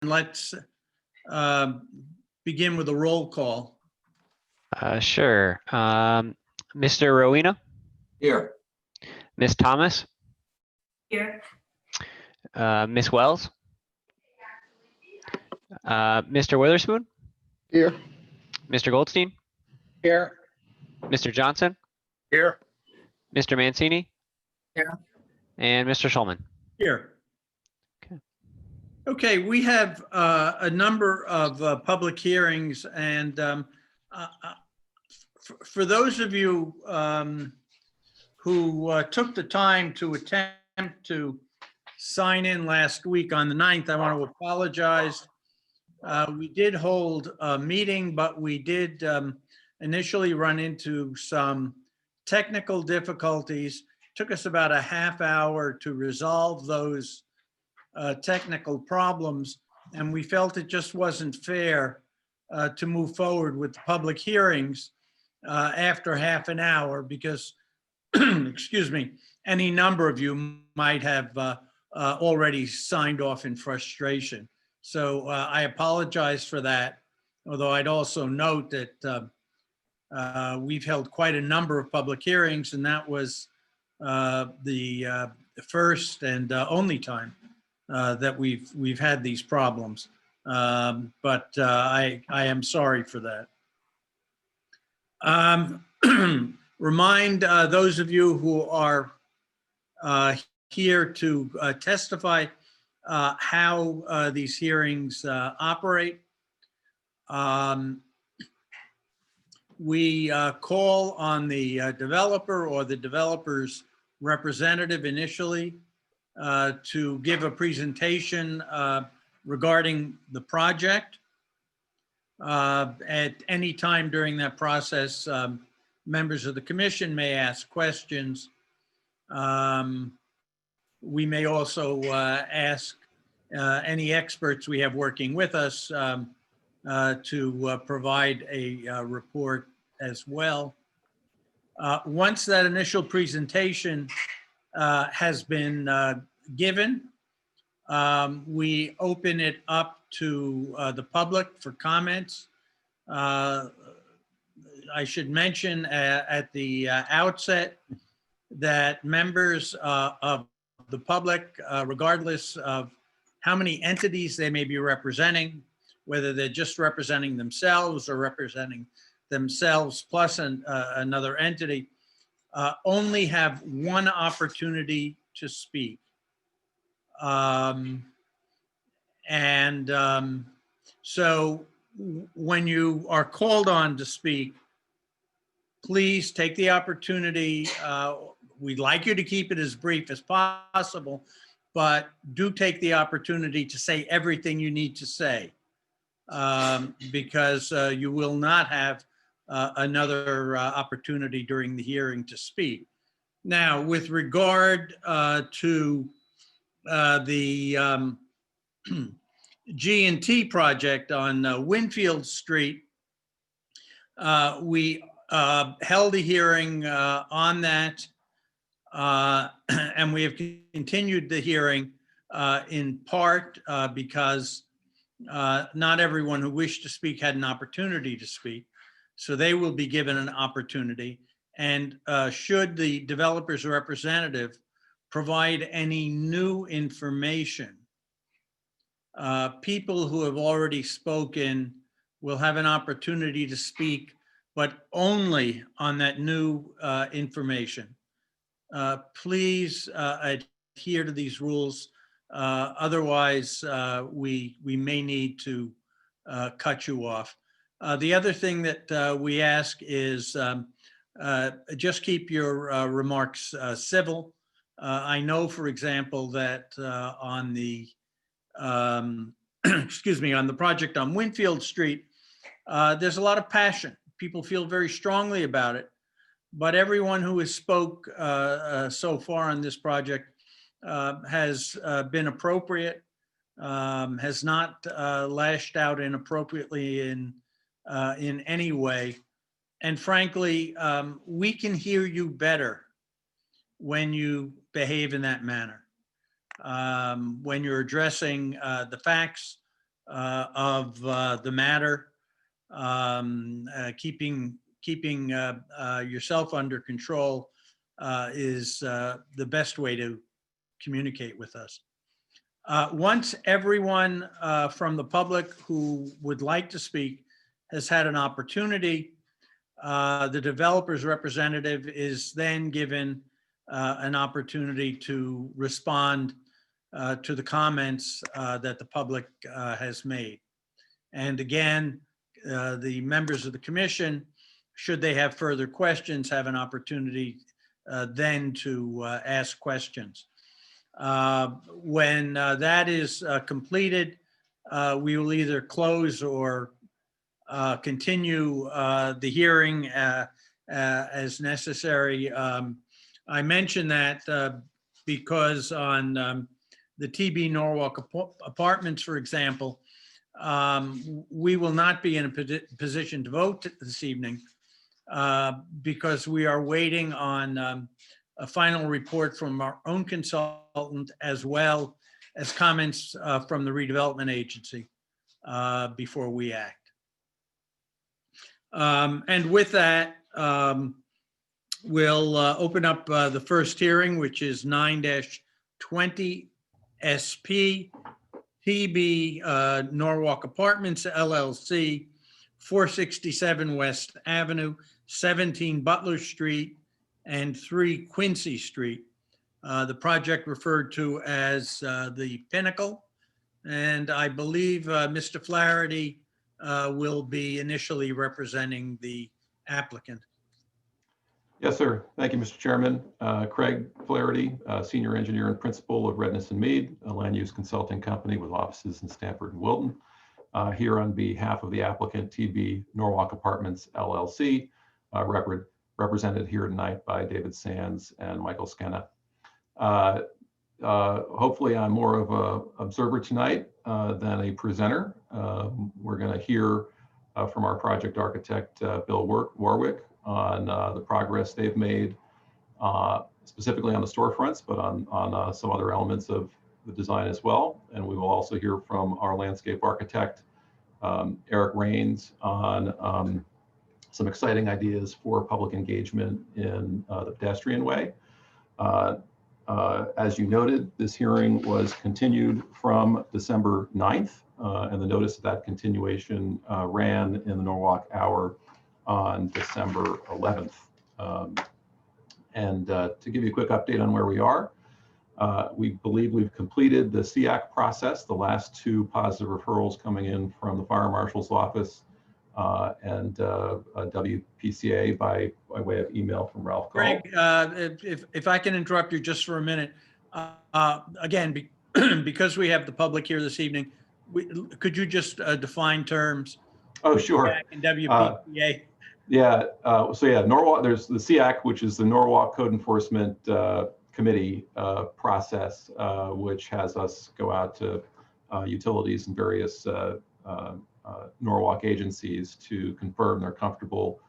let's uh, begin with a roll call. Sure. Mr. Rowena, Here. Miss Thomas, Here. Miss Wells, Mr. Witherspoon, Here. Mr. Goldstein, Here. Mr. Johnson, Here. Mr. Mancini, Here. and Mr. Schulman. Here. Okay. Okay, we have a number of public hearings, and for those of you who took the time to attempt to sign in last week on the 9th, I want to apologize. We did hold a meeting, but we did initially run into some technical difficulties. Took us about a half hour to resolve those technical problems, and we felt it just wasn't fair to move forward with the public hearings after half an hour because, excuse me, any number of you might have already signed off in frustration. So I apologize for that, although I'd also note that we've held quite a number of public hearings, and that was the first and only time that we've had these problems. But I am sorry for that. Remind those of you who are here to testify how these hearings operate. We call on the developer or the developer's representative initially to give a presentation regarding the project. At any time during that process, members of the commission may ask questions. We may also ask any experts we have working with us to provide a report as well. Once that initial presentation has been given, we open it up to the public for comments. I should mention at the outset that members of the public, regardless of how many entities they may be representing, whether they're just representing themselves or representing themselves plus another entity, only have one opportunity to speak. So when you are called on to speak, please take the opportunity. We'd like you to keep it as brief as possible, but do take the opportunity to say everything you need to say, because you will not have another opportunity during the hearing to speak. Now, with regard to the G&T project on Winfield Street, we held a hearing on that, and we have continued the hearing in part because not everyone who wished to speak had an opportunity to speak. So they will be given an opportunity. And should the developer's representative provide any new information, people who have already spoken will have an opportunity to speak, but only on that new information. Please adhere to these rules. Otherwise, we may need to cut you off. The other thing that we ask is just keep your remarks civil. I know, for example, that on the excuse me, on the project on Winfield Street, there's a lot of passion. People feel very strongly about it, but everyone who has spoke so far on this project has been appropriate, has not lashed out inappropriately in any way. And frankly, we can hear you better when you behave in that manner. When you're addressing the facts of the matter. Keeping yourself under control is the best way to communicate with us. Once everyone from the public who would like to speak has had an opportunity, the developer's representative is then given an opportunity to respond to the comments that the public has made. And again, the members of the commission, should they have further questions, have an opportunity then to ask questions. When that is completed, we will either close or continue the hearing as necessary. I mention that because on the TB Norwalk Apartments, for example, we will not be in a position to vote this evening because we are waiting on a final report from our own consultant as well as comments from the redevelopment agency before we act. And with that, we'll open up the first hearing, which is 9-20 SP TB Norwalk Apartments LLC, 467 West Avenue, 17 Butler Street, and 3 Quincy Street. The project referred to as the Pinnacle. And I believe Mr. Flaherty will be initially representing the applicant. Yes, sir. Thank you, Mr. Chairman. Craig Flaherty, Senior Engineer and Principal of Redness and Mead, a land use consulting company with offices in Stamford and Wilton, here on behalf of the applicant TB Norwalk Apartments LLC, represented here tonight by David Sands and Michael Skenna. Hopefully I'm more of an observer tonight than a presenter. We're going to hear from our project architect, Bill Warwick, on the progress they've made, specifically on the storefronts, but on some other elements of the design as well. And we will also hear from our landscape architect, Eric Rains, on some exciting ideas for public engagement in the pedestrian way. As you noted, this hearing was continued from December 9th, and the notice of that continuation ran in the Norwalk Hour on December 11th. To give you a quick update on where we are, we believe we've completed the SEAC process, the last 2 positive referrals coming in from the Fire Marshal's office and WPCA by way of email from Ralph Gall. Greg, if I can interrupt you just for a minute. Again, because we have the public here this evening, could you just define terms? Oh, sure. And WPCA. Norwalk, there's the SEAC, which is the Norwalk Code Enforcement Committee process, which has us go out to utilities and various Norwalk agencies to confirm they're comfortable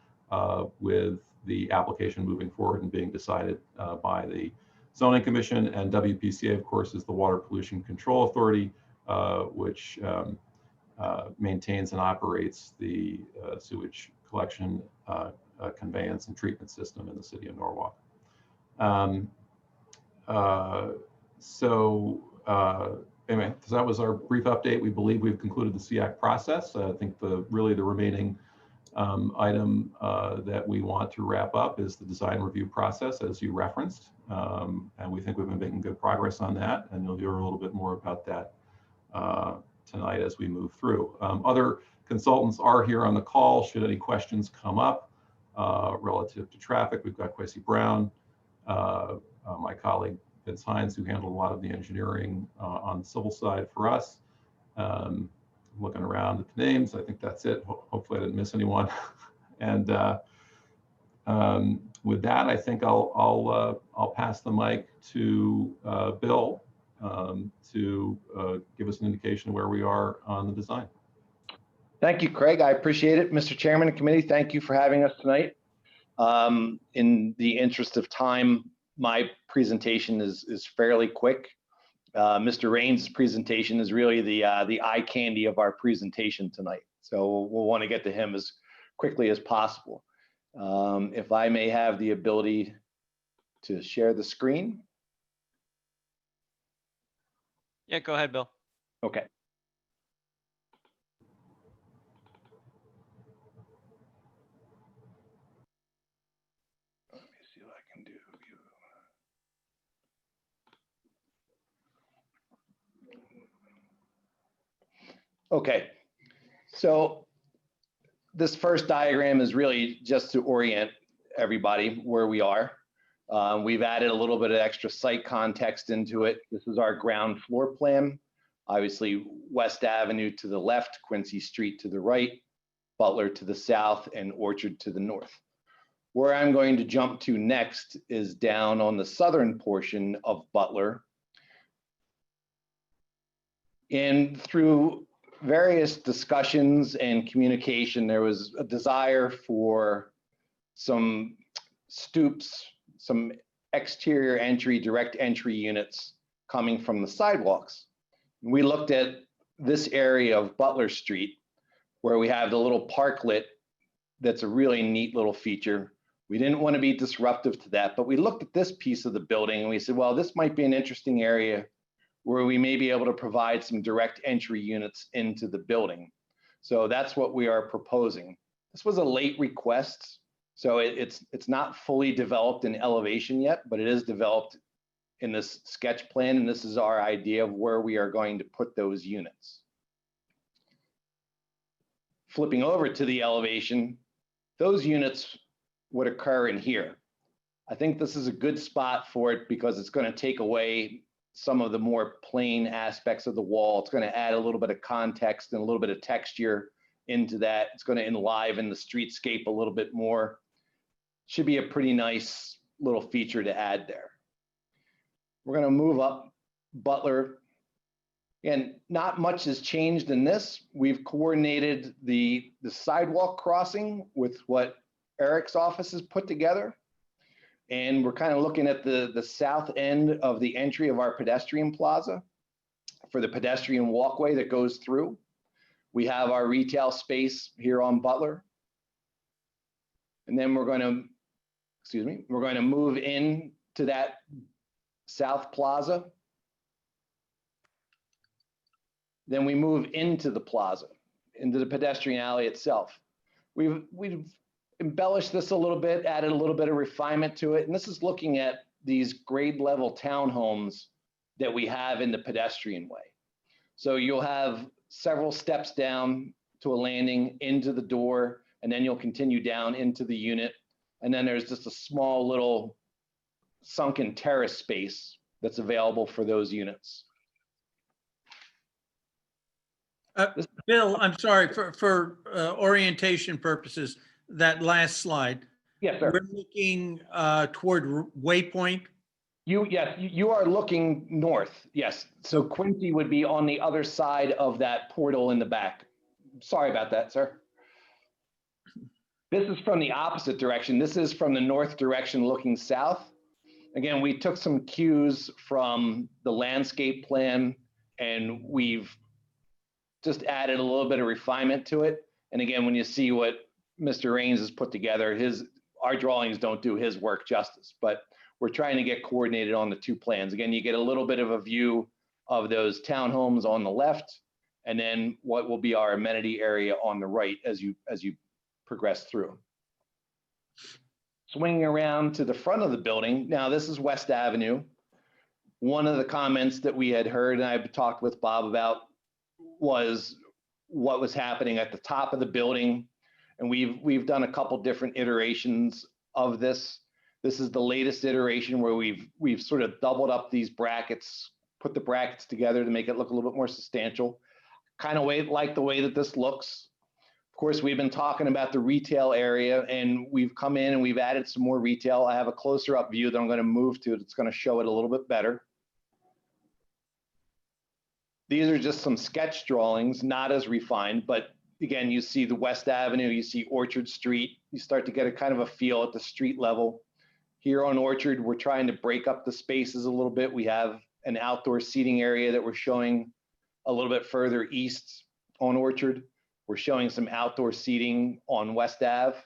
with the application moving forward and being decided by the Zoning Commission. And WPCA, of course, is the Water Pollution Control Authority, which maintains and operates the sewage collection, conveyance, and treatment system in the city of Norwalk. Anyway, so that was our brief update. We believe we've concluded the SEAC process. I think really the remaining item that we want to wrap up is the design review process, as you referenced. And we think we've been making good progress on that, and you'll hear a little bit more about that tonight as we move through. Other consultants are here on the call should any questions come up relative to traffic. We've got Quincy Brown, my colleague Vince Hines, who handled a lot of the engineering on the civil side for us. Looking around at the names, I think that's it. Hopefully I didn't miss anyone. And with that, I think I'll pass the mic to Bill to give us an indication of where we are on the design. Thank you, Craig. I appreciate it. Mr. Chairman and committee, thank you for having us tonight. In the interest of time, my presentation is fairly quick. Mr. Rains' presentation is really the eye candy of our presentation tonight. So we'll want to get to him as quickly as possible. If I may have the ability to share the screen. Yeah, go ahead, Bill. Okay. Let me see what I can do. Okay, so this first diagram is really just to orient everybody where we are. We've added a little bit of extra site context into it. This is our ground floor plan. Obviously, West Avenue to the left, Quincy Street to the right, Butler to the south, and Orchard to the north. Where I'm going to jump to next is down on the southern portion of Butler. And through various discussions and communication, there was a desire for some stoops, some exterior entry, direct entry units coming from the sidewalks. We looked at this area of Butler Street where we have the little parklet. That's a really neat little feature. We didn't want to be disruptive to that, but we looked at this piece of the building and we said, well, this might be an interesting area where we may be able to provide some direct entry units into the building. So that's what we are proposing. This was a late request, so it's not fully developed in elevation yet, but it is developed in this sketch plan, and this is our idea of where we are going to put those units. Flipping over to the elevation, those units would occur in here. I think this is a good spot for it because it's going to take away some of the more plain aspects of the wall. It's going to add a little bit of context and a little bit of texture into that. It's going to enliven the streetscape a little bit more. Should be a pretty nice little feature to add there. We're going to move up Butler. And not much has changed in this. We've coordinated the sidewalk crossing with what Eric's office has put together. And we're kind of looking at the south end of the entry of our pedestrian plaza for the pedestrian walkway that goes through. We have our retail space here on Butler. And then we're going to move in to that South Plaza. Then we move into the plaza, into the pedestrian alley itself. We've embellished this a little bit, added a little bit of refinement to it. And this is looking at these grade level townhomes that we have in the pedestrian way. So you'll have several steps down to a landing into the door, and then you'll continue down into the unit. And then there's just a small little sunken terrace space that's available for those units. Bill, I'm sorry, for orientation purposes, that last slide, Yes, sir. we're looking toward Waypoint. Yes, you are looking north. Yes. So Quincy would be on the other side of that portal in the back. Sorry about that, sir. This is from the opposite direction. This is from the north direction looking south. Again, we took some cues from the landscape plan and we've just added a little bit of refinement to it. And again, when you see what Mr. Rains has put together, our drawings don't do his work justice, but we're trying to get coordinated on the two plans. Again, you get a little bit of a view of those townhomes on the left, and then what will be our amenity area on the right as you progress through. Swinging around to the front of the building. Now, this is West Avenue. One of the comments that we had heard, and I've talked with Bob about, was what was happening at the top of the building. And we've done a couple different iterations of this. This is the latest iteration where we've sort of doubled up these brackets, put the brackets together to make it look a little bit more substantial. Kind of like the way that this looks. Of course, we've been talking about the retail area, and we've come in and we've added some more retail. I have a closer up view that I'm going to move to. It's going to show it a little bit better. These are just some sketch drawings, not as refined, but again, you see the West Avenue, you see Orchard Street. You start to get a kind of a feel at the street level. Here on Orchard, we're trying to break up the spaces a little bit. We have an outdoor seating area that we're showing a little bit further east on Orchard. We're showing some outdoor seating on West Ave.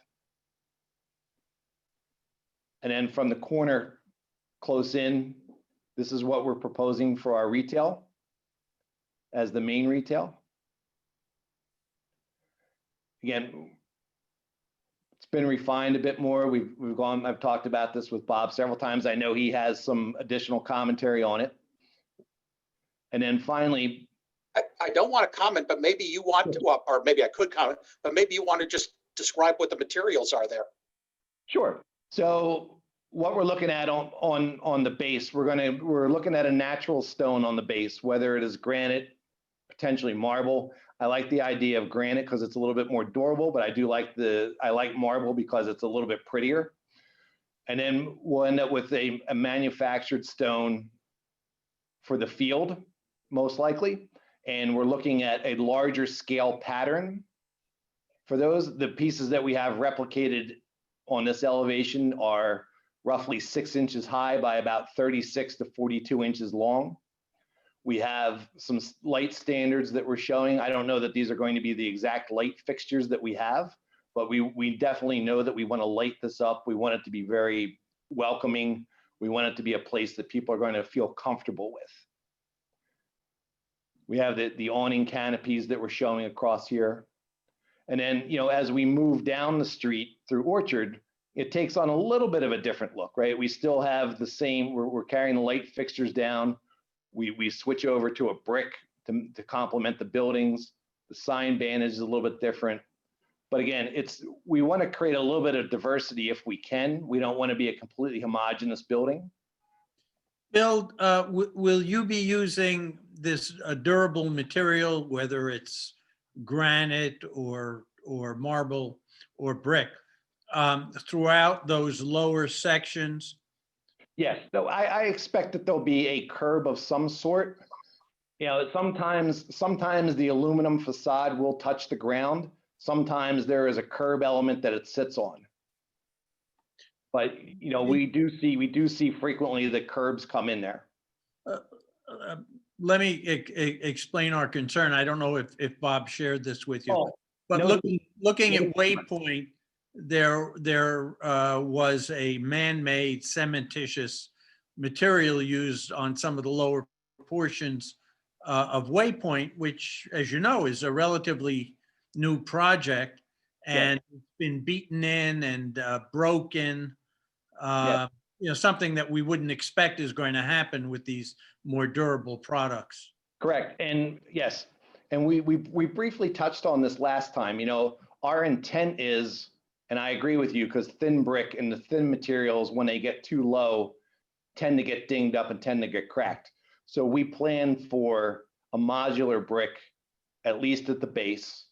And then from the corner close in, this is what we're proposing for our retail as the main retail. Again, it's been refined a bit more. I've talked about this with Bob several times. I know he has some additional commentary on it. And then finally, I don't want to comment, but maybe you want to, well, or maybe I could comment, but maybe you want to just describe what the materials are there. sure. So what we're looking at on the base, we're looking at a natural stone on the base, whether it is granite, potentially marble. I like the idea of granite because it's a little bit more durable, but I like marble because it's a little bit prettier. And then we'll end up with a manufactured stone for the field, most likely. And we're looking at a larger scale pattern. For those, the pieces that we have replicated on this elevation are roughly 6 inches high by about 36 to 42 inches long. We have some light standards that we're showing. I don't know that these are going to be the exact light fixtures that we have, but we definitely know that we want to light this up. We want it to be very welcoming. We want it to be a place that people are going to feel comfortable with. We have the awning canopies that we're showing across here. And then, as we move down the street through Orchard, it takes on a little bit of a different look, right? We still have the same, we're carrying the light fixtures down. We switch over to a brick to complement the buildings. The sign band is a little bit different. But again, we want to create a little bit of diversity if we can. We don't want to be a completely homogeneous building. Bill, will you be using this durable material, whether it's granite or marble or brick, throughout those lower sections? Yes, so I expect that there'll be a curb of some sort. Sometimes the aluminum facade will touch the ground. Sometimes there is a curb element that it sits on. But we do see frequently the curbs come in there. Let me explain our concern. I don't know if Bob shared this with you, but no. looking at Waypoint, there was a man-made cementitious material used on some of the lower portions of Waypoint, which, as you know, is a relatively new project, and it's been beaten in and broken. Something that we wouldn't expect is going to happen with these more durable products. Correct. And yes, and we briefly touched on this last time. Our intent is, and I agree with you, because thin brick and the thin materials, when they get too low, tend to get dinged up and tend to get cracked. So we plan for a modular brick, at least at the base.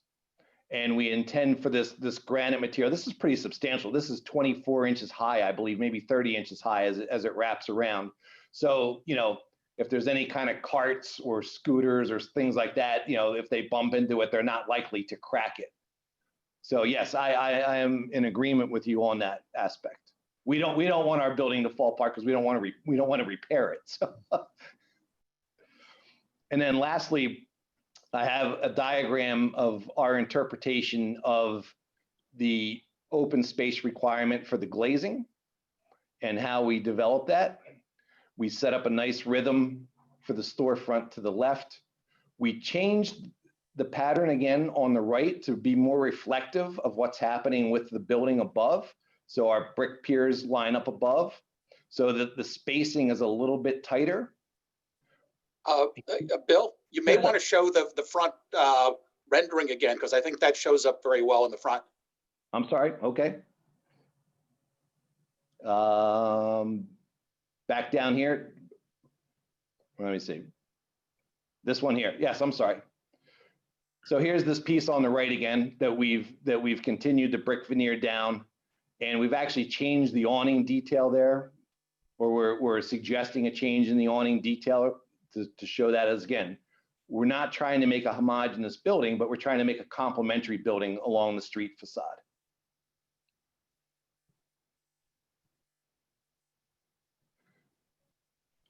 And we intend for this granite material. This is pretty substantial. This is 24 inches high, I believe, maybe 30 inches high as it wraps around. So, if there's any kind of carts or scooters or things like that, if they bump into it, they're not likely to crack it. So yes, I am in agreement with you on that aspect. We don't want our building to fall apart because we don't want to repair it. So. And then lastly, I have a diagram of our interpretation of the open space requirement for the glazing and how we develop that. We set up a nice rhythm for the storefront to the left. We changed the pattern again on the right to be more reflective of what's happening with the building above. So our brick piers line up above so that the spacing is a little bit tighter. Bill, you may want to show the front rendering again, because I think that shows up very well in the front. I'm sorry. Okay. Back down here. Let me see. This one here. Yes, I'm sorry. So here's this piece on the right again that we've continued to brick veneer down, and we've actually changed the awning detail there, or we're suggesting a change in the awning detail to show that as, again, we're not trying to make a homogeneous building, but we're trying to make a complementary building along the street facade.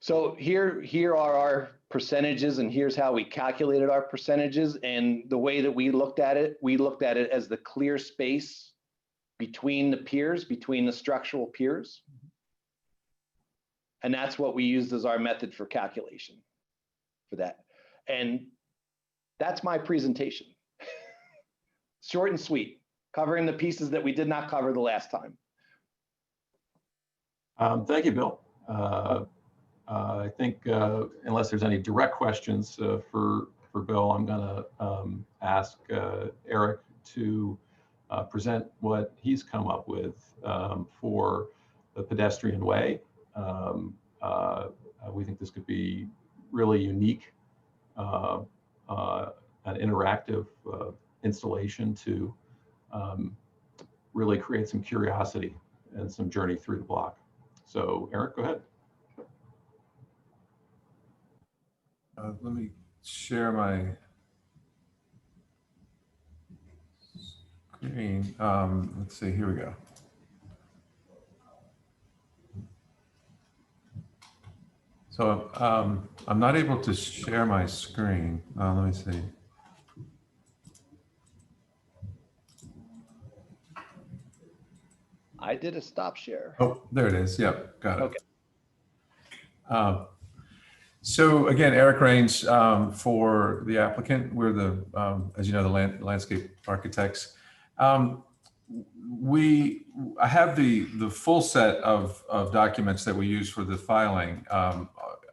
So here are our percentages, and here's how we calculated our percentages. And the way that we looked at it as the clear space between the piers, between the structural piers. And that's what we used as our method for calculation for that. And that's my presentation. Short and sweet, covering the pieces that we did not cover the last time. Thank you, Bill. I think unless there's any direct questions for Bill, I'm going to ask Eric to present what he's come up with for the pedestrian way. We think this could be really unique, an interactive installation to really create some curiosity and some journey through the block. So Eric, go ahead. Let me share my screen. Let's see, here we go. So I'm not able to share my screen. Let me see. I did a stop share. Oh, there it is. Yep, got it. Okay. So again, Eric Raines for the applicant. We're the, as you know, the landscape architects. I have the full set of documents that we use for the filing,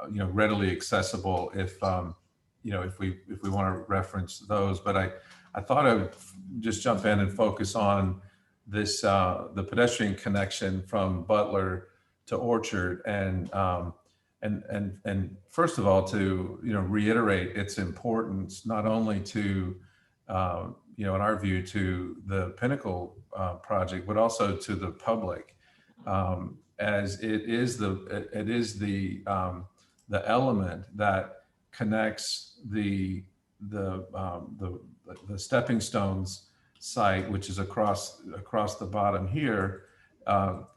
readily accessible if if we want to reference those. But I thought I would just jump in and focus on this the pedestrian connection from Butler to Orchard, and first of all to reiterate its importance not only to in our view to the Pinnacle project, but also to the public, as it is the element that connects the stepping stones site, which is across the bottom here.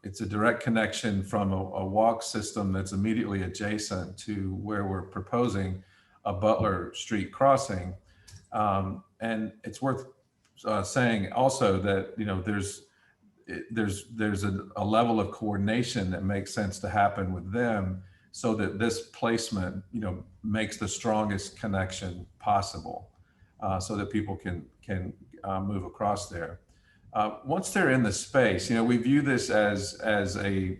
It's a direct connection from a walk system that's immediately adjacent to where we're proposing a Butler Street crossing. And it's worth saying also that there's a level of coordination that makes sense to happen with them, so that this placement makes the strongest connection possible, so that people can move across there. Once they're in the space, we view this as a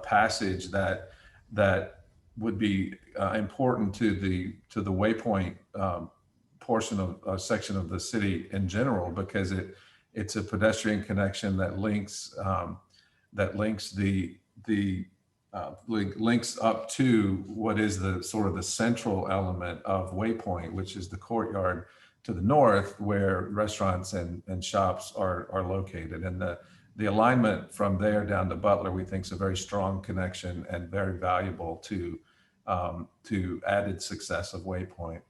passage that would be important to the waypoint portion of section of the city in general, because it's a pedestrian connection that links links up to what is the sort of the central element of waypoint, which is the courtyard to the north, where restaurants and shops are located. And the alignment from there down to Butler, we think, is a very strong connection and very valuable to added success of waypoint.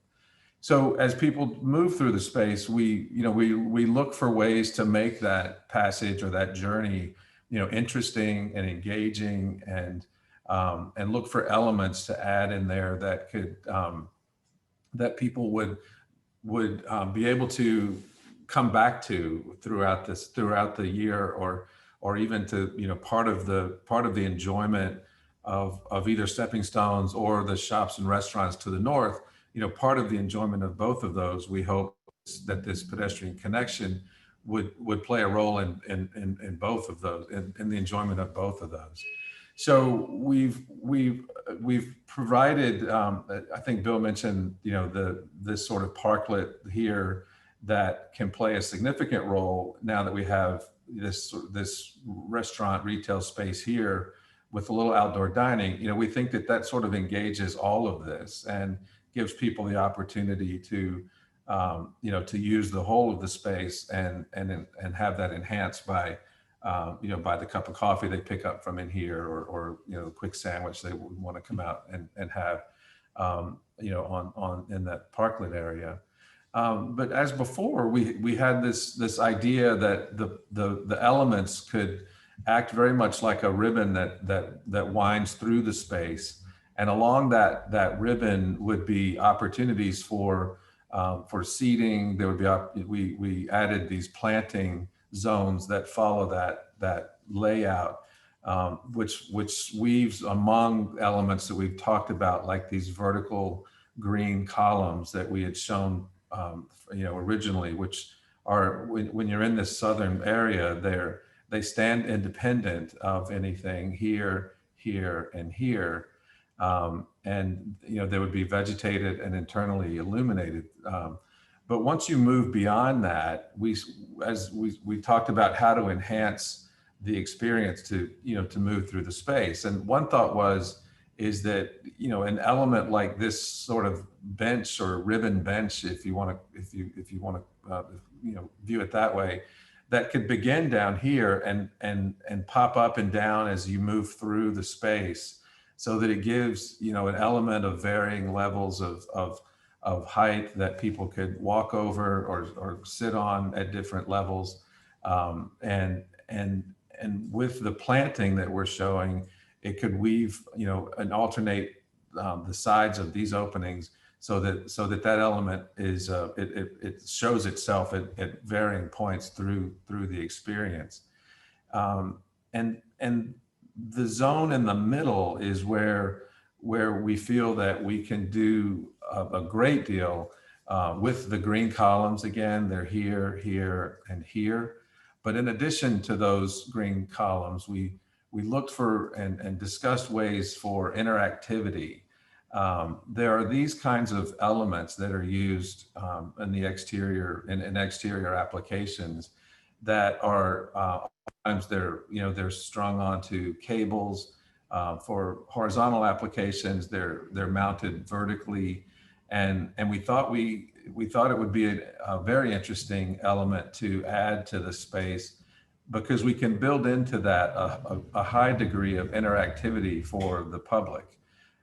So as people move through the space, we look for ways to make that passage or that journey interesting and engaging, and look for elements to add in there that could that people would be able to come back to throughout the year, or even to part of the enjoyment of either stepping stones or the shops and restaurants to the north. Part of the enjoyment of both of those, we hope that this pedestrian connection would play a role in both of those, in the enjoyment of both of those. So we've provided, I think Bill mentioned, this sort of parklet here that can play a significant role now that we have this restaurant retail space here with a little outdoor dining. We think that sort of engages all of this and gives people the opportunity to use the whole of the space and have that enhanced by by the cup of coffee they pick up from in here, or a quick sandwich they would want to come out and have in that parklet area. But as before, we had this idea that the elements could act very much like a ribbon that winds through the space, And along that ribbon would be opportunities for seating. There would be, we added these planting zones that follow that layout, which weaves among elements that we've talked about, like these vertical green columns that we had shown, originally, which are, when you're in this southern area, they stand independent of anything here, and here. And they would be vegetated and internally illuminated. But once you move beyond that, we talked about how to enhance the experience to move through the space. And one thought is that an element like this sort of bench or ribbon bench, if you want to view it that way, that could begin down here and pop up and down as you move through the space, so that it gives an element of varying levels of height that people could walk over or sit on at different levels, and with the planting that we're showing, it could weave and alternate the sides of these openings, so that element is it shows itself at varying points through the experience, and the zone in the middle is where we feel that we can do a great deal with the green columns. Again, they're here, and here. But in addition to those green columns, we looked for and discussed ways for interactivity. There are these kinds of elements that are used in the exterior, in exterior applications, that are sometimes they're strung onto cables. For horizontal applications, they're mounted vertically, and we thought it would be a very interesting element to add to the space, because we can build into that a high degree of interactivity for the public.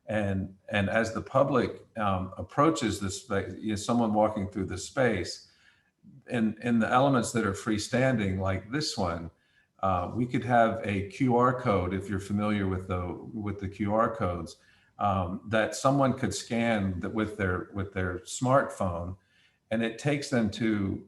And as the public approaches the space, someone walking through the space, in the elements that are freestanding, like this one, we could have a QR code, if you're familiar with the QR codes, that someone could scan with their smartphone, and it takes them to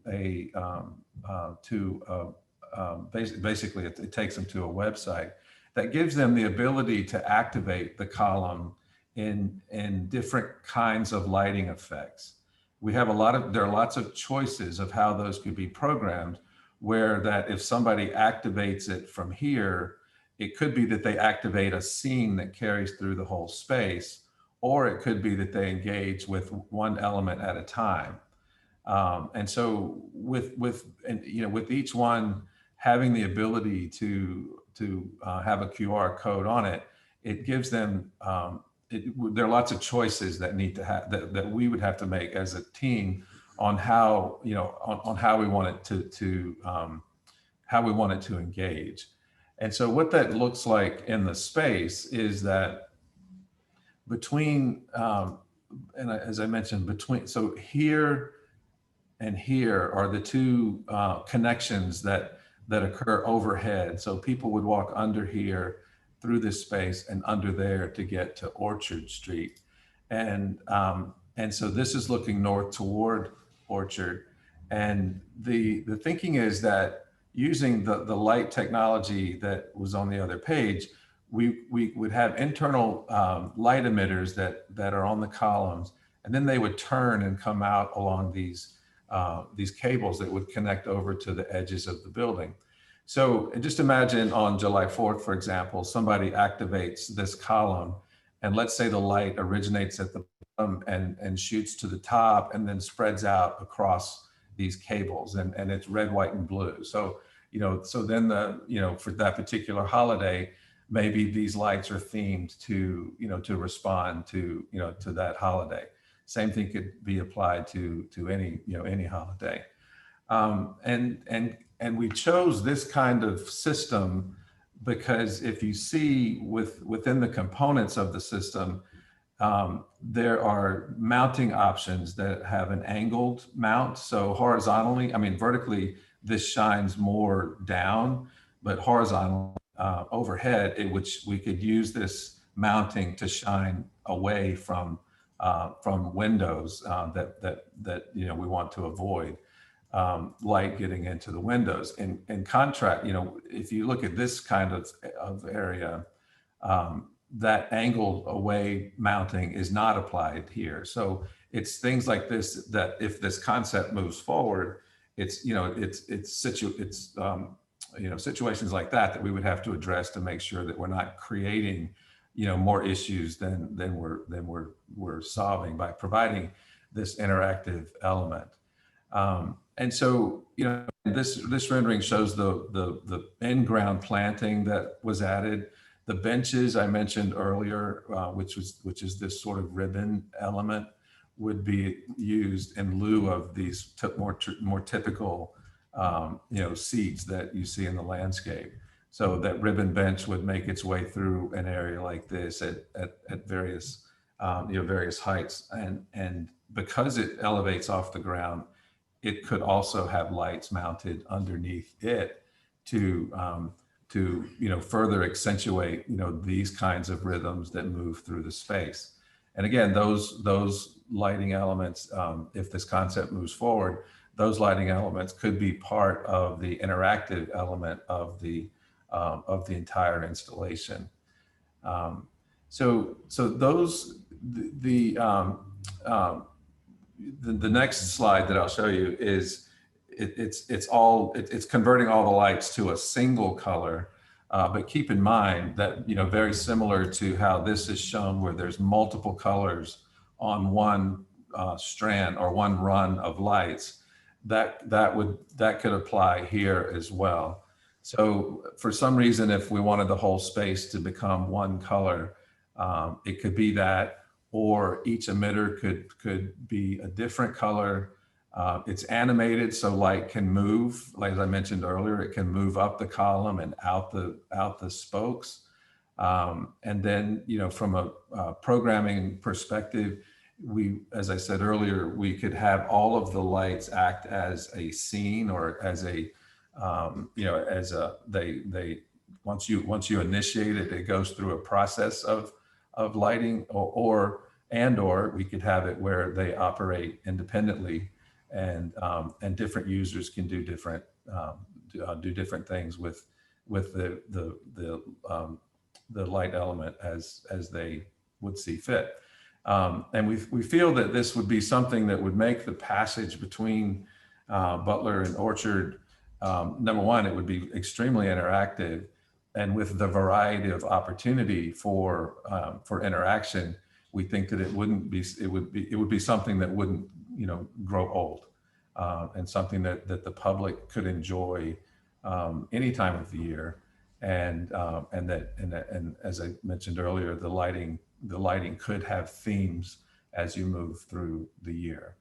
basically it takes them to a website that gives them the ability to activate the column in different kinds of lighting effects. There are lots of choices of how those could be programmed, where that if somebody activates it from here, it could be that they activate a scene that carries through the whole space, or it could be that they engage with one element at a time. And so with each one having the ability to have a QR code on it, it gives them, there are lots of choices that need to have, that we would have to make as a team on how, on how we want it to engage. And so what that looks like in the space is that between, and as I mentioned, so here and here are the two connections that occur overhead. So people would walk under here through this space and under there to get to Orchard Street. And so this is looking north toward Orchard. And the thinking is that using the light technology that was on the other page, we would have internal light emitters that are on the columns, and then they would turn and come out along these cables that would connect over to the edges of the building. So just imagine on July 4th, for example, somebody activates this column, and let's say the light originates at the bottom and shoots to the top and then spreads out across these cables, and it's red, white, and blue. So, so then for that particular holiday, maybe these lights are themed to, to respond to, to that holiday. Same thing could be applied to any, any holiday. And we chose this kind of system because if you see within the components of the system, there are mounting options that have an angled mount. So horizontally, vertically, this shines more down, but horizontal overhead, which we could use this mounting to shine away from windows that we want to avoid light getting into the windows. In contrast, if you look at this kind of area, that angled away mounting is not applied here. So it's things like this that if this concept moves forward, it's situations like that we would have to address to make sure that we're not creating more issues than we're solving by providing this interactive element. And so this rendering shows the in-ground planting that was added. The benches I mentioned earlier, which is this sort of ribbon element, would be used in lieu of these more typical seats that you see in the landscape. So that ribbon bench would make its way through an area like this at various various heights, and because it elevates off the ground, it could also have lights mounted underneath it to further accentuate these kinds of rhythms that move through the space. And again, those lighting elements, if this concept moves forward, those lighting elements could be part of the interactive element of the entire installation. So those the next slide that I'll show you is it's converting all the lights to a single color, but keep in mind that very similar to how this is shown, where there's multiple colors on one strand or one run of lights, that could apply here as well. So for some reason, if we wanted the whole space to become one color, it could be that, or each emitter could be a different color. It's animated, so light can move. Like as I mentioned earlier, it can move up the column and out the spokes. And then, from a programming perspective, as I said earlier, we could have all of the lights act as a scene, or as a once you initiate it, it goes through a process of lighting, or we could have it where they operate independently, and different users can do different things with the light element as they would see fit. And we feel that this would be something that would make the passage between Butler and Orchard, number one, it would be extremely interactive, and with the variety of opportunity for interaction, we think that it would be something that wouldn't grow old, and something that the public could enjoy any time of the year, and as I mentioned earlier, the lighting could have themes as you move through the year.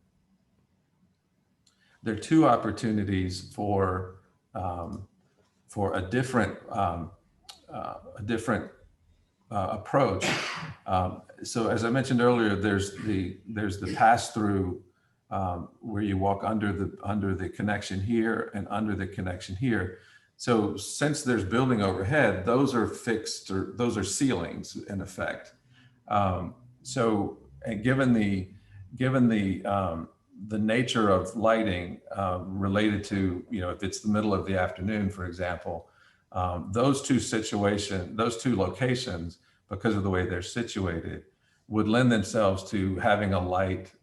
There are two opportunities for a different approach. So as I mentioned earlier, there's the pass-through where you walk under the connection here and under the connection here. So since there's building overhead, those are fixed, or those are ceilings in effect. So, and given the nature of lighting related to, if it's the middle of the afternoon, for example, those two locations, because of the way they're situated, would lend themselves to having a light,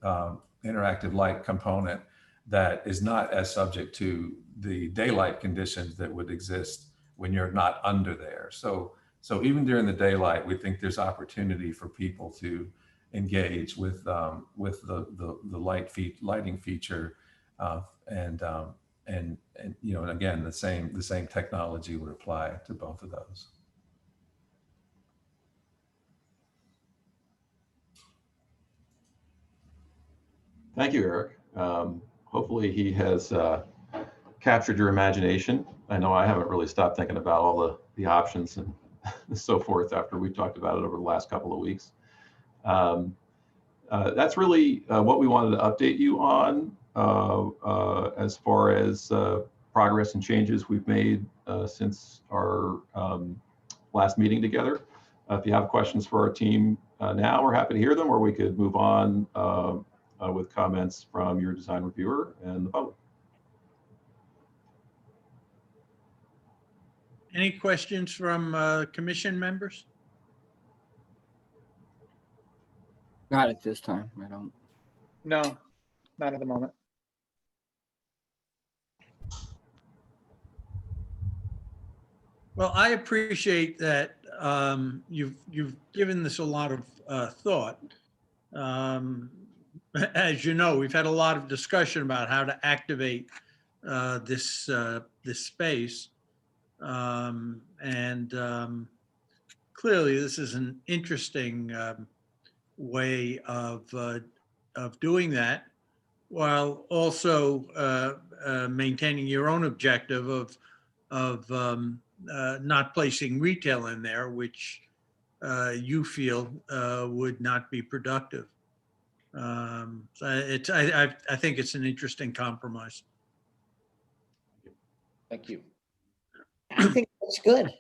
interactive light component that is not as subject to the daylight conditions that would exist when you're not under there. So even during the daylight, we think there's opportunity for people to engage with the lighting feature, and again, the same technology would apply to both of those. Thank you, Eric. Hopefully he has captured your imagination. I know I haven't really stopped thinking about all the options and so forth after we talked about it over the last couple of weeks. That's really what we wanted to update you on as far as progress and changes we've made since our last meeting together. If you have questions for our team, now, we're happy to hear them, or we could move on with comments from your design reviewer and the public. Any questions from commission members? Not at this time. I don't. No, not at the moment. Well, I appreciate that you've given this a lot of thought. As you know, we've had a lot of discussion about how to activate this space, and clearly this is an interesting way of doing that, while also maintaining your own objective of not placing retail in there, which you feel would not be productive. So I think it's an interesting compromise. Thank you. I think that's good.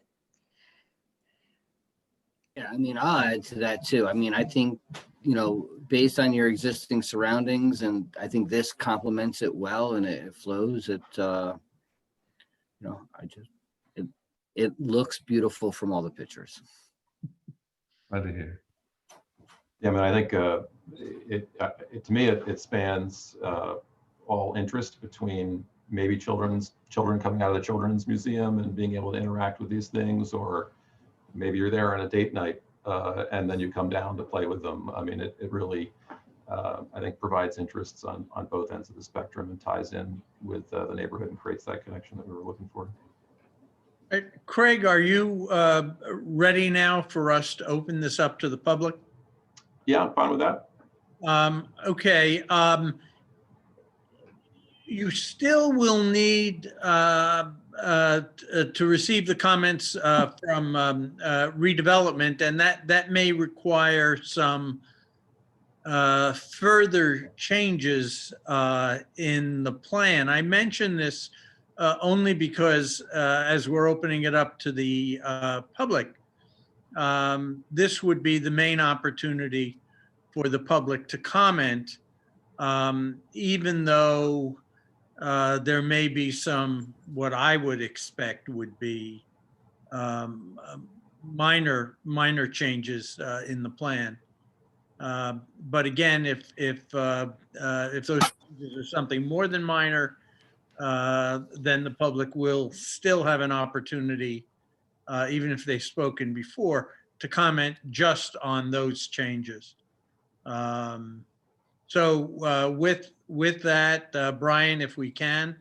Yeah, I mean, I'll add to that too. I mean, I think, you know, based on your existing surroundings, and I think this complements it well and it flows. It, you know, it looks beautiful from all the pictures. Glad to hear. Yeah, I mean, I think to me, it spans all interest between maybe children coming out of the children's museum and being able to interact with these things, or maybe you're there on a date night and then you come down to play with them. I mean, it really, I think, provides interests on both ends of the spectrum and ties in with the neighborhood and creates that connection that we were looking for. Craig, are you ready now for us to open this up to the public? Yeah, I'm fine with that. Okay. You still will need to receive the comments from redevelopment, and that may require some further changes in the plan. I mention this only because as we're opening it up to the public, this would be the main opportunity for the public to comment, even though there may be some, what I would expect would be minor changes in the plan. But again, if those changes are something more than minor, then the public will still have an opportunity, even if they've spoken before, to comment just on those changes. So with that, Brian, if we can,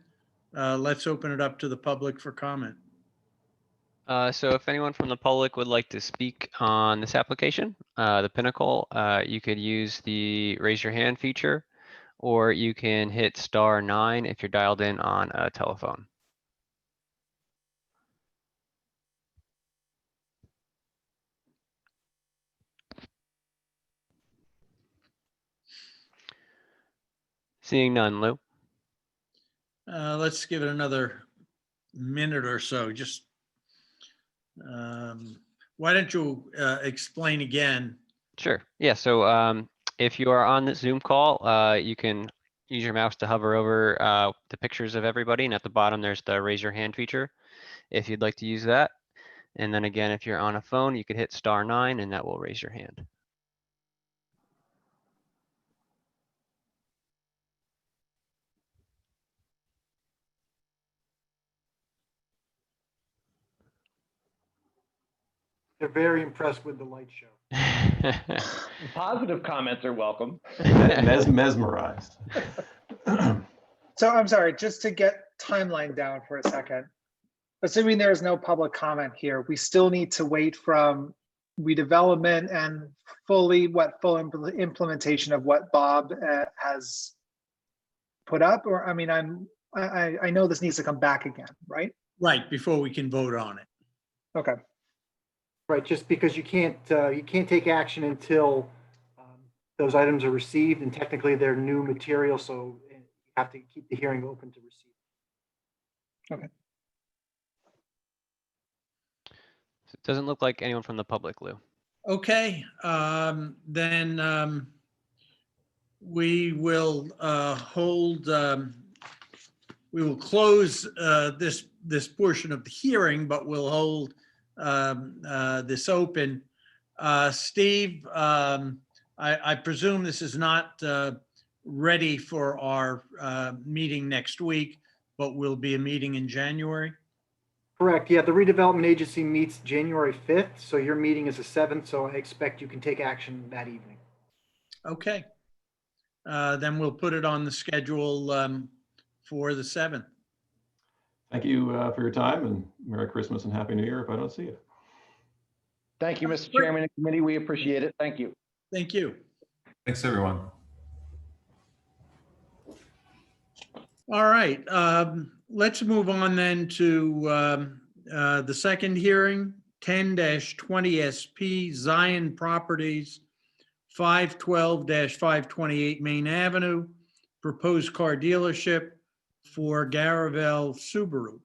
let's open it up to the public for comment. So if anyone from the public would like to speak on this application, the Pinnacle, you could use the raise your hand feature, or you can hit *9 if you're dialed in on a telephone. Seeing none, Lou. Let's give it another minute or so. Just why don't you explain again? Sure. Yeah. So if you are on the Zoom call, you can use your mouse to hover over the pictures of everybody, and at the bottom there's the raise your hand feature if you'd like to use that. And then again, if you're on a phone, you could hit *9 and that will raise your hand. They're very impressed with the light show. Positive comments are welcome. Mesmerized. So I'm sorry, just to get timeline down for a second. Assuming there is no public comment here, we still need to wait from redevelopment and full implementation of what Bob has put up, or I mean, I know this needs to come back again, right? Right, before we can vote on it. Okay. Right, just because you can't take action until those items are received, and technically they're new material, so you have to keep the hearing open to receive. Okay. So it doesn't look like anyone from the public, Lou. Okay, then we will hold, we will close this portion of the hearing, but we'll hold this open. Steve, I presume this is not ready for our meeting next week, but will be a meeting in January? Correct. Yeah, the redevelopment agency meets January 5th, so your meeting is the 7th, so I expect you can take action that evening. Okay. Then we'll put it on the schedule for the 7th. Thank you for your time, and Merry Christmas and Happy New Year if I don't see you. Thank you, Mr. Chairman and committee. We appreciate it. Thank you. Thank you. Thanks, everyone. All right, let's move on then to the second hearing, 10-20 SP Zion Properties, 512-528 Main Avenue, proposed car dealership for Garavel Subaru.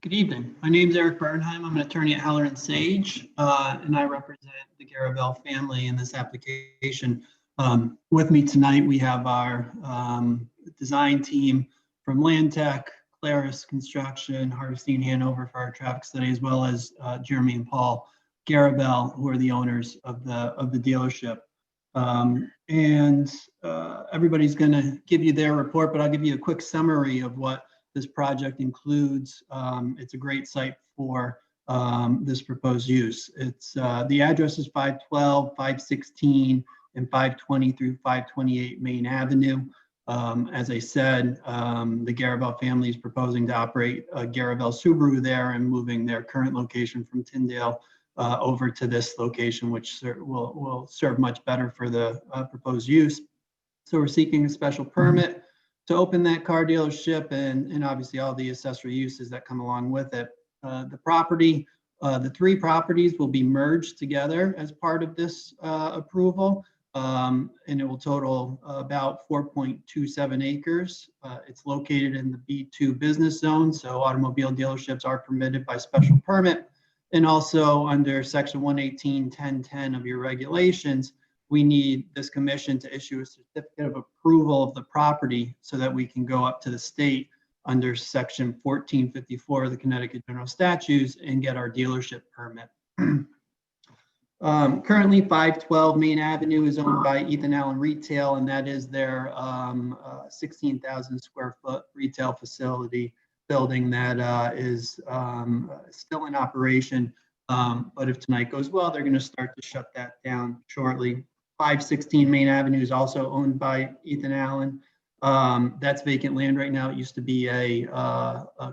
Good evening. My name is Eric Bernheim. I'm an attorney at Heller & Sage, and I represent the Garavel family in this application. With me tonight, we have our design team from Land Tech, Claris Construction, Hardesty Hanover for our traffic study, as well as Jeremy and Paul Garavel, who are the owners of the dealership. Everybody's going to give you their report, but I'll give you a quick summary of what this project includes. It's a great site for this proposed use. It's the address is 512, 516, and 520 through 528 Main Avenue. As I said, the Garavel family is proposing to operate a Garavel Subaru there and moving their current location from Tyndale over to this location, which will serve much better for the proposed use. So we're seeking a special permit to open that car dealership and obviously all the accessory uses that come along with it. The property, the three properties will be merged together as part of this approval, and it will total about 4.27 acres. It's located in the B2 business zone, so automobile dealerships are permitted by special permit. And also under section 118.10.10 of your regulations, we need this commission to issue a certificate of approval of the property so that we can go up to the state under section 1454 of the Connecticut General Statutes and get our dealership permit. Currently 512 Main Avenue is owned by Ethan Allen Retail, and that is their 16,000 square foot retail facility building that is still in operation. But if tonight goes well, they're going to start to shut that down shortly. 516 Main Avenue is also owned by Ethan Allen. That's vacant land right now. It used to be a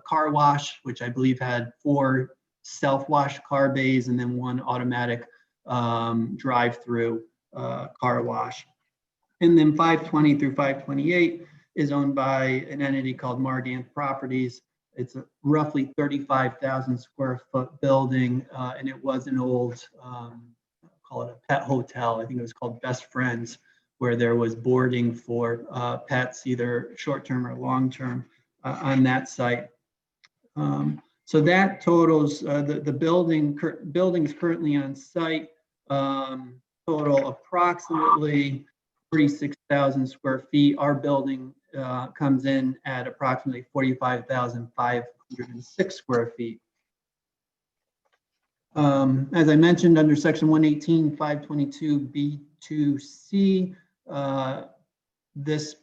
car wash, which I believe had 4 self-wash car bays and then 1 automatic drive-through car wash. And then 520 through 528 is owned by an entity called Mardant Properties. It's a roughly 35,000 square foot building, and it was an old, call it a pet hotel. I think it was called Best Friends, where there was boarding for pets, either short-term or long-term, on that site. So that totals the buildings currently on site total approximately 46,000 square feet. Our building comes in at approximately 45,506 square feet. As I mentioned, under section 118.522 B2C, this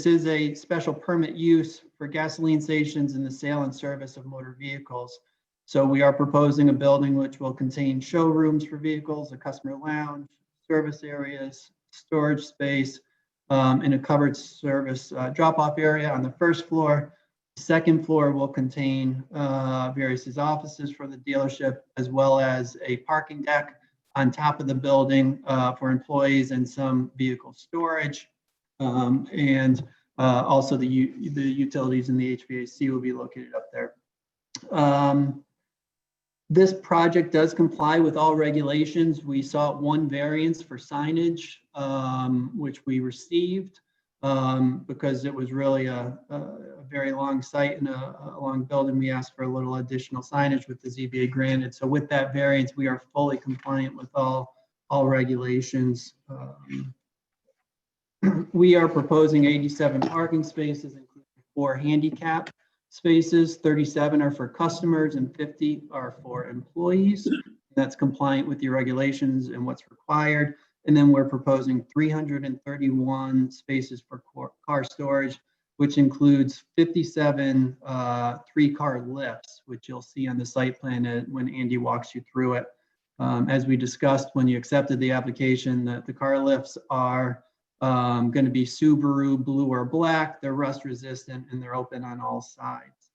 is a special permit use for gasoline stations and the sale and service of motor vehicles. So we are proposing a building which will contain showrooms for vehicles, a customer lounge, service areas, storage space, and a covered service drop-off area on the first floor. The second floor will contain various offices for the dealership, as well as a parking deck on top of the building for employees and some vehicle storage. Also the utilities and the HVAC will be located up there. This project does comply with all regulations. We sought 1 variance for signage, which we received. because it was really a very long site and a long building. We asked for a little additional signage with the ZBA granted. So with that variance, we are fully compliant with all regulations. We are proposing 87 parking spaces, including 4 handicap spaces. 37 are for customers and 50 are for employees. That's compliant with your regulations and what's required. And then we're proposing 331 spaces for car storage, which includes 57 3-car lifts, which you'll see on the site plan when Andy walks you through it. As we discussed when you accepted the application, the car lifts are going to be Subaru blue or black. They're rust resistant and they're open on all sides.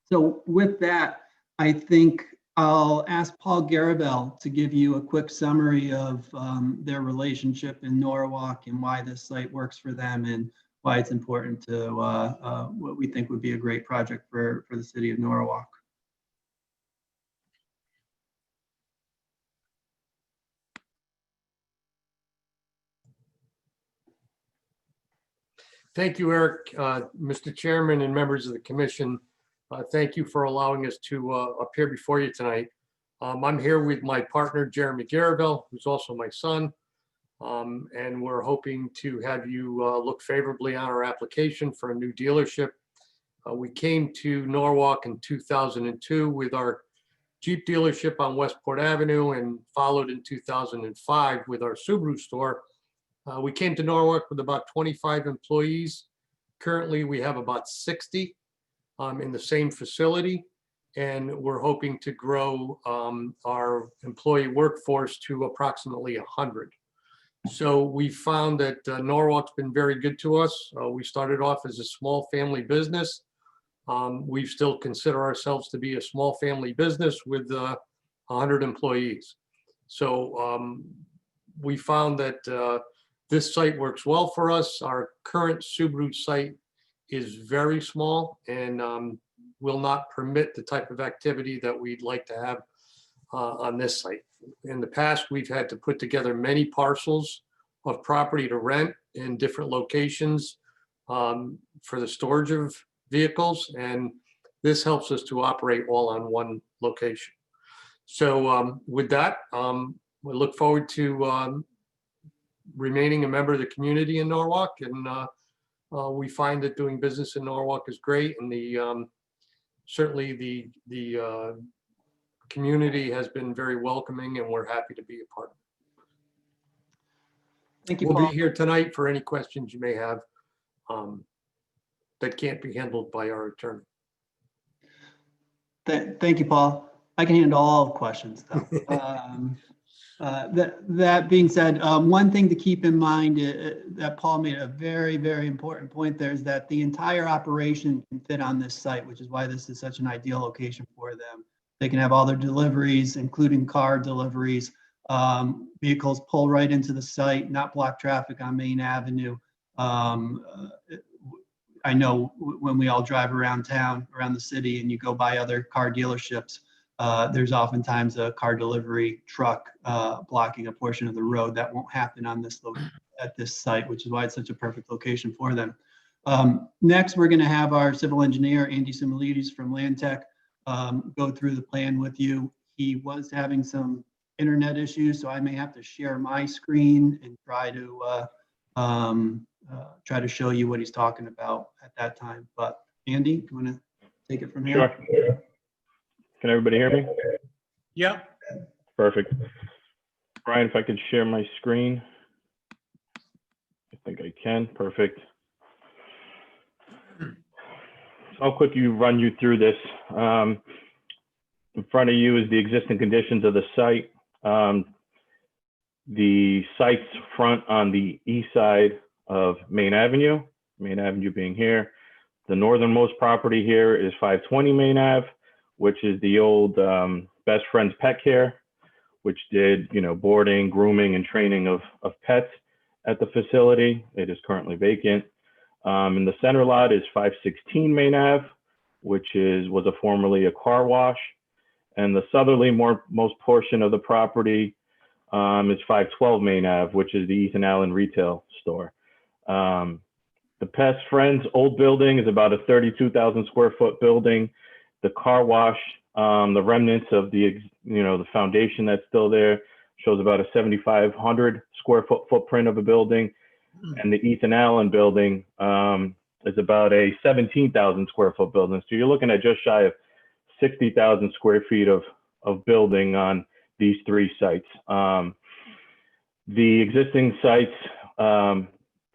So with that, I think I'll ask Paul Garavel to give you a quick summary of their relationship in Norwalk and why this site works for them and why it's important to what we think would be a great project for the city of Norwalk. Thank you, Eric. Mr. Chairman and members of the commission, thank you for allowing us to appear before you tonight. I'm here with my partner, Jeremy Garavel, who's also my son. And we're hoping to have you look favorably on our application for a new dealership. We came to Norwalk in 2002 with our Jeep dealership on Westport Avenue and followed in 2005 with our Subaru store. We came to Norwalk with about 25 employees. Currently, we have about 60 in the same facility, and we're hoping to grow our employee workforce to approximately 100. So we found that Norwalk's been very good to us. We started off as a small family business. We still consider ourselves to be a small family business with 100 employees. So we found that this site works well for us. Our current Subaru site is very small and will not permit the type of activity that we'd like to have on this site. In the past, we've had to put together many parcels of property to rent in different locations for the storage of vehicles, and this helps us to operate all on one location. So with that, we look forward to remaining a member of the community in Norwalk, and we find that doing business in Norwalk is great, and certainly the community has been very welcoming, and we're happy to be a part of it. Thank you, We'll Paul. be here tonight for any questions you may have that can't be handled by our attorney. Thank you, Paul. I can handle all questions, though. That being said, one thing to keep in mind that Paul made a very, very important point there is that the entire operation can fit on this site, which is why this is such an ideal location for them. They can have all their deliveries, including car deliveries. Vehicles pull right into the site, not block traffic on Main Avenue. I know when we all drive around town, around the city, and you go by other car dealerships, there's oftentimes a car delivery truck blocking a portion of the road. That won't happen on this at this site, which is why it's such a perfect location for them. Next, we're going to have our civil engineer, Andy Similides from Land Tech, go through the plan with you. He was having some internet issues, so I may have to share my screen and try to show you what he's talking about at that time. But Andy, do you want to take it from here? Sure. Can everybody hear me? Yep. Perfect. Brian, if I could share my screen. I think I can. Perfect. So I'll quickly run you through this. In front of you is the existing conditions of the site. The site's front on the east side of Main Avenue being here. The northernmost property here is 520 Main Ave, which is the old Best Friends Pet Care, which did, boarding, grooming, and training of pets at the facility. It is currently vacant. And the center lot is 516 Main Ave, which was formerly a car wash. And the southerly most portion of the property is 512 Main Ave, which is the Ethan Allen retail store. The Pest Friends old building is about a 32,000 square foot building. The car wash, the remnants of the foundation that's still there shows about a 7,500 square foot footprint of a building. And the Ethan Allen building is about a 17,000 square foot building. So you're looking at just shy of 60,000 square feet of building on these three sites. The existing sites,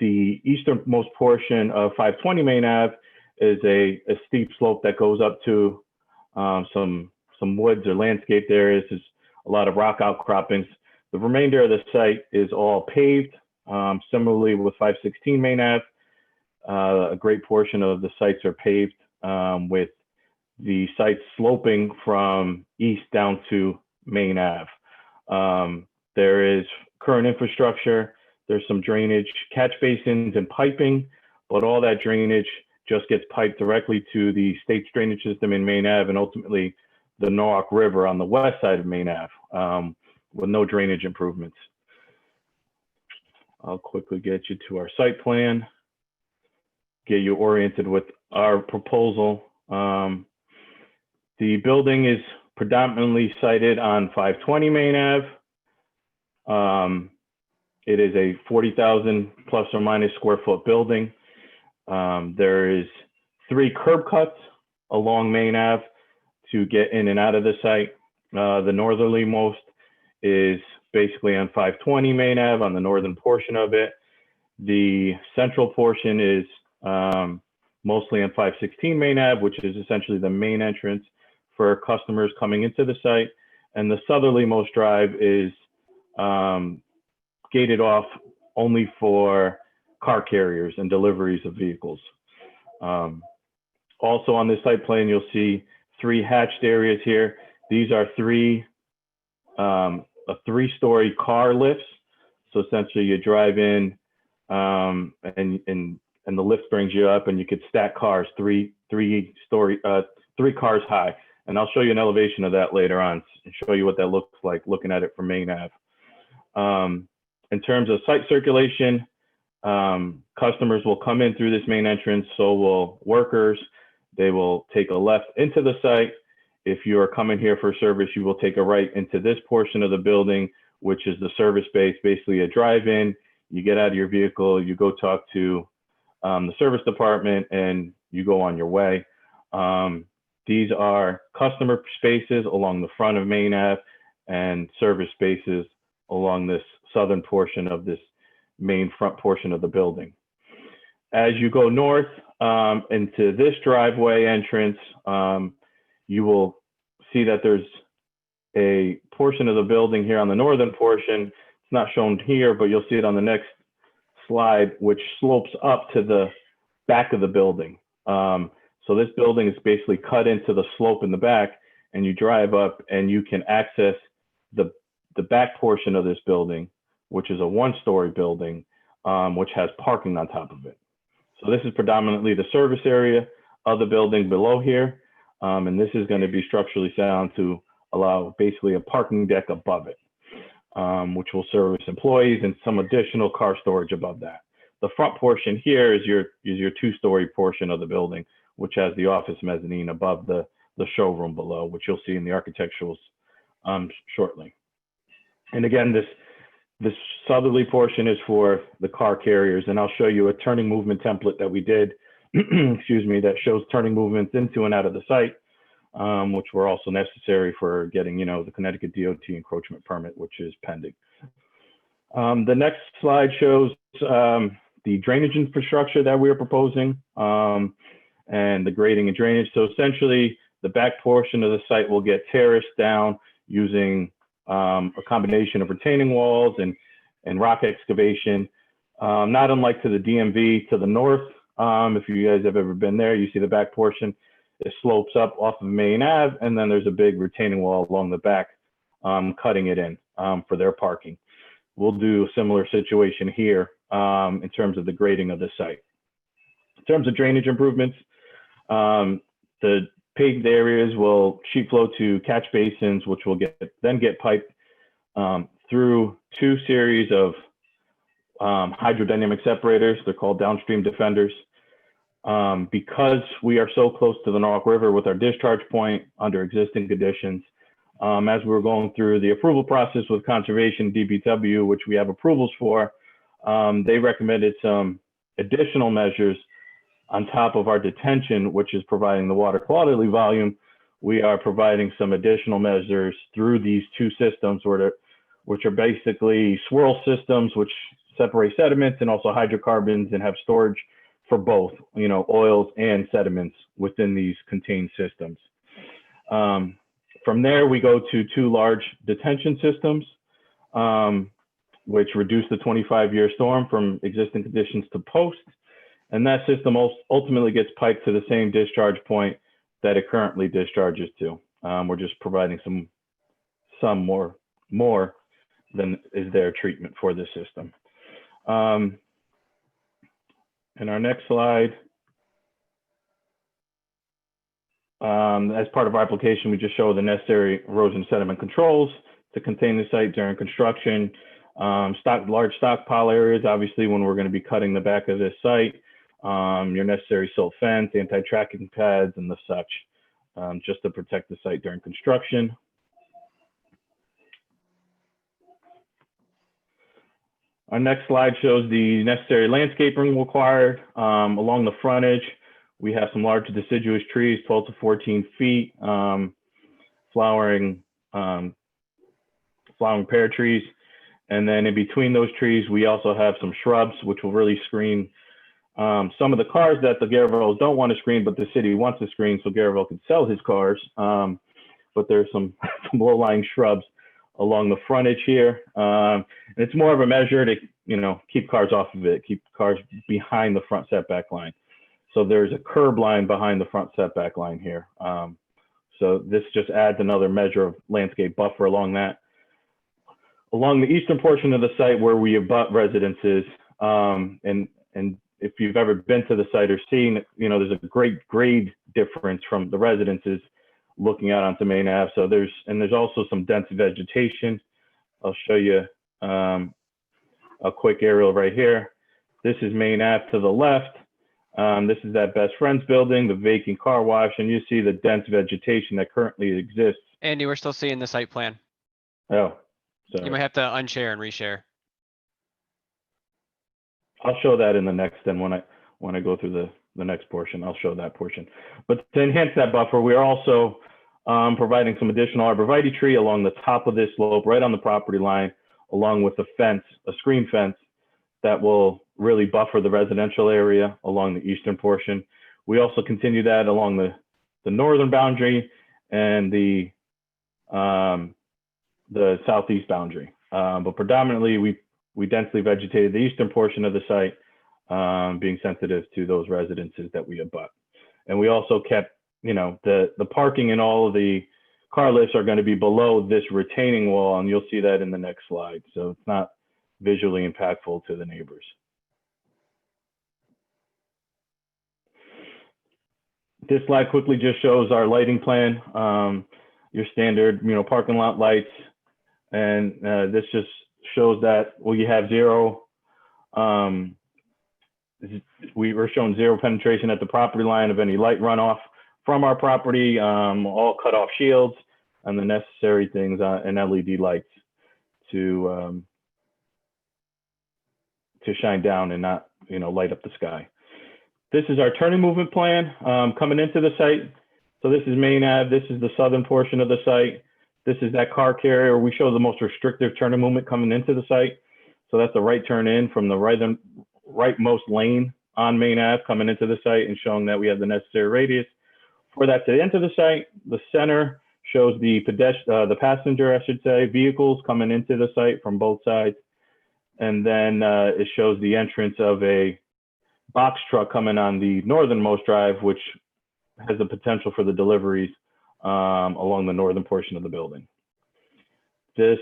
the easternmost portion of 520 Main Ave is a steep slope that goes up to some woods or landscaped areas. There's a lot of rock outcroppings. The remainder of the site is all paved. Similarly with 516 Main Ave, a great portion of the sites are paved, with the sites sloping from east down to Main Ave. There is current infrastructure. There's some drainage, catch basins and piping, but all that drainage just gets piped directly to the state's drainage system in Main Ave and ultimately the Norwalk River on the west side of Main Ave, with no drainage improvements. I'll quickly get you to our site plan, get you oriented with our proposal. The building is predominantly sited on 520 Main Ave. It is a 40,000 plus or minus square foot building. There is 3 curb cuts along Main Ave to get in and out of the site. The northerlymost is basically on 520 Main Ave on the northern portion of it. The central portion is mostly on 516 Main Ave, which is essentially the main entrance for customers coming into the site. And the southerlymost drive is gated off only for car carriers and deliveries of vehicles. Also on this site plan, you'll see 3 hatched areas here. These are 3 a 3-story car lifts. So essentially you drive in and the lift brings you up and you could stack cars 3 cars high. And I'll show you an elevation of that later on and show you what that looks like looking at it from Main Ave. In terms of site circulation, customers will come in through this main entrance, so will workers. They will take a left into the site. If you are coming here for service, you will take a right into this portion of the building, which is the service base, basically a drive-in. You get out of your vehicle, you go talk to the service department, and you go on your way. These are customer spaces along the front of Main Ave and service spaces along this southern portion of this main front portion of the building. As you go north into this driveway entrance, you will see that there's a portion of the building here on the northern portion. It's not shown here, but you'll see it on the next slide, which slopes up to the back of the building. So this building is basically cut into the slope in the back, and you drive up and you can access the back portion of this building, which is a 1-story building, which has parking on top of it. So this is predominantly the service area of the building below here. And this is going to be structurally sound to allow basically a parking deck above it, which will service employees and some additional car storage above that. The front portion here is your 2-story portion of the building, which has the office mezzanine above the showroom below, which you'll see in the architecturals shortly. And again, this southerly portion is for the car carriers, and I'll show you a turning movement template that we did, excuse me, that shows turning movements into and out of the site, which were also necessary for getting, the Connecticut DOT encroachment permit, which is pending. The next slide shows the drainage infrastructure that we are proposing and the grading and drainage. So essentially, the back portion of the site will get terraced down using a combination of retaining walls and rock excavation, not unlike to the DMV to the north. If you guys have ever been there, you see the back portion, it slopes up off of Main Ave, and then there's a big retaining wall along the back, cutting it in for their parking. We'll do a similar situation here in terms of the grading of the site. In terms of drainage improvements, the paved areas will sheet flow to catch basins, which will then get piped through 2 series of hydrodynamic separators. They're called downstream defenders. Because we are so close to the Norwalk River with our discharge point under existing conditions, as we were going through the approval process with Conservation DPW, which we have approvals for, they recommended some additional measures on top of our detention, which is providing the water quality volume. We are providing some additional measures through these two systems, which are basically swirl systems, which separate sediments and also hydrocarbons and have storage for both, oils and sediments within these contained systems. From there, we go to two large detention systems, which reduce the 25-year storm from existing conditions to post. And that system ultimately gets piped to the same discharge point that it currently discharges to. We're just providing some more than is their treatment for this system. In our next slide, as part of our application, we just show the necessary erosion sediment controls to contain the site during construction. Large stockpile areas, obviously, when we're going to be cutting the back of this site. Your necessary silt fence, anti-tracking pads, and the such, just to protect the site during construction. Our next slide shows the necessary landscaping required along the frontage. We have some large deciduous trees, 12 to 14 feet, flowering pear trees. And then in between those trees, we also have some shrubs, which will really screen some of the cars that the Garavels don't want to screen, but the city wants to screen so Garavel can sell his cars. But there's some low-lying shrubs along the frontage here. And it's more of a measure to, keep cars off of it, keep cars behind the front setback line. So there's a curb line behind the front setback line here. So this just adds another measure of landscape buffer along that. Along the eastern portion of the site where we abut residences, and if you've ever been to the site or seen, there's a great grade difference from the residences looking out onto Main Ave. So there's also some dense vegetation. I'll show you a quick aerial right here. This is Main Ave to the left. This is that Best Friends building, the vacant car wash, and you see the dense vegetation that currently exists. Andy, we're still seeing the site plan. Oh, so You might have to unshare and reshare. I'll show that in the next, and when I go through the next portion, I'll show that portion. But to enhance that buffer, we are also providing some additional arborvitae tree along the top of this slope, right on the property line, along with a fence, a screen fence that will really buffer the residential area along the eastern portion. We also continue that along the northern boundary and the southeast boundary. But predominantly, we densely vegetated the eastern portion of the site, being sensitive to those residences that we abut. And we also kept, the parking and all of the car lifts are going to be below this retaining wall, and you'll see that in the next slide. So it's not visually impactful to the neighbors. This slide quickly just shows our lighting plan, your standard, parking lot lights. And this just shows that, you have zero, we were shown zero penetration at the property line of any light runoff from our property, all cut off shields and the necessary things and LED lights to shine down and not, light up the sky. This is our turning movement plan coming into the site. So this is Main Ave. This is the southern portion of the site. This is that car carrier. We show the most restrictive turning movement coming into the site. So that's the right turn in from the rightmost lane on Main Ave coming into the site and showing that we have the necessary radius for that to enter the site. The center shows the passenger, I should say, vehicles coming into the site from both sides. And then it shows the entrance of a box truck coming on the northernmost drive, which has the potential for the deliveries along the northern portion of the building. This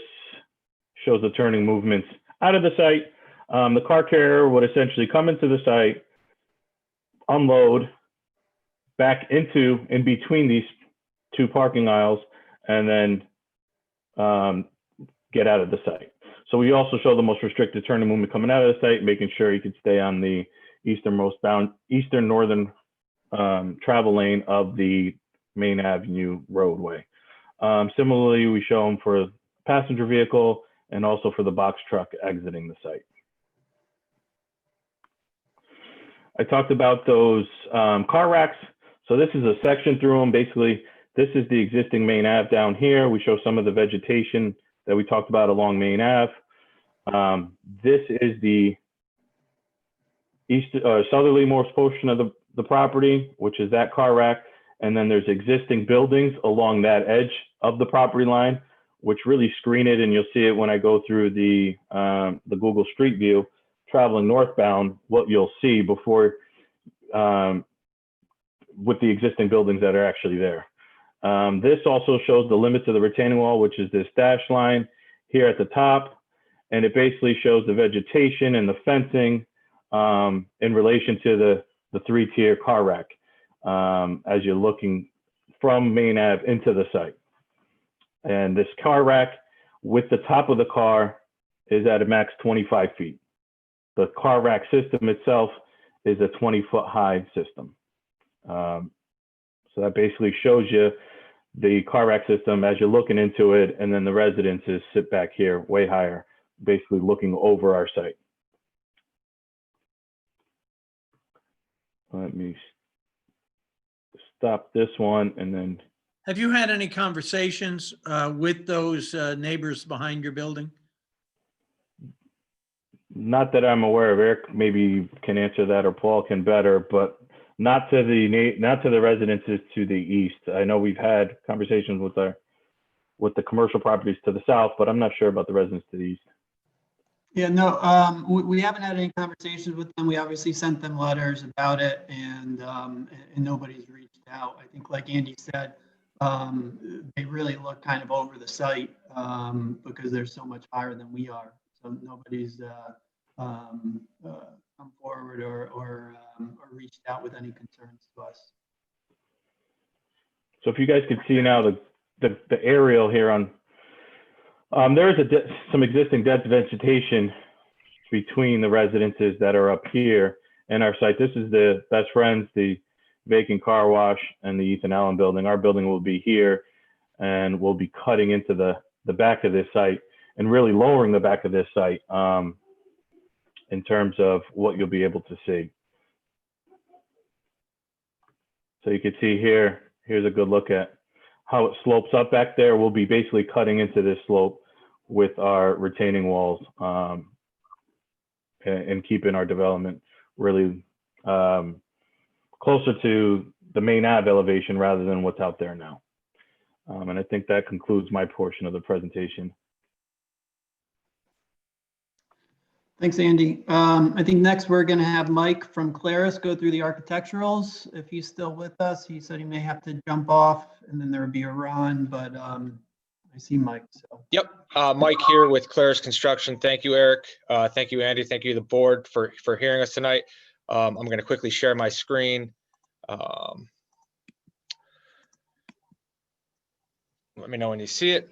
shows the turning movements out of the site. The car carrier would essentially come into the site, unload, back in between these two parking aisles, and then get out of the site. So we also show the most restricted turning movement coming out of the site, making sure you could stay on the eastern northern travel lane of the Main Avenue roadway. Similarly, we show them for passenger vehicle and also for the box truck exiting the site. I talked about those car racks. So this is a section through them. Basically, this is the existing Main Ave down here. We show some of the vegetation that we talked about along Main Ave. This is the southerlymost portion of the property, which is that car rack. And then there's existing buildings along that edge of the property line, which really screen it. And you'll see it when I go through the Google Street View traveling northbound, what you'll see before with the existing buildings that are actually there. This also shows the limits of the retaining wall, which is this dashed line here at the top. And it basically shows the vegetation and the fencing in relation to the three-tier car rack as you're looking from Main Ave into the site. And this car rack with the top of the car is at a max 25 feet. The car rack system itself is a 20-foot high system. So that basically shows you the car rack system as you're looking into it, and then the residences sit back here way higher, basically looking over our site. Let me stop this one and then. Have you had any conversations with those neighbors behind your building? Not that I'm aware of. Eric maybe can answer that, or Paul can better, but not to the residences to the east. I know we've had conversations with the commercial properties to the south, but I'm not sure about the residents to the east. Yeah, no, we haven't had any conversations with them. We obviously sent them letters about it, and nobody's reached out. I think, like Andy said, they really look kind of over the site because they're so much higher than we are. So nobody's come forward or reached out with any concerns to us. So if you guys can see now the aerial here on, there is some existing dense vegetation between the residences that are up here and our site. This is the Best Friends, the vacant car wash, and the Ethan Allen building. Our building will be here, and we'll be cutting into the back of this site and really lowering the back of this site in terms of what you'll be able to see. So you can see here, here's a good look at how it slopes up back there. We'll be basically cutting into this slope with our retaining walls and keeping our development really closer to the Main Ave elevation rather than what's out there now. And I think that concludes my portion of the presentation. Thanks, Andy. I think next we're going to have Mike from Claris go through the architecturals. If he's still with us, he said he may have to jump off, and then there would be a Ron, but I see Mike. So. Yep, Mike here with Claris Construction. Thank you, Eric. Thank you, Andy. Thank you, the board, for hearing us tonight. I'm going to quickly share my screen. Let me know when you see it.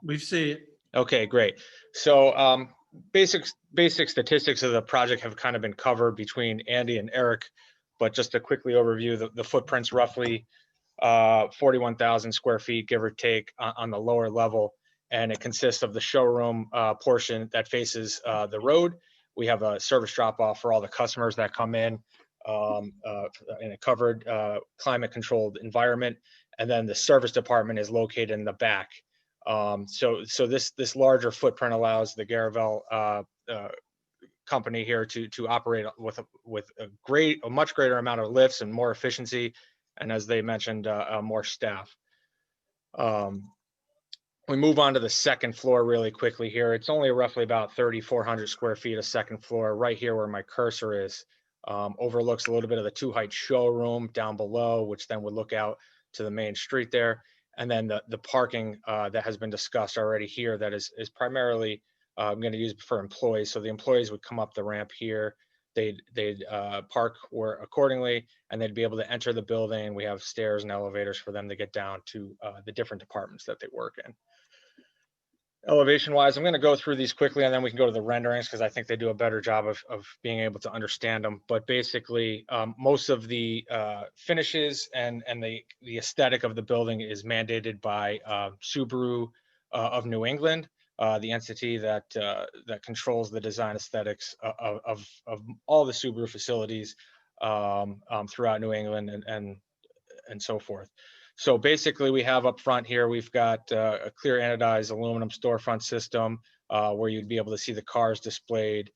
We see it. Okay, great. So basic statistics of the project have kind of been covered between Andy and Eric, but just to quickly overview, the footprint's roughly 41,000 square feet, give or take, on the lower level. And it consists of the showroom portion that faces the road. We have a service drop-off for all the customers that come in a covered climate-controlled environment. And then the service department is located in the back. So this larger footprint allows the Garavel company here to operate with a much greater amount of lifts and more efficiency, and as they mentioned, more staff. We move on to the second floor really quickly here. It's only roughly about 3,400 square feet of second floor. Right here where my cursor is, overlooks a little bit of the two-height showroom down below, which then would look out to the main street there. And then the parking that has been discussed already here that is primarily going to use for employees. So the employees would come up the ramp here. They'd park accordingly, and they'd be able to enter the building. We have stairs and elevators for them to get down to the different departments that they work in. Elevation wise, I'm going to go through these quickly and then we can go to the renderings because I think they do a better job of being able to understand them. But basically, most of the finishes and the aesthetic of the building is mandated by Subaru of New England, the entity that that controls the design aesthetics of all the Subaru facilities throughout New England and so forth. So basically we have up front here, we've got a clear anodized aluminum storefront system where you'd be able to see the cars displayed.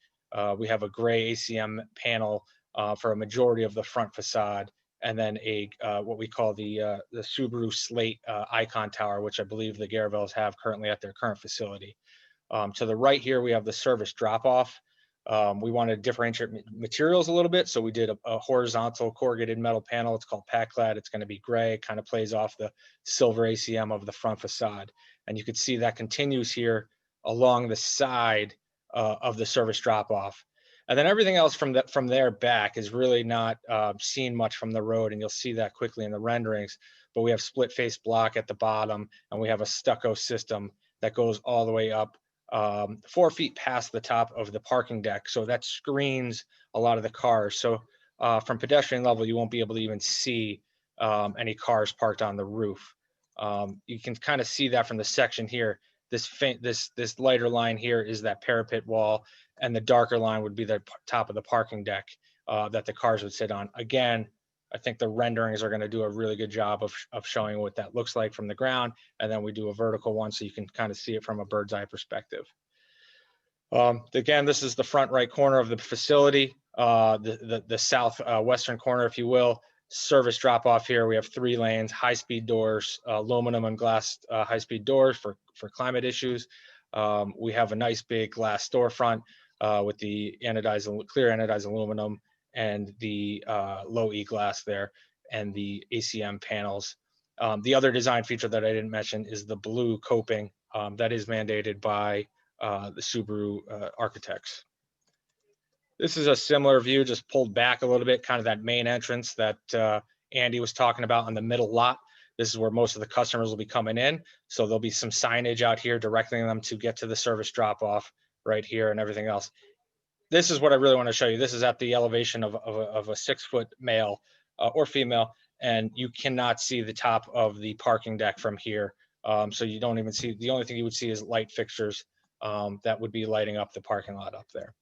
We have a gray ACM panel for a majority of the front facade, and then a what we call the Subaru Slate icon tower, which I believe the Garavels have currently at their current facility. To the right here, we have the service drop-off. We wanted to differentiate materials a little bit, so we did a horizontal corrugated metal panel. It's called Pack-Clad. It's going to be gray, kind of plays off the silver ACM of the front facade. And you can see that continues here along the side of the service drop-off. And then everything else from there back is really not seen much from the road, and you'll see that quickly in the renderings. But we have split face block at the bottom, and we have a stucco system that goes all the way up 4 feet past the top of the parking deck. So that screens a lot of the cars. So from pedestrian level, you won't be able to even see any cars parked on the roof. You can kind of see that from the section here. This lighter line here is that parapet wall, and the darker line would be the top of the parking deck that the cars would sit on. Again, I think the renderings are going to do a really good job of showing what that looks like from the ground. And then we do a vertical one so you can kind of see it from a bird's eye perspective. Again, this is the front right corner of the facility, the south western corner, if you will. Service drop off here. We have 3 lanes, high-speed doors, aluminum and glass high-speed doors for climate issues. We have a nice big glass storefront with the clear anodized aluminum and the low E glass there, and the ACM panels. The other design feature that I didn't mention is the blue coping that is mandated by the Subaru architects. This is a similar view, just pulled back a little bit, kind of that main entrance that Andy was talking about on the middle lot. This is where most of the customers will be coming in. So there'll be some signage out here directing them to get to the service drop-off right here and everything else. This is what I really want to show you. This is at the elevation of a 6-foot male or female, and you cannot see the top of the parking deck from here. So you don't even see, the only thing you would see is light fixtures that would be lighting up the parking lot up there.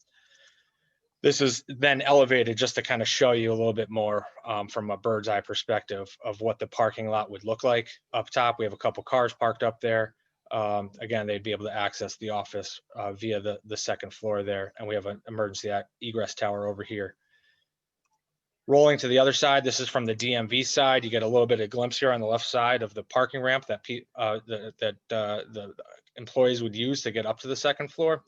This is then elevated just to kind of show you a little bit more from a bird's eye perspective of what the parking lot would look like. Up top, we have a couple cars parked up there. Again, they'd be able to access the office via the second floor there. And we have an emergency egress tower over here. Rolling to the other side, this is from the DMV side. You get a little bit of glimpse here on the left side of the parking ramp that the employees would use to get up to the second floor,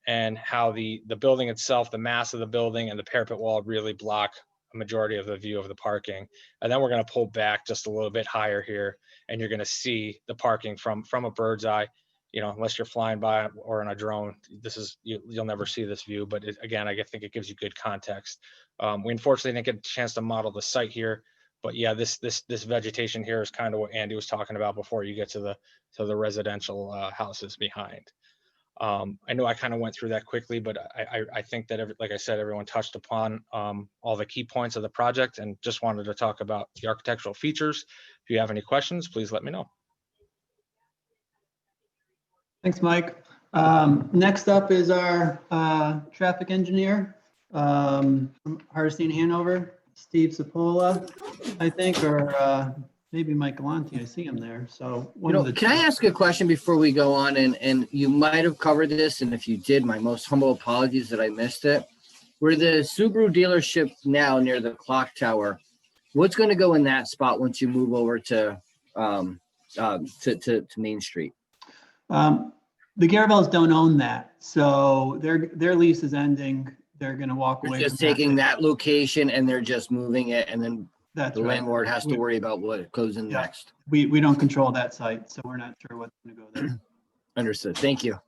and how the building itself, the mass of the building and the parapet wall really block a majority of the view of the parking. And then we're going to pull back just a little bit higher here, and you're going to see the parking from a bird's eye. You know, unless you're flying by or in a drone, this is you'll never see this view. But again, I think it gives you good context. We unfortunately didn't get a chance to model the site here, but yeah, this vegetation here is kind of what Andy was talking about before you get to the residential houses behind. I know I kind of went through that quickly, but I think that like I said, everyone touched upon all the key points of the project, and just wanted to talk about the architectural features. If you have any questions, please let me know. Thanks, Mike. Next up is our traffic engineer from Hardesty and Hanover, Steve Cipolla, I think, or maybe Mike Galanti. I see him there. So can I ask a question before we go on? And you might have covered this, and if you did, my most humble apologies that I missed it. Where the Subaru dealership now near the clock tower, what's going to go in that spot once you move over to Main Street? The Garavels don't own that, so their lease is ending. They're going to walk away. They're just taking that location and they're just moving it, and then that's the right. landlord has to worry about what goes in next. We don't control that site, so we're not sure what's going to go there. Understood. Thank you.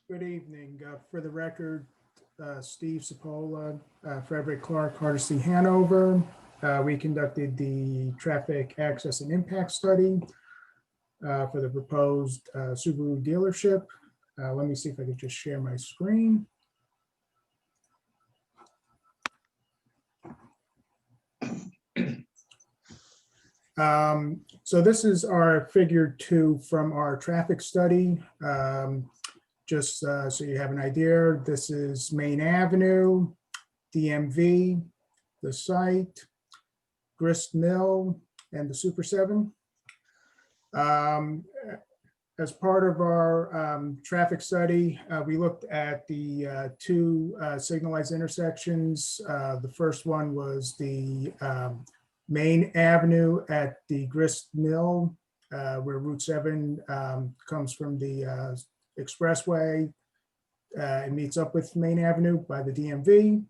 Good evening. For the record, Steve Cipolla, Frederick Clark, Hardesty, Hanover. We conducted the traffic access and impact study. for the proposed Subaru dealership. Let me see if I could just share my screen. So this is our figure 2 from our traffic study. Just so you have an idea, this is Main Avenue, DMV, the site, Grist Mill, and the Super 7. As part of our traffic study, we looked at the 2 signalized intersections. The first one was the Main Avenue at the Grist Mill, where Route 7 comes from the expressway. It meets up with Main Avenue by the DMV.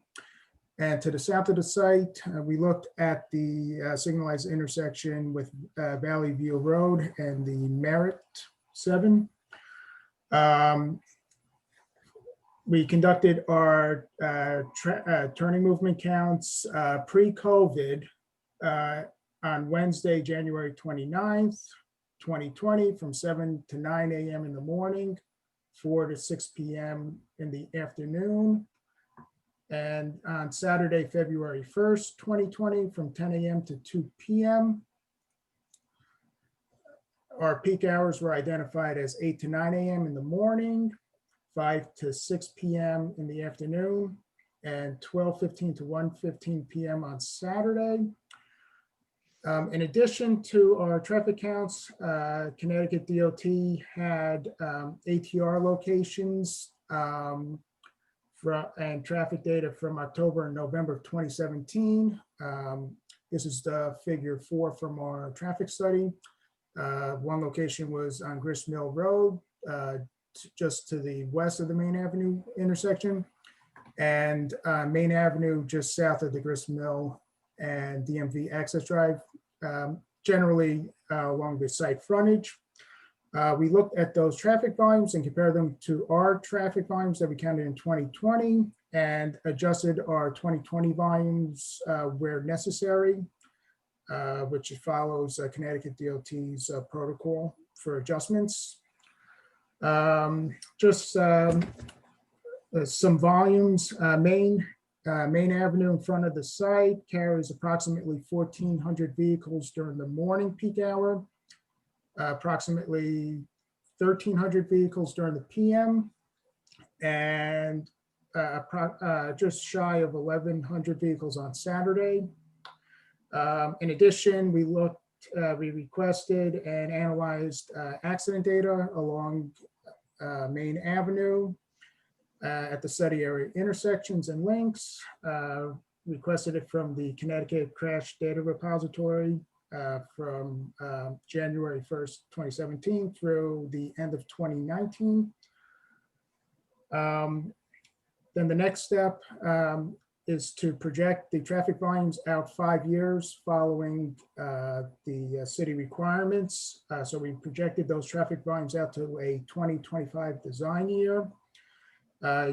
And to the south of the site, we looked at the signalized intersection with Valley View Road and the Merritt 7. We conducted our turning movement counts pre-COVID on Wednesday, January 29th, 2020, from 7 to 9 a.m. in the morning, 4 to 6 p.m. in the afternoon. And on Saturday, February 1st, 2020, from 10 a.m. to 2 p.m. Our peak hours were identified as 8 to 9 a.m. in the morning, 5 to 6 p.m. in the afternoon, and 12:15 to 1:15 p.m. on Saturday. In addition to our traffic counts, Connecticut DOT had ATR locations and traffic data from October and November of 2017. This is the figure 4 from our traffic study. One location was on Grist Mill Road, just to the west of the Main Avenue intersection, and Main Avenue just south of the Grist Mill and DMV access drive, generally along the site frontage. We looked at those traffic volumes and compared them to our traffic volumes that we counted in 2020 and adjusted our 2020 volumes where necessary, which follows Connecticut DOT's protocol for adjustments. Just some volumes. Main Avenue in front of the site carries approximately 1,400 vehicles during the morning peak hour, approximately 1,300 vehicles during the PM, and just shy of 1,100 vehicles on Saturday. In addition, we requested and analyzed accident data along Main Avenue at the study area intersections and links. Requested it from the Connecticut Crash Data Repository from January 1st, 2017 through the end of 2019. Then the next step is to project the traffic volumes out 5 years following the city requirements. So we projected those traffic volumes out to a 2025 design year,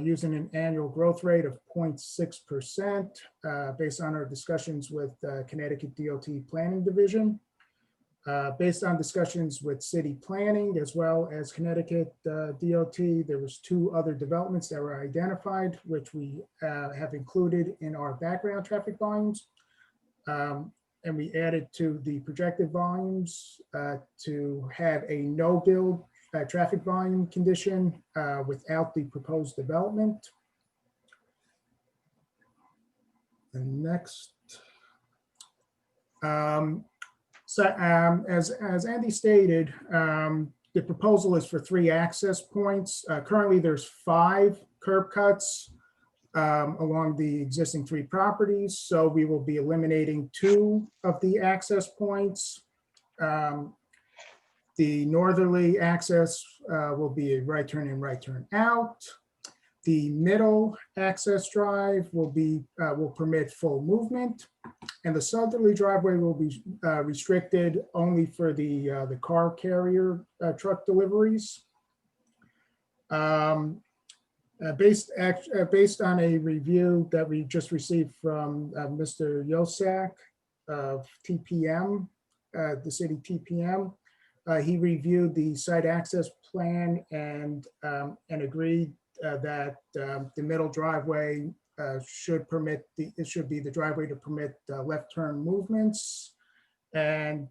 using an annual growth rate of 0.6% based on our discussions with Connecticut DOT Planning Division. Based on discussions with city planning as well as Connecticut DOT, there was 2 other developments that were identified, which we have included in our background traffic volumes. And we added to the projected volumes to have a no build traffic volume condition without the proposed development. And next. As Andy stated, the proposal is for 3 access points. Currently, there's 5 curb cuts along the existing 3 properties. So we will be eliminating 2 of the access points. The northerly access will be a right turn in, right turn out. The middle access drive will permit full movement, and the southerly driveway will be restricted only for the car carrier truck deliveries. Based on a review that we just received from Mr. Yosak of TPM, the city TPM, he reviewed the site access plan and agreed that the middle driveway should permit it should be the driveway to permit left turn movements, and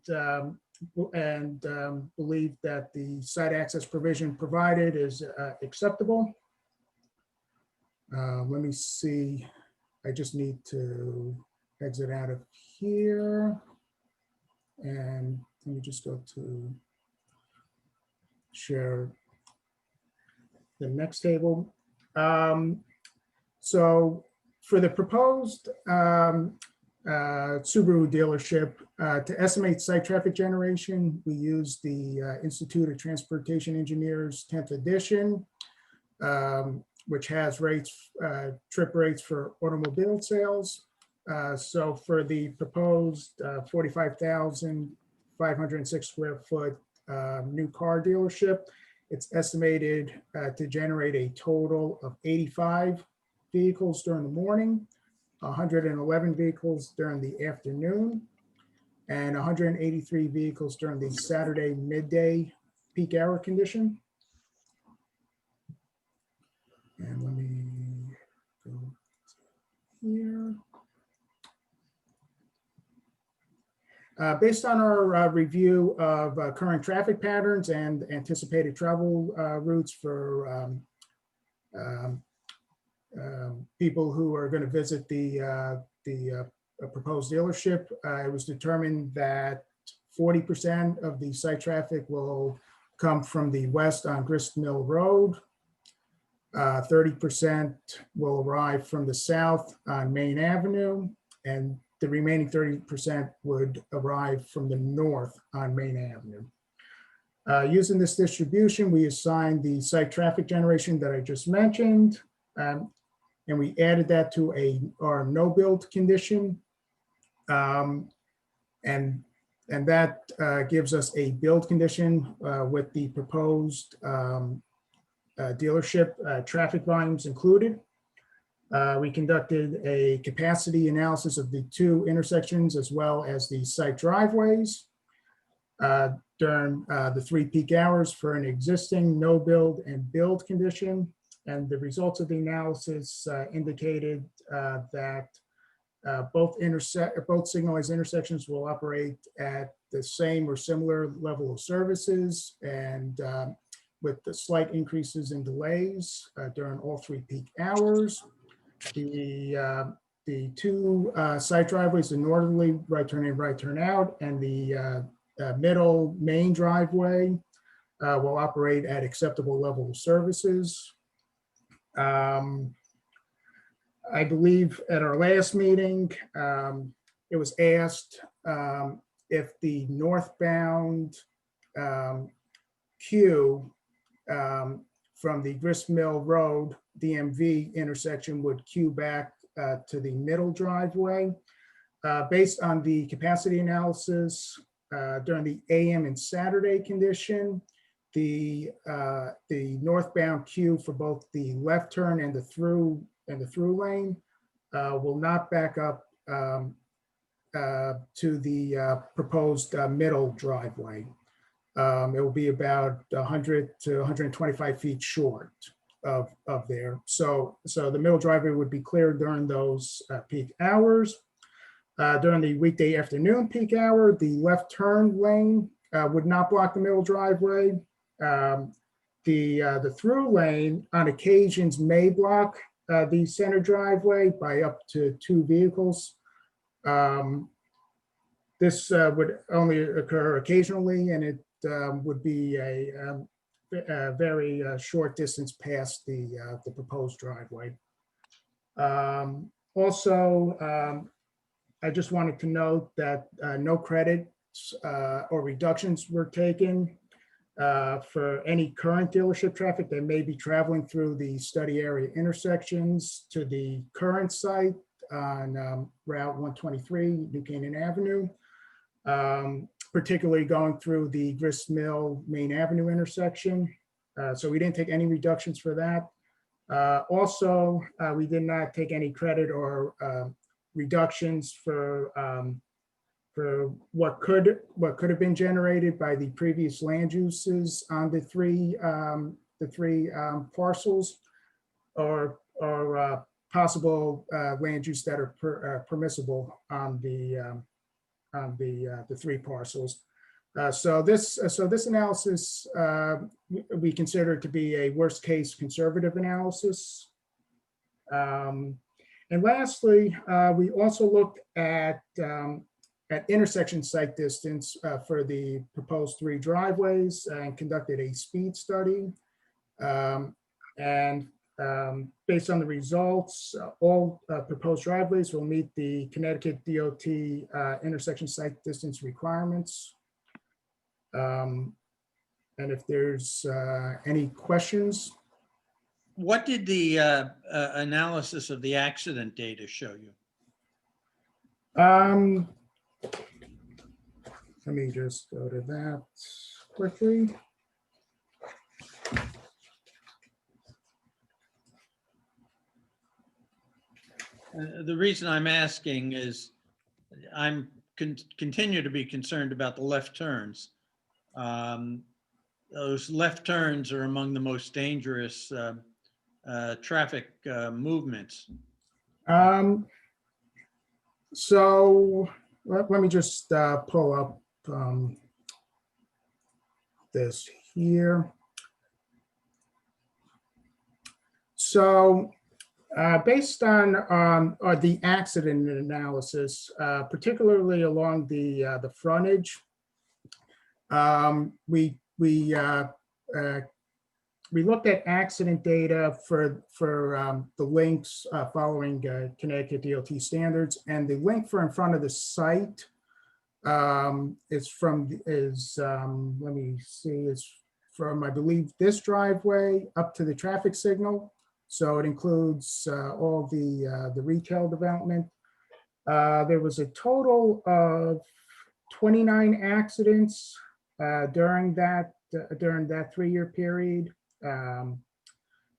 believe that the site access provision provided is acceptable. Let me see. I just need to exit out of here, and let me just go to share the next table. So for the proposed Subaru dealership, to estimate site traffic generation, we use the Institute of Transportation Engineers 10th edition, which has rates, trip rates for automobile sales. So for the proposed 45,506 square foot new car dealership, it's estimated to generate a total of 85 vehicles during the morning, 111 vehicles during the afternoon, and 183 vehicles during the Saturday midday peak hour condition. And let me go here. Based on our review of current traffic patterns and anticipated travel routes for people who are going to visit the proposed dealership, it was determined that 40% of the site traffic will come from the west on Grist Mill Road. 30% will arrive from the south on Main Avenue, and the remaining 30% would arrive from the north on Main Avenue. Using this distribution, we assigned the site traffic generation that I just mentioned, and we added that to our no build condition. And that gives us a build condition with the proposed dealership traffic volumes included. We conducted a capacity analysis of the two intersections as well as the site driveways during the 3 peak hours for an existing no build and build condition. And the results of the analysis indicated that both signalized intersections will operate at the same or similar level of services, and with the slight increases in delays during all 3 peak hours. The two site driveways, the northerly right turn in, right turn out, and the middle main driveway will operate at acceptable level of services. I believe at our last meeting, it was asked if the northbound queue from the Grist Mill Road DMV intersection would queue back to the middle driveway. Based on the capacity analysis during the AM and Saturday condition, the northbound queue for both the left turn and the through lane will not back up to the proposed middle driveway. It will be about 100 to 125 feet short of there. So the middle driveway would be cleared during those peak hours. During the weekday afternoon peak hour, the left turn lane would not block the middle driveway. The through lane on occasions may block the center driveway by up to 2 vehicles. This would only occur occasionally, and it would be a very short distance past the proposed driveway. Also, I just wanted to note that no credits or reductions were taken for any current dealership traffic that may be traveling through the study area intersections to the current site on Route 123, New Canaan Avenue, particularly going through the Grist Mill Main Avenue intersection. So we didn't take any reductions for that. Also, we did not take any credit or reductions for for what could have been generated by the previous land uses on the three parcels, or possible land use that are permissible on the three parcels. So this analysis we consider to be a worst case conservative analysis. And lastly, we also looked at intersection site distance for the proposed three driveways and conducted a speed study. Based on the results, all proposed driveways will meet the Connecticut DOT intersection site distance requirements. And if there's any questions. What did the analysis of the accident data show you? Let me just go to that quickly. The reason I'm asking is I'm continue to be concerned about the left turns. Those left turns are among the most dangerous traffic movements. So let me just pull up this here. So based on the accident analysis, particularly along the frontage, we looked at accident data for the links following Connecticut DOT standards, and the link for in front of the site is from, I believe, this driveway up to the traffic signal. So it includes all the retail development. There was a total of 29 accidents during that 3-year period,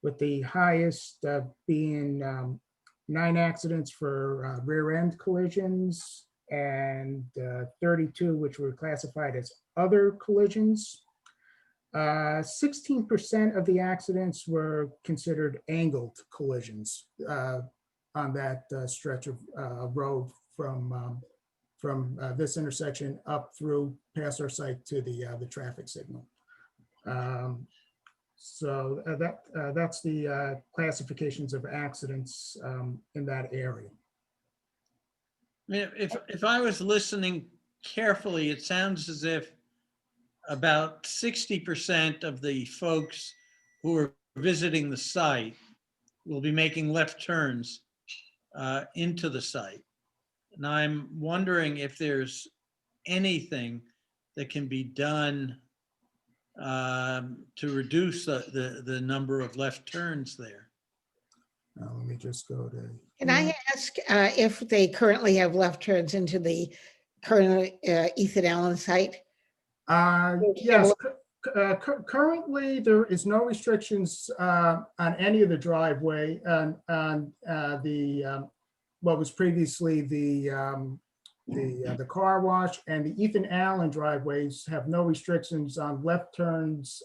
with the highest being 9 accidents for rear end collisions and 32 which were classified as other collisions. 16% of the accidents were considered angled collisions on that stretch of road from this intersection up through past our site to the traffic signal. So that's the classifications of accidents in that area. I mean, if I was listening carefully, it sounds as if about 60% of the folks who are visiting the site will be making left turns into the site. And I'm wondering if there's anything that can be done to reduce the number of left turns there. Let me just go to. Can I ask if they currently have left turns into the current Ethan Allen site? Yes, currently there is no restrictions on any of the driveway on the what was previously the car wash, and the Ethan Allen driveways have no restrictions on left turns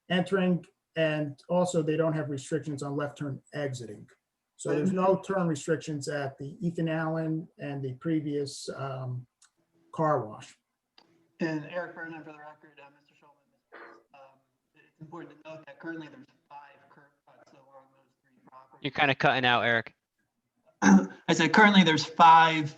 entering, and also they don't have restrictions on left turn exiting. So there's no turn restrictions at the Ethan Allen and the previous car wash. And Eric Vernon, for the record, Mr. Schulman, it's important to note that currently there's 5 curb cuts along those 3 properties. You're kind of cutting out, Eric. I said currently there's 5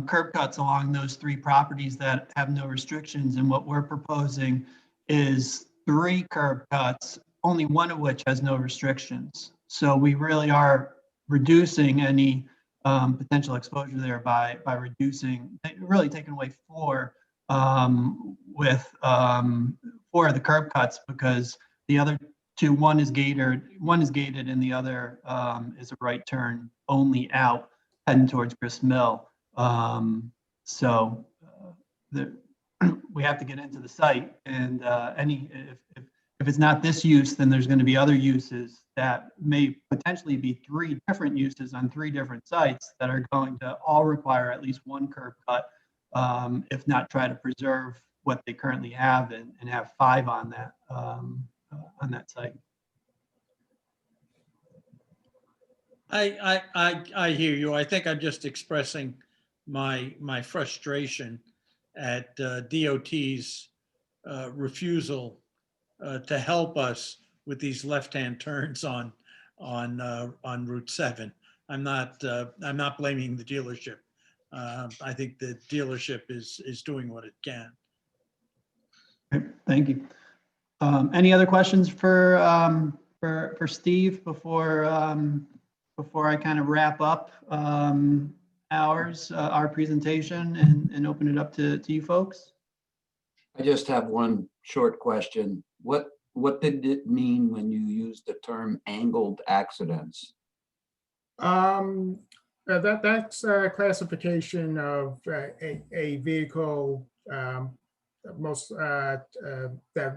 curb cuts along those 3 properties that have no restrictions, and what we're proposing is 3 curb cuts, only one of which has no restrictions. So we really are reducing any potential exposure there by reducing, really taking away 4 with 4 of the curb cuts, because the other 2, one is gated and the other is a right turn only out heading towards Grist Mill. We have to get into the site, and if it's not this use, then there's going to be other uses that may potentially be 3 different uses on 3 different sites that are going to all require at least 1 curb cut if not try to preserve what they currently have and have 5 on that site. I hear you. I think I'm just expressing my frustration at DOT's refusal to help us with these left-hand turns on Route 7. I'm not blaming the dealership. I think the dealership is doing what it can. Okay, thank you. Any other questions for Steve before I kind of wrap up our presentation and open it up to you folks? I just have one short question. What did it mean when you used the term angled accidents? That's a classification of a vehicle that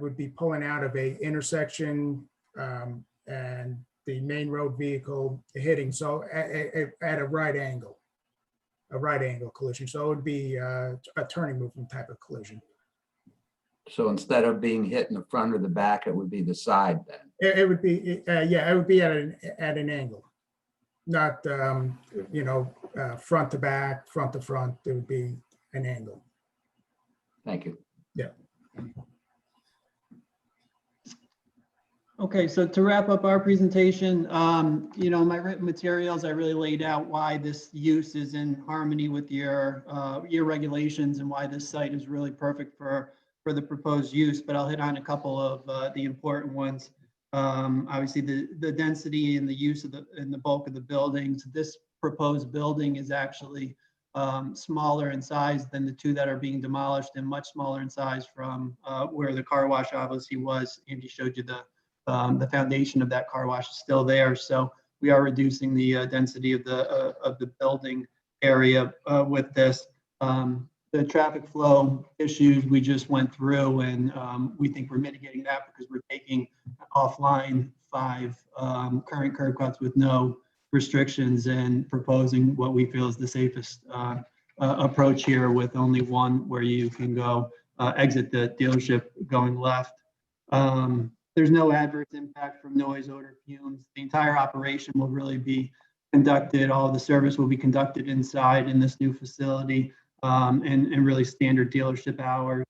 would be pulling out of a intersection and the main road vehicle hitting, so at a right angle collision. So it would be a turning movement type of collision. So instead of being hit in the front or the back, it would be the side then? It would be, yeah, it would be at an angle, not, front to back, front to front. It would be an angle. Thank you. Yeah. Okay, so to wrap up our presentation, my written materials, I really laid out why this use is in harmony with your regulations and why this site is really perfect for the proposed use, but I'll hit on a couple of the important ones. Obviously, the density and the use of the bulk of the buildings. This proposed building is actually smaller in size than the 2 that are being demolished, and much smaller in size from where the car wash obviously was. Andy showed you the foundation of that car wash is still there, so we are reducing the density of the building area with this. The traffic flow issues we just went through, and we think we're mitigating that because we're taking offline 5 current curb cuts with no restrictions and proposing what we feel is the safest approach here, with only one where you can go exit the dealership going left. There's no adverse impact from noise, odor, fumes. The entire operation will really be conducted, all of the service will be conducted inside in this new facility, and really standard dealership hours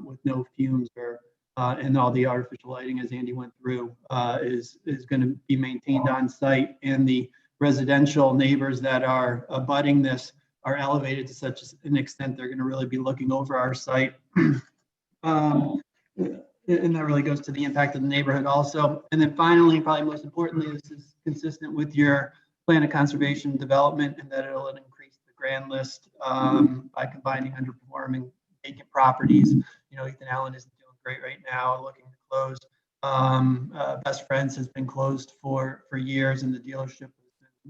with no fumes or and all the artificial lighting, as Andy went through, is going to be maintained on site. And the residential neighbors that are abutting this are elevated to such an extent they're going to really be looking over our site. And that really goes to the impact of the neighborhood also. And then finally, probably most importantly, this is consistent with your plan of conservation and development, and that it'll increase the grand list by combining underperforming vacant properties. Ethan Allen isn't doing great right now, looking to close. Best Friends has been closed for years, and the dealership,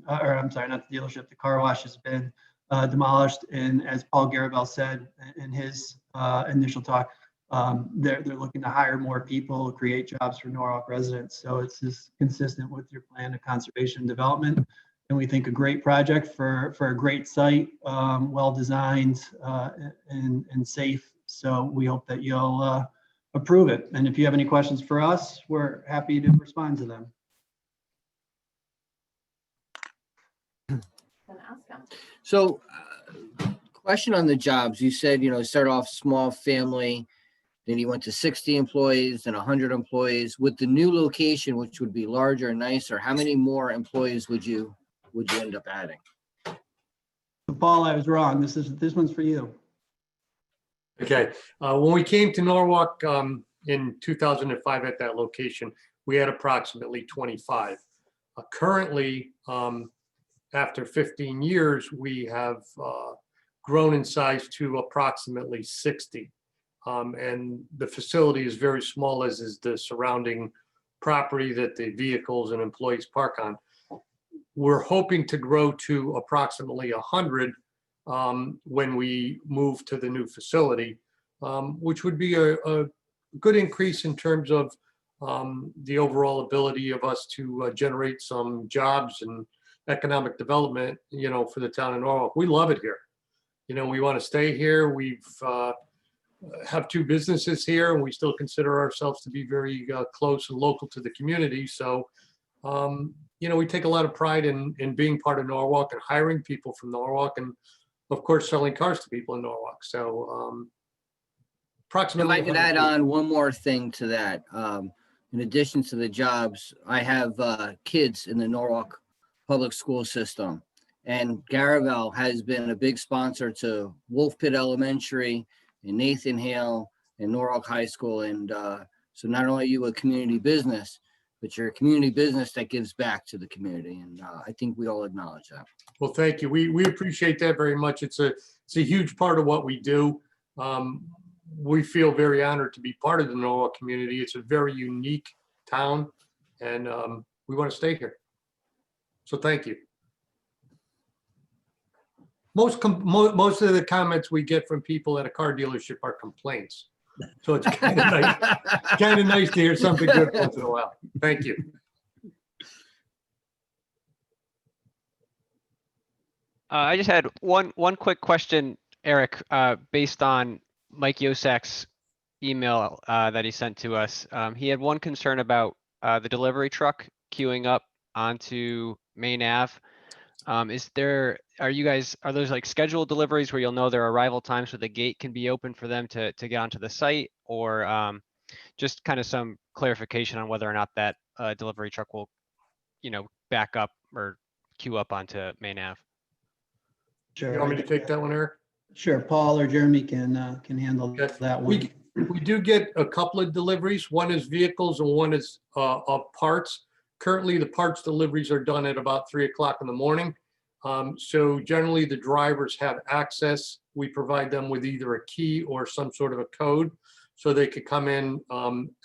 the car wash has been demolished. And as Paul Garavel said in his initial talk, they're looking to hire more people, create jobs for Norwalk residents. So it's just consistent with your plan of conservation and development. And we think a great project for a great site, well designed and safe. So we hope that you'll approve it. And if you have any questions for us, we're happy to respond to them. So question on the jobs. You said, start off small family, then you went to 60 employees and 100 employees. With the new location, which would be larger and nicer, how many more employees would you end up adding? Paul, I was wrong. This one's for you. Okay, when we came to Norwalk in 2005 at that location, we had approximately 25. Currently, after 15 years, we have grown in size to approximately 60. And the facility is very small, as is the surrounding property that the vehicles and employees park on. We're hoping to grow to approximately 100 when we move to the new facility, which would be a good increase in terms of the overall ability of us to generate some jobs and economic development, for the town of Norwalk. We love it here. You know, we want to stay here. We've have two businesses here, and we still consider ourselves to be very close and local to the community. So, you know, we take a lot of pride in being part of Norwalk and hiring people from Norwalk, and of course, selling cars to people in Norwalk. So, If approximately. I could 100 add people. on one more thing to that. In addition to the jobs, I have kids in the Norwalk public school system. And Garavel has been a big sponsor to Wolf Pit Elementary and Nathan Hale and Norwalk High School. And so not only are you a community business, but you're a community business that gives back to the community. And I think we all acknowledge that. Well, thank you. We appreciate that very much. It's a huge part of what we do. We feel very honored to be part of the Norwalk community. It's a very unique town, and we want to stay here. So thank you. Most of the comments we get from people at a car dealership are complaints. So it's kind of nice to hear something good once in a while. Thank you. I just had one quick question, Eric, based on Mike Yosak's email that he sent to us. He had one concern about the delivery truck queuing up onto Main Ave. Are those like scheduled deliveries where you'll know their arrival times so the gate can be open for them to get onto the site, or just kind of some clarification on whether or not that delivery truck will, you know, back up or queue up onto Main Ave? Sure. You want me to take that one, Eric? Sure, Paul or Jeremy can handle that one. We do get a couple of deliveries. One is vehicles and one is of parts. Currently, the parts deliveries are done at about 3 o'clock in the morning. So generally the drivers have access. We provide them with either a key or some sort of a code so they could come in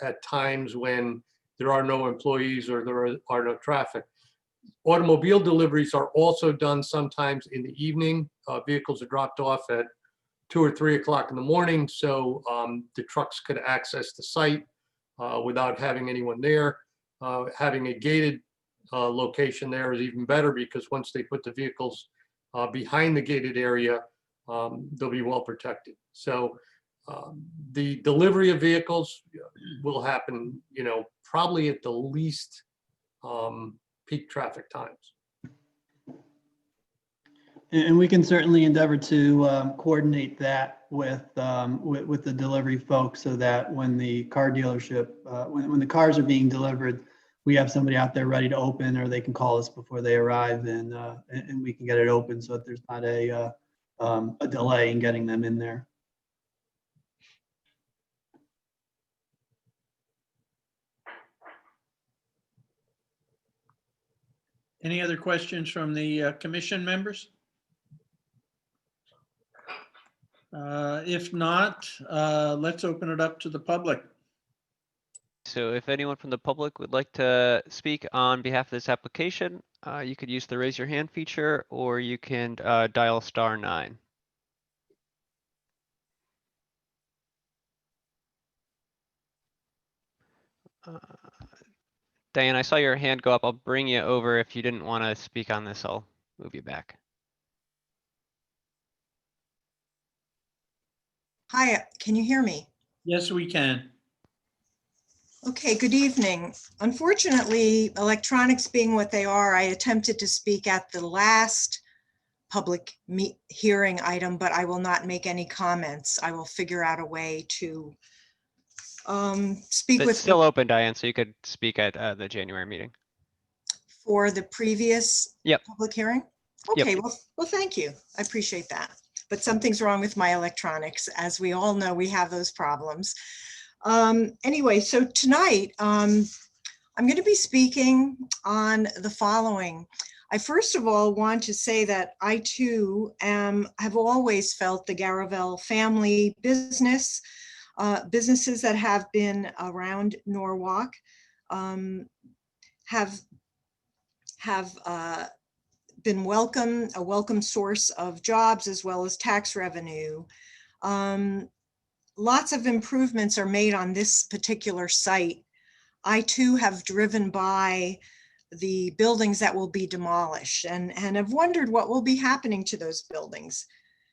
at times when there are no employees or there are no traffic. Automobile deliveries are also done sometimes in the evening. Vehicles are dropped off at 2 or 3 o'clock in the morning, so the trucks could access the site without having anyone there. Having a gated location there is even better, because once they put the vehicles behind the gated area, they'll be well protected. So the delivery of vehicles will happen, you know, probably at the least peak traffic times. And we can certainly endeavor to coordinate that with the delivery folks, so that when the car dealership, when the cars are being delivered, we have somebody out there ready to open, or they can call us before they arrive, and we can get it open so that there's not a delay in getting them in there. Any other questions from the commission members? If not, let's open it up to the public. So if anyone from the public would like to speak on behalf of this application, you could use the raise your hand feature, or you can dial *9. Diane, I saw your hand go up. I'll bring you over. If you didn't want to speak on this, I'll move you back. Hi, can you hear me? Yes, we can. Okay, good evening. Unfortunately, electronics being what they are, I attempted to speak at the last public hearing item, but I will not make any comments. I will figure out a way to speak It's with still open, Diane, so you could speak at the January meeting. for the previous public hearing. Yep. Okay, well, thank you. I appreciate that. But something's wrong with my electronics. As we all know, we have those problems. Anyway, so tonight, I'm going to be speaking on the following. I first of all want to say that I too have always felt the Garavel family business, businesses that have been around Norwalk have been a welcome source of jobs as well as tax revenue. Lots of improvements are made on this particular site. I too have driven by the buildings that will be demolished and have wondered what will be happening to those buildings.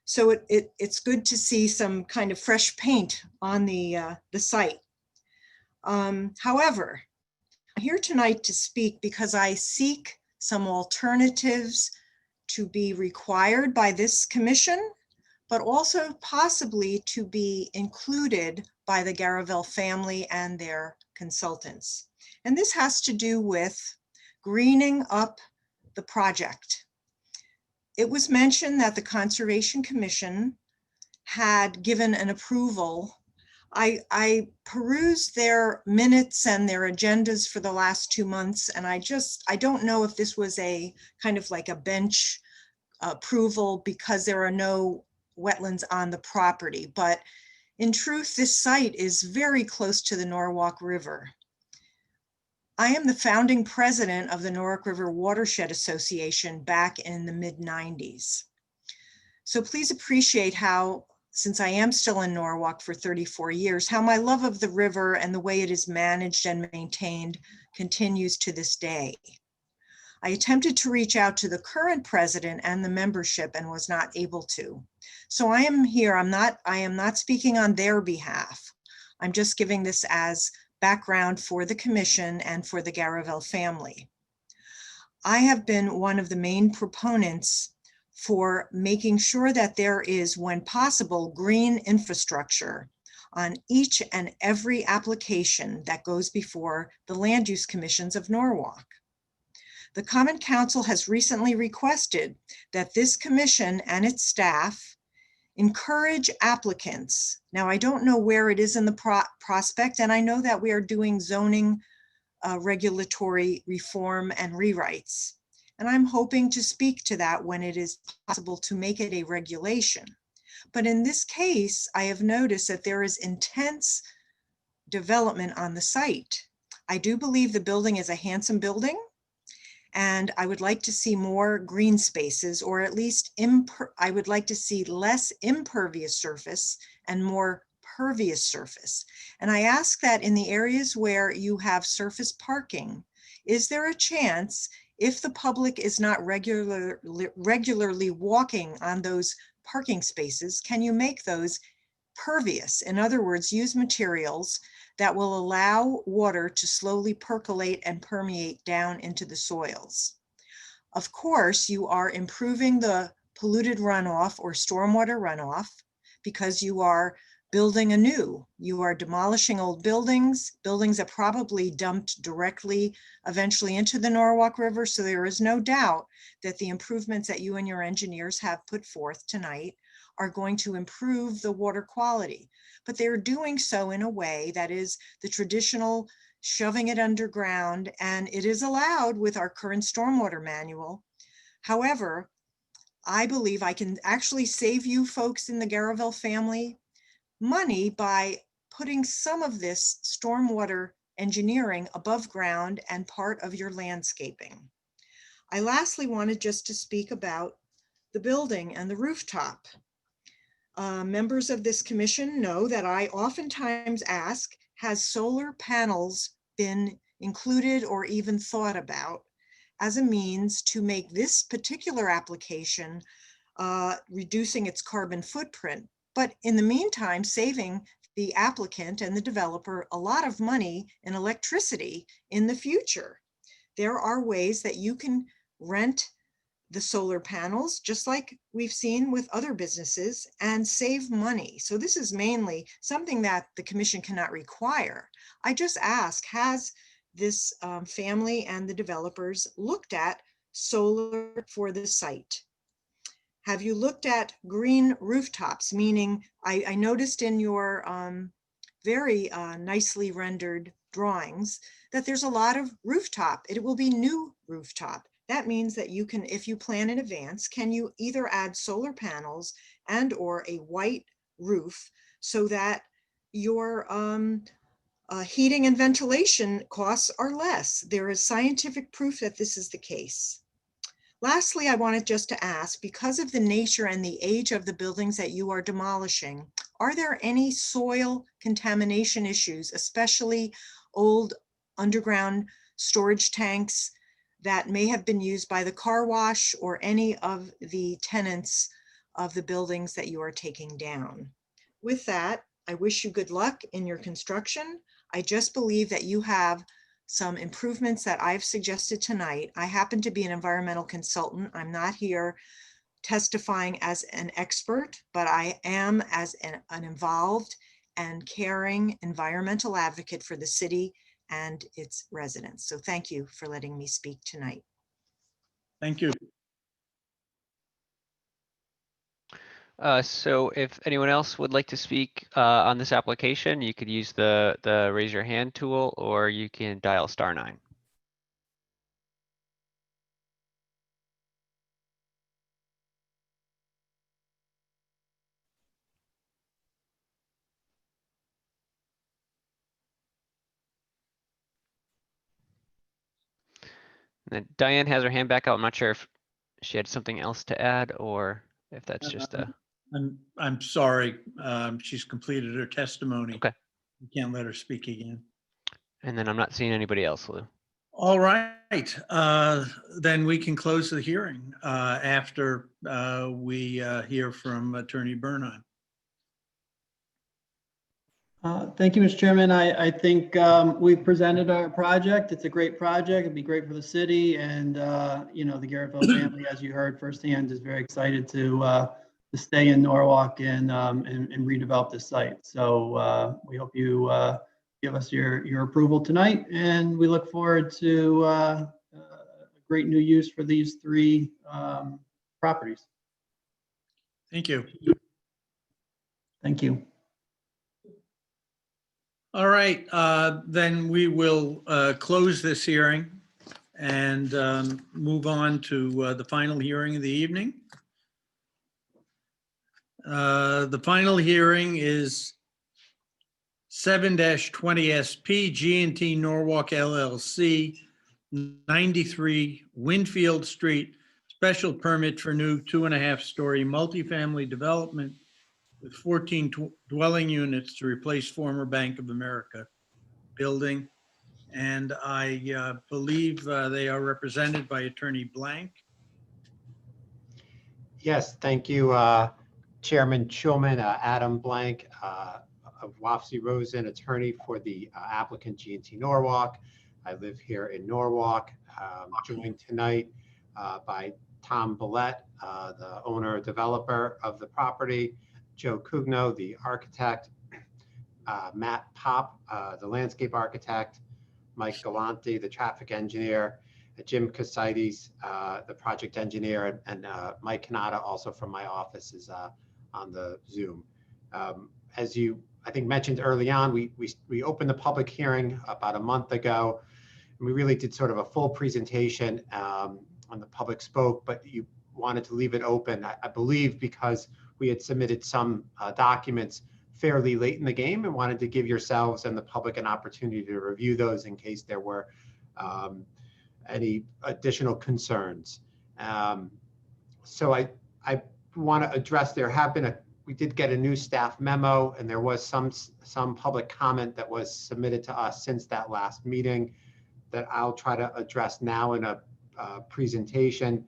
So it's good to see some kind of fresh paint on the site. However, I'm here tonight to speak because I seek some alternatives to be required by this commission, but also possibly to be included by the Garavel family and their consultants. And this has to do with greening up the project. It was mentioned that the Conservation Commission had given an approval. I perused their minutes and their agendas for the last 2 months, and I don't know if this was a kind of like a bench approval because there are no wetlands on the property. But in truth, this site is very close to the Norwalk River. I am the founding president of the Norwalk River Watershed Association back in the mid-90s. So please appreciate how, since I am still in Norwalk for 34 years, how my love of the river and the way it is managed and maintained continues to this day. I attempted to reach out to the current president and the membership and was not able to. So I am here, I am not speaking on their behalf. I'm just giving this as background for the commission and for the Garavel family. I have been one of the main proponents for making sure that there is, when possible, green infrastructure on each and every application that goes before the land use commissions of Norwalk. The Common Council has recently requested that this commission and its staff encourage applicants. Now, I don't know where it is in the prospect, and I know that we are doing zoning regulatory reform and rewrites. And I'm hoping to speak to that when it is possible to make it a regulation. But in this case, I have noticed that there is intense development on the site. I do believe the building is a handsome building, and I would like to see more green spaces, or at least I would like to see less impervious surface and more pervious surface. And I ask that in the areas where you have surface parking, is there a chance, if the public is not regularly walking on those parking spaces, can you make those pervious? In other words, use materials that will allow water to slowly percolate and permeate down into the soils. Of course, you are improving the polluted runoff or stormwater runoff because you are building anew. You are demolishing old buildings that probably dumped directly eventually into the Norwalk River. So there is no doubt that the improvements that you and your engineers have put forth tonight are going to improve the water quality. But they're doing so in a way that is the traditional shoving it underground, and it is allowed with our current stormwater manual. However, I believe I can actually save you folks in the Garavel family money by putting some of this stormwater engineering above ground and part of your landscaping. I lastly wanted just to speak about the building and the rooftop. Members of this commission know that I oftentimes ask, has solar panels been included or even thought about as a means to make this particular application reducing its carbon footprint, but in the meantime, saving the applicant and the developer a lot of money in electricity in the future. There are ways that you can rent the solar panels, just like we've seen with other businesses, and save money. So this is mainly something that the commission cannot require. I just ask, has this family and the developers looked at solar for the site? Have you looked at green rooftops? Meaning, I noticed in your very nicely rendered drawings that there's a lot of rooftop. It will be new rooftop. That means that you can, if you plan in advance, can you either add solar panels and or a white roof so that your heating and ventilation costs are less. There is scientific proof that this is the case. Lastly, I wanted just to ask, because of the nature and the age of the buildings that you are demolishing, are there any soil contamination issues, especially old underground storage tanks that may have been used by the car wash or any of the tenants of the buildings that you are taking down. With that, I wish you good luck in your construction. I just believe that you have some improvements that I've suggested tonight. I happen to be an environmental consultant. I'm not here testifying as an expert, but I am as an involved and caring environmental advocate for the city and its residents. So thank you for letting me speak tonight. Thank you. So if anyone else would like to speak on this application, you could use the raise your hand tool, or you can dial *9. And then Diane has her hand back up. I'm not sure if she had something else to add or if that's just a. I'm sorry. She's completed her testimony. Okay. You can't let her speak again. And then I'm not seeing anybody else, Lou. All right. Then we can close the hearing after we hear from Attorney Bernheim. Thank you, Mr. Chairman. I think we've presented our project. It's a great project. It'd be great for the city, and you know, the Garavel family, as you heard firsthand, is very excited to stay in Norwalk and redevelop this site. So we hope you give us your approval tonight, and we look forward to a great new use for these three properties. Thank you. Thank you. All right, then we will close this hearing and move on to the final hearing of the evening. The final hearing is 7-20 SP G&T Norwalk LLC, 93 Winfield Street, special permit for new 2.5-story multifamily development with 14 dwelling units to replace former Bank of America building. And I believe they are represented by Attorney Blank. Yes, thank you, Chairman Schulman, Adam Blank of Wofsy Rosen, attorney for the applicant G&T Norwalk. I live here in Norwalk, joined tonight by Tom Billette, the owner developer of the property, Joe Cugno, the architect, Matt Pop, the landscape architect, Mike Galanti, the traffic engineer, Jim Casides, the project engineer, and Mike Kanata, also from my office, is on the Zoom. As you, I think, mentioned early on, we opened the public hearing about a month ago, and we really did sort of a full presentation when the public spoke, but you wanted to leave it open, I believe, because we had submitted some documents fairly late in the game and wanted to give yourselves and the public an opportunity to review those in case there were any additional concerns. So I want to address, we did get a new staff memo, and there was some public comment that was submitted to us since that last meeting that I'll try to address now in a presentation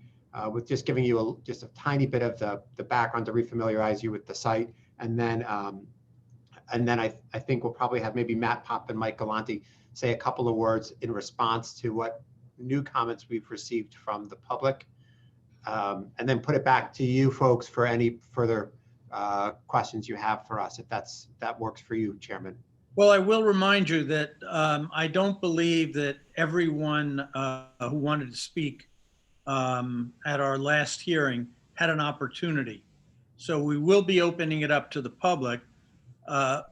with just giving you just a tiny bit of the background to refamiliarize you with the site. And then I think we'll probably have maybe Matt Pop and Mike Galanti say a couple of words in response to what new comments we've received from the public, and then put it back to you folks for any further questions you have for us, if that works for you, Chairman. Well, I will remind you that I don't believe that everyone who wanted to speak at our last hearing had an opportunity. So we will be opening it up to the public.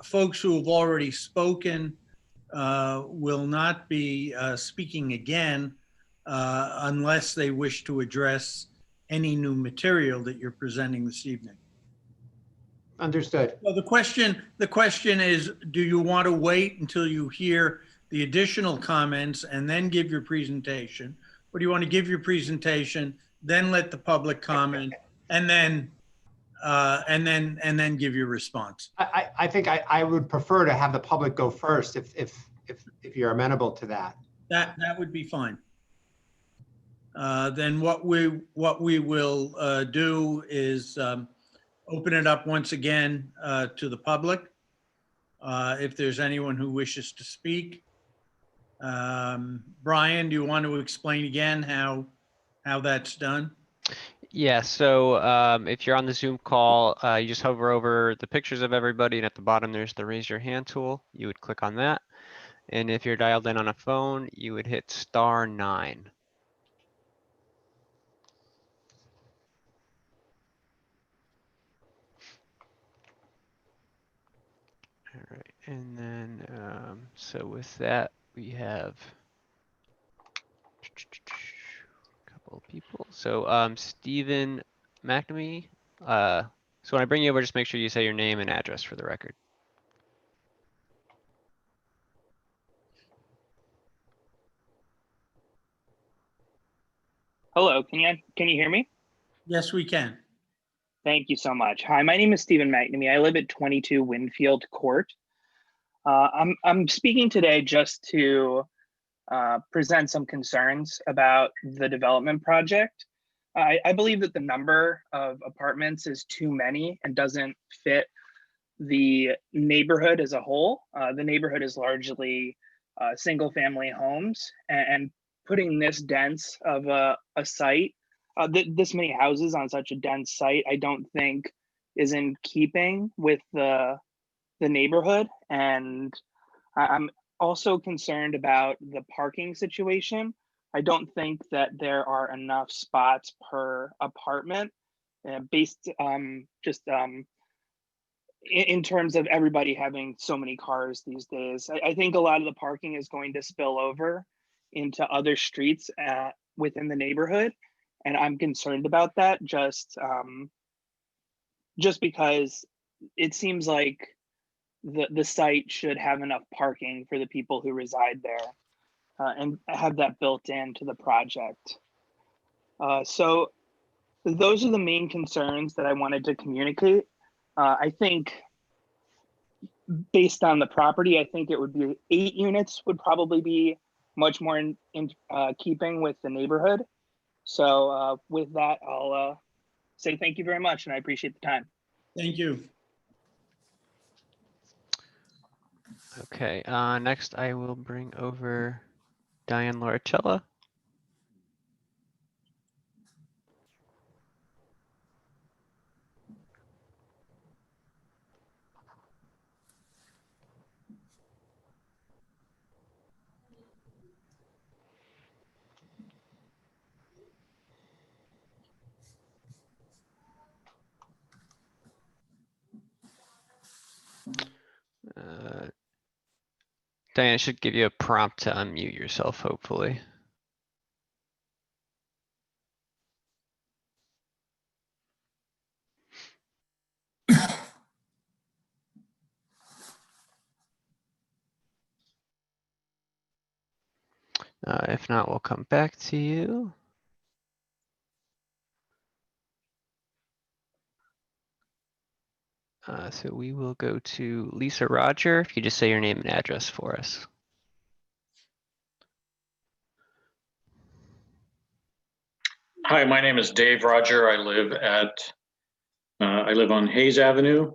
Folks who have already spoken will not be speaking again unless they wish to address any new material that you're presenting this evening. Understood. Well, the question is, do you want to wait until you hear the additional comments and then give your presentation? Or do you want to give your presentation, then let the public comment, and then give your response? I think I would prefer to have the public go first if you're amenable to that. That would be fine. Then what we will do is open it up once again to the public. If there's anyone who wishes to speak. Brian, do you want to explain again how that's done? Yeah, so if you're on the Zoom call, you just hover over the pictures of everybody, and at the bottom there's the raise your hand tool. You would click on that. And if you're dialed in on a phone, you would hit *9. All right, and then so with that, we have a couple of people. So Stephen McNamee, so when I bring you over, just make sure you say your name and address for the record. Hello, can you hear me? Yes, we can. Thank you so much. Hi, my name is Stephen McNamee. I live at 22 Winfield Court. I'm speaking today just to present some concerns about the development project. I believe that the number of apartments is too many and doesn't fit the neighborhood as a whole. The neighborhood is largely single-family homes, and putting this dense of a site, this many houses on such a dense site, I don't think is in keeping with the neighborhood. And I'm also concerned about the parking situation. I don't think that there are enough spots per apartment based just in terms of everybody having so many cars these days. I think a lot of the parking is going to spill over into other streets within the neighborhood. And I'm concerned about that just because it seems like the site should have enough parking for the people who reside there and have that built into the project. So those are the main concerns that I wanted to communicate. I think based on the property, I think it would be 8 units would probably be much more in keeping with the neighborhood. So with that, I'll say thank you very much, and I appreciate the time. Thank you. Okay, next I will bring over Diane Lauricella. Diane, it should give you a prompt to unmute yourself, hopefully. If not, we'll come back to you. So we will go to Lisa Roger. If you just say your name and address for us. Hi, my name is Dave Roger. I live on Hayes Avenue,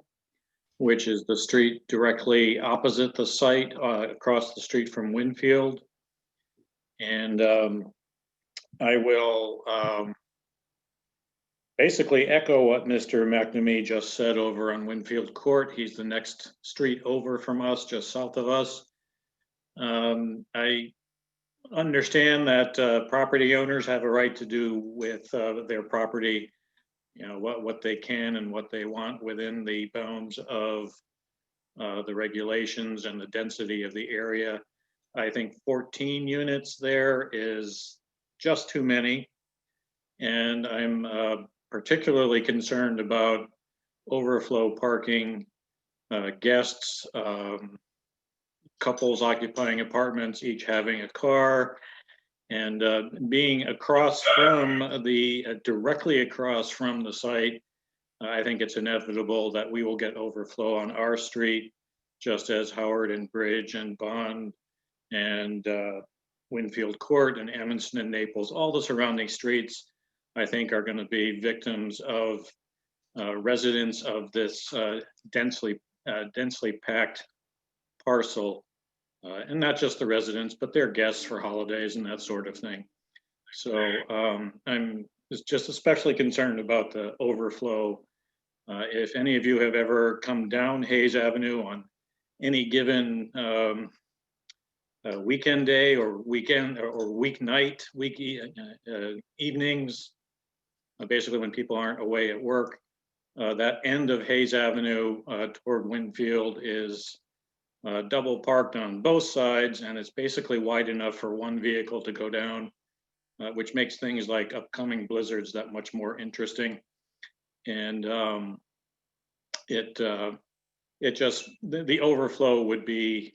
which is the street directly opposite the site, across the street from Winfield. And I will basically echo what Mr. McNamee just said over on Winfield Court. He's the next street over from us, just south of us. I understand that property owners have a right to do with their property, you know, what they can and what they want within the bounds of the regulations and the density of the area. I think 14 units there is just too many. And I'm particularly concerned about overflow parking, guests, couples occupying apartments, each having a car, and being across from directly across from the site. I think it's inevitable that we will get overflow on our street, just as Howard and Bridge and Bond and Winfield Court and Evanston and Naples, all the surrounding streets, I think are going to be victims of residents of this densely packed parcel, and not just the residents, but their guests for holidays and that sort of thing. So I'm just especially concerned about the overflow. If any of you have ever come down Hayes Avenue on any given weekend day or weekend or weeknight, evenings, basically when people aren't away at work, that end of Hayes Avenue toward Winfield is double parked on both sides, and it's basically wide enough for one vehicle to go down, which makes things like upcoming blizzards that much more interesting. And it just, the overflow would be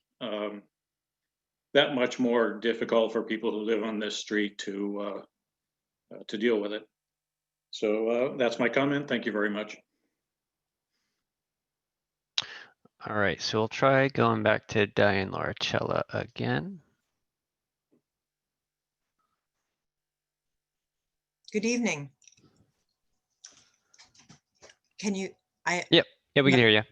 that much more difficult for people who live on this street to deal with it. So that's my comment. Thank you very much. All right, so we'll try going back to Diane Lauricella again. Good evening. Can you, Yep, yeah, we can hear you.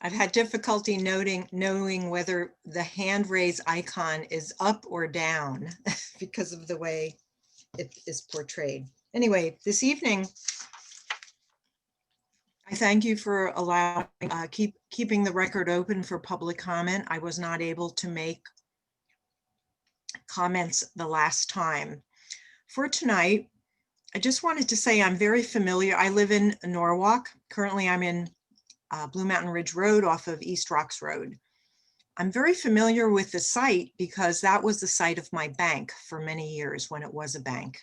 I've had difficulty knowing whether the hand raise icon is up or down because of the way it is portrayed. Anyway, this evening, I thank you for allowing, keeping the record open for public comment. I was not able to make comments the last time. For tonight, I just wanted to say I'm very familiar. I live in Norwalk. Currently, I'm in Blue Mountain Ridge Road off of East Rocks Road. I'm very familiar with the site because that was the site of my bank for many years when it was a bank.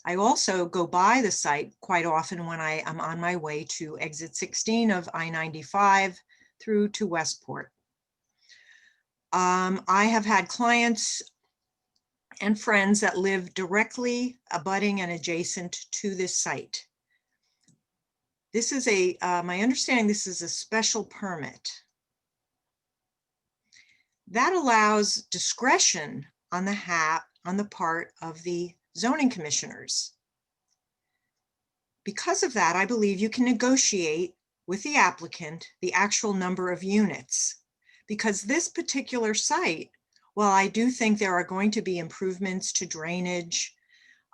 I also go by the site quite often when I am on my way to exit 16 of I-95 through to Westport. I have had clients and friends that live directly abutting and adjacent to this site. This is my understanding, this is a special permit. That allows discretion on the part of the zoning commissioners. Because of that, I believe you can negotiate with the applicant the actual number of units. Because this particular site, while I do think there are going to be improvements to drainage,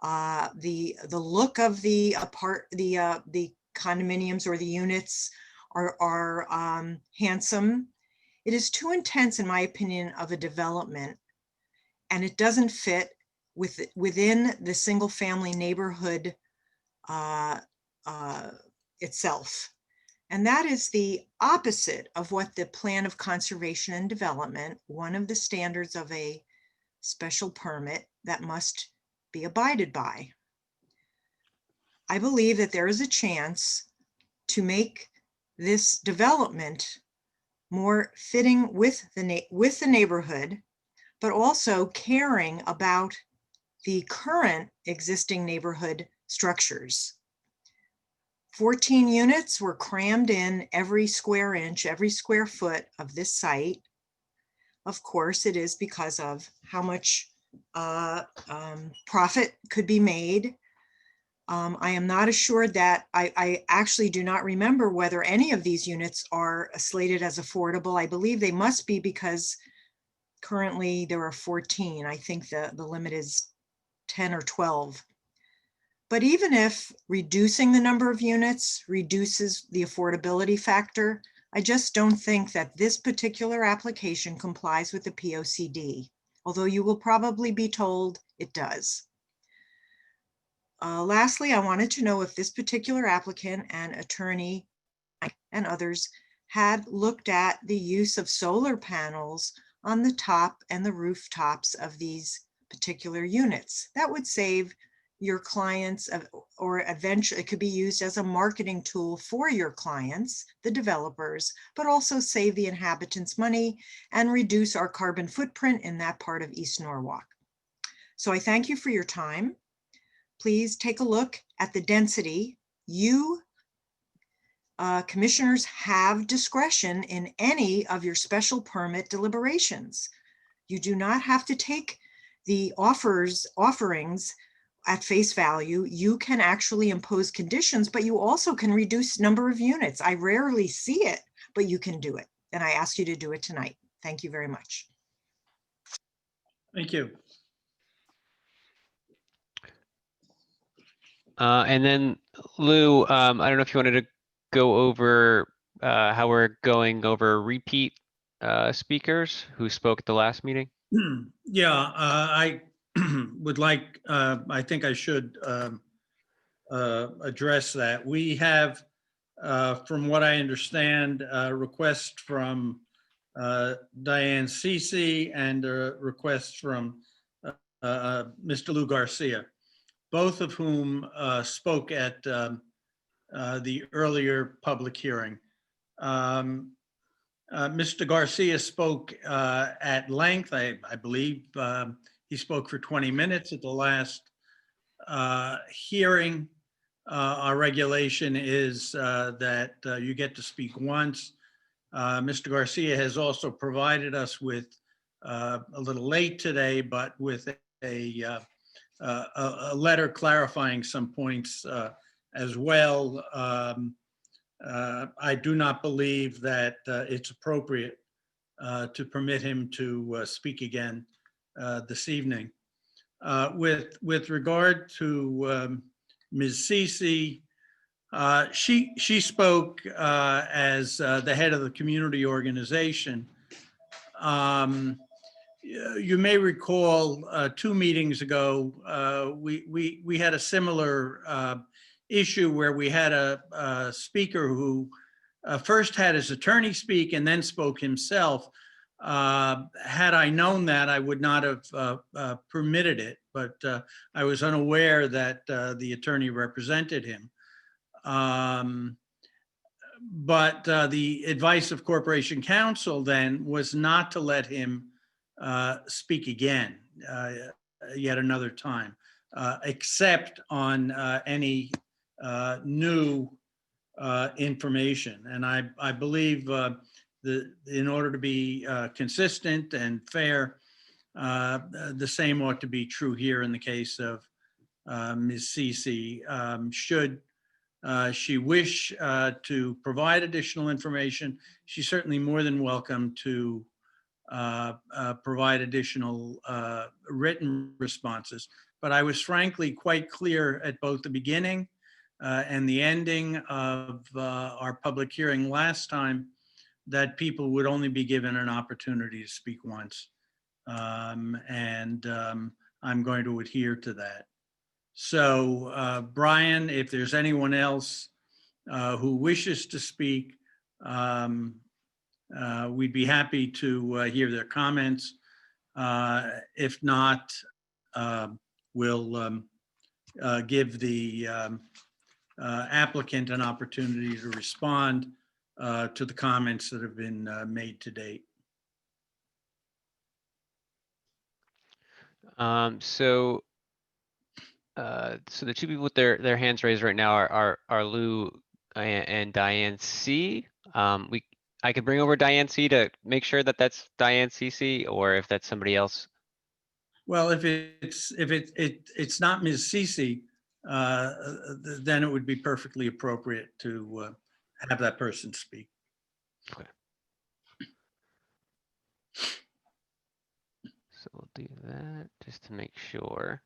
the look of the condominiums or the units are handsome, it is too intense, in my opinion, of a development, and it doesn't fit within the single family neighborhood itself. And that is the opposite of what the Plan of Conservation and Development, one of the standards of a special permit that must be abided by. I believe that there is a chance to make this development more fitting with the neighborhood, but also caring about the current existing neighborhood structures. 14 units were crammed in every square inch, every square foot of this site. Of course, it is because of how much profit could be made. I am not assured that, I actually do not remember whether any of these units are slated as affordable. I believe they must be because currently there are 14. I think the limit is 10 or 12. But even if reducing the number of units reduces the affordability factor, I just don't think that this particular application complies with the POCD, although you will probably be told it does. Lastly, I wanted to know if this particular applicant and attorney and others had looked at the use of solar panels on the top and the rooftops of these particular units. That would save your clients, or eventually it could be used as a marketing tool for your clients, the developers, but also save the inhabitants money and reduce our carbon footprint in that part of East Norwalk. So I thank you for your time. Please take a look at the density. You commissioners have discretion in any of your special permit deliberations. You do not have to take the offerings at face value, you can actually impose conditions, but you also can reduce number of units. I rarely see it, but you can do it. And I ask you to do it tonight. Thank you very much. Thank you. And then Lou, I don't know if you wanted to go over how we're going over repeat speakers who spoke at the last meeting. Yeah, I would like, I think I should address that. We have, from what I understand, a request from Diane Cece and a request from Mr. Lou Garcia, both of whom spoke at the earlier public hearing. Mr. Garcia spoke at length. I believe he spoke for 20 minutes at the last hearing. Our regulation is that you get to speak once. Mr. Garcia has also provided us with a little late today, but with a letter clarifying some points as well. I do not believe that it's appropriate to permit him to speak again this evening. With regard to Ms. Cece, she spoke as the head of the community organization. You may recall 2 meetings ago, we had a similar issue where we had a speaker who first had his attorney speak and then spoke himself. Had I known that, I would not have permitted it, but I was unaware that the attorney represented him. But the advice of Corporation Counsel then was not to let him speak again yet another time, except on any new information. And I believe in order to be consistent and fair, the same ought to be true here in the case of Ms. Cece. Should she wish to provide additional information, she's certainly more than welcome to provide additional written responses. But I was frankly quite clear at both the beginning and the ending of our public hearing last time that people would only be given an opportunity to speak once. I'm going to adhere to that. So Brian, if there's anyone else who wishes to speak, we'd be happy to hear their comments. If not, we'll give the applicant an opportunity to respond to the comments that have been made to date. So the 2 people with their hands raised right now are Lou and Diane C. I could bring over Diane C to make sure that that's Diane CC, or if that's somebody else. Well, if it's not Ms. Cece, then it would be perfectly appropriate to have that person speak. Okay. So we'll do that just to make sure.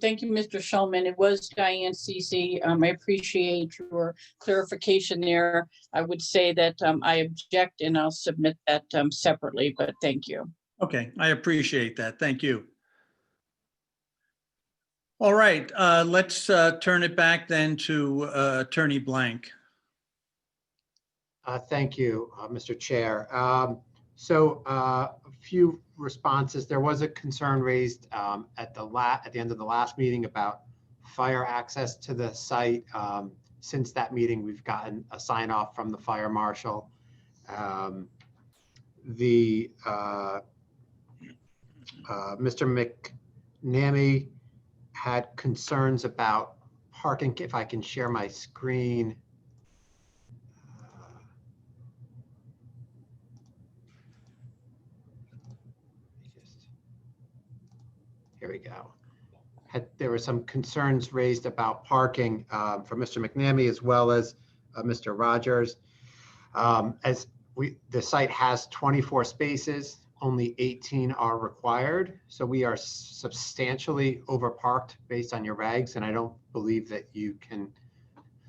Thank you, Mr. Shulman. It was Diane Cece. I appreciate your clarification there. I would say that I object and I'll submit that separately, but thank you. Okay, I appreciate that. Thank you. All right, let's turn it back then to Attorney Blank. Thank you, Mr. Chair. So a few responses. There was a concern raised at the end of the last meeting about fire access to the site. Since that meeting, we've gotten a sign off from the fire marshal. Mr. McNamee had concerns about parking. If I can share my screen. here we go. There were some concerns raised about parking from Mr. McNamee as well as Mr. Rogers. The site has 24 spaces, only 18 are required. So we are substantially overparked based on your regs. And I don't believe that you can,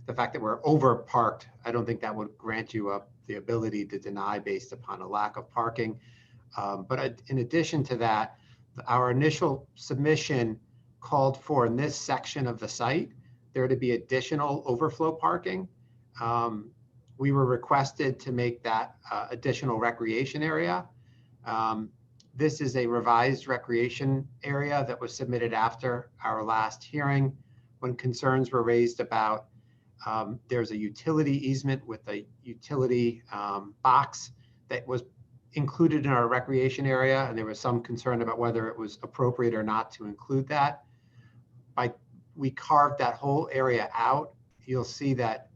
the fact that we're overparked, I don't think that would grant you the ability to deny based upon a lack of parking. But in addition to that, our initial submission called for in this section of the site, there to be additional overflow parking. We were requested to make that additional recreation area. This is a revised recreation area that was submitted after our last hearing when concerns were raised about there's a utility easement with a utility box that was included in our recreation area, and there was some concern about whether it was appropriate or not to include that. We carved that whole area out. You'll see that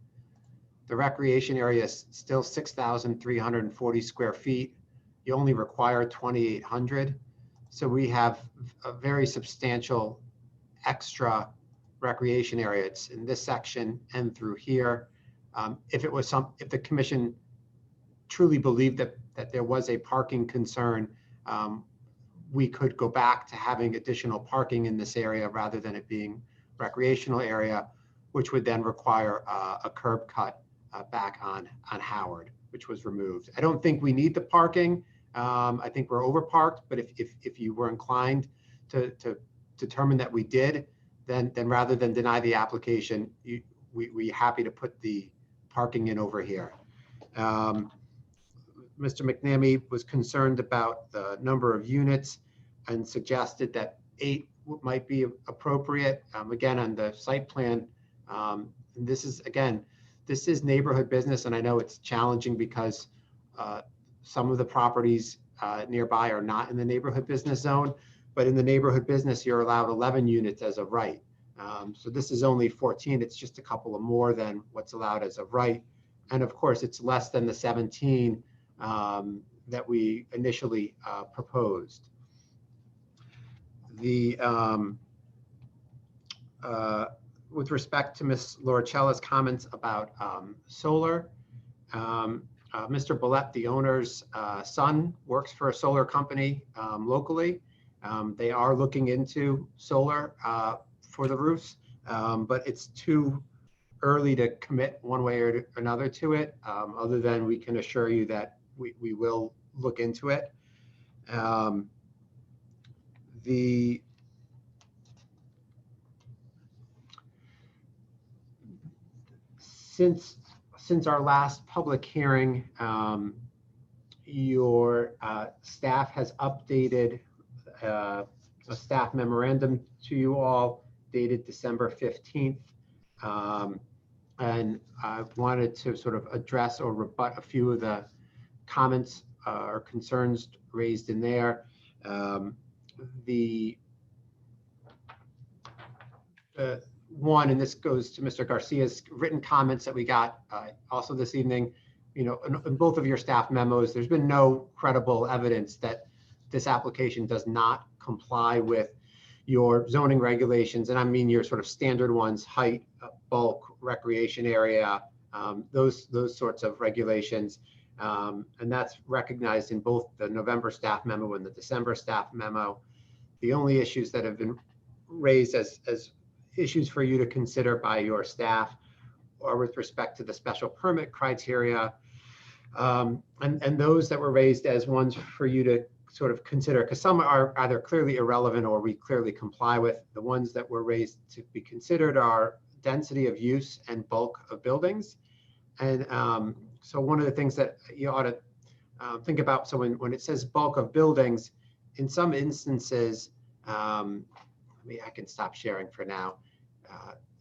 the recreation area is still 6,340 square feet. You only require 2,800. So we have a very substantial extra recreation area. It's in this section and through here. If the commission truly believed that there was a parking concern, we could go back to having additional parking in this area rather than it being recreational area, which would then require a curb cut back on Howard, which was removed. I don't think we need the parking. I think we're overparked, but if you were inclined to determine that we did, then rather than deny the application, we're happy to put the parking in over here. Mr. McNamee was concerned about the number of units and suggested that 8 might be appropriate. Again, on the site plan, this is neighborhood business, and I know it's challenging because some of the properties nearby are not in the neighborhood business zone, but in the neighborhood business, you're allowed 11 units as of right. So this is only 14. It's just a couple of more than what's allowed as of right. And of course, it's less than the 17 that we initially proposed. With respect to Ms. Loricella's comments about solar, Mr. Bullet, the owner's son, works for a solar company locally. They are looking into solar for the roofs, but it's too early to commit one way or another to it, other than we can assure you that we will look into it. Since our last public hearing, your staff has updated a staff memorandum to you all dated December 15th. And I wanted to sort of address or rebut a few of the comments or concerns raised in there. One, and this goes to Mr. Garcia's written comments that we got also this evening, in both of your staff memos, there's been no credible evidence that this application does not comply with your zoning regulations. And I mean your sort of standard ones, height, bulk, recreation area, those sorts of regulations. And that's recognized in both the November staff memo and the December staff memo. The only issues that have been raised as issues for you to consider by your staff or with respect to the special permit criteria, and those that were raised as ones for you to sort of consider, because some are either clearly irrelevant or we clearly comply with. The ones that were raised to be considered are density of use and bulk of buildings. And so one of the things that you ought to think about, so when it says bulk of buildings, in some instances, I can stop sharing for now.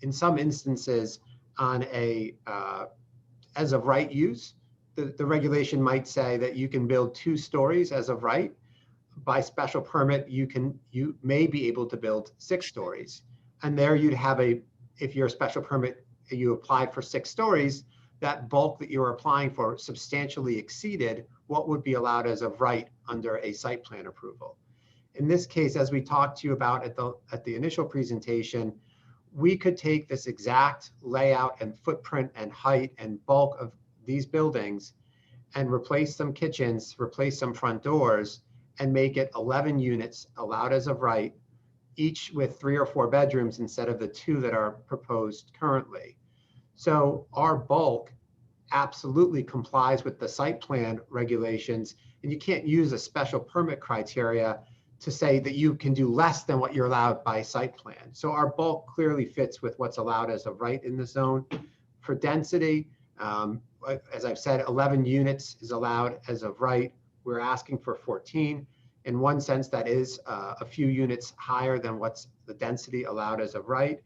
In some instances, on a as of right use, the regulation might say that you can build 2 stories as of right. By special permit, you may be able to build 6 stories. And there you'd have if your special permit, you applied for 6 stories, that bulk that you're applying for substantially exceeded what would be allowed as of right under a site plan approval. in this case, as we talked to you about at the initial presentation, we could take this exact layout and footprint and height and bulk of these buildings and replace some kitchens, replace some front doors, and make it 11 units allowed as of right, each with 3 or 4 bedrooms instead of the 2 that are proposed currently. So our bulk absolutely complies with the site plan regulations, and you can't use a special permit criteria to say that you can do less than what you're allowed by site plan. So our bulk clearly fits with what's allowed as of right in the zone. For density, as I've said, 11 units is allowed as of right. We're asking for 14. In one sense, that is a few units higher than what's the density allowed as of right.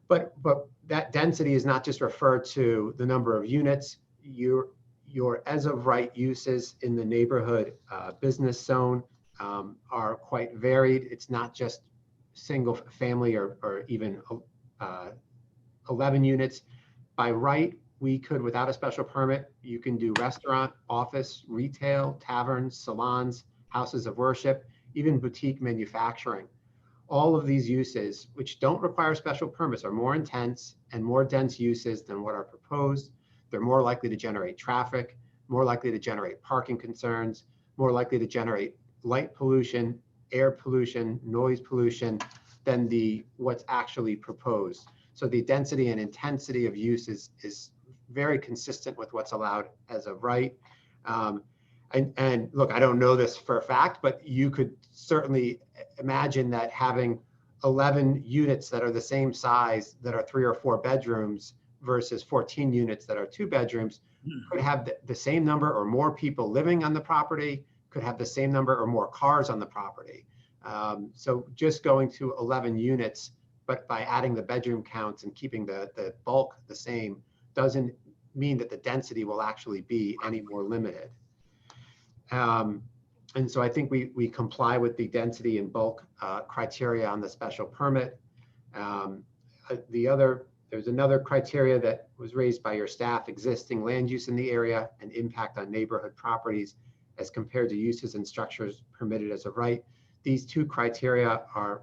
But that density is not just referred to the number of units. Your as of right uses in the neighborhood business zone are quite varied. It's not just single family or even 11 units. By right, we could, without a special permit, you can do restaurant, office, retail, taverns, salons, houses of worship, even boutique manufacturing. All of these uses, which don't require special permits, are more intense and more dense uses than what are proposed. They're more likely to generate traffic, more likely to generate parking concerns, more likely to generate light pollution, air pollution, noise pollution than what's actually proposed. So the density and intensity of use is very consistent with what's allowed as of right. And look, I don't know this for a fact, but you could certainly imagine that having 11 units that are the same size that are 3 or 4 bedrooms versus 14 units that are 2 bedrooms could have the same number or more people living on the property, could have the same number or more cars on the property. So just going to 11 units, but by adding the bedroom counts and keeping the bulk the same, doesn't mean that the density will actually be any more limited. And so I think we comply with the density and bulk criteria on the special permit. There's another criteria that was raised by your staff: existing land use in the area and impact on neighborhood properties as compared to uses and structures permitted as of right. These 2 criteria are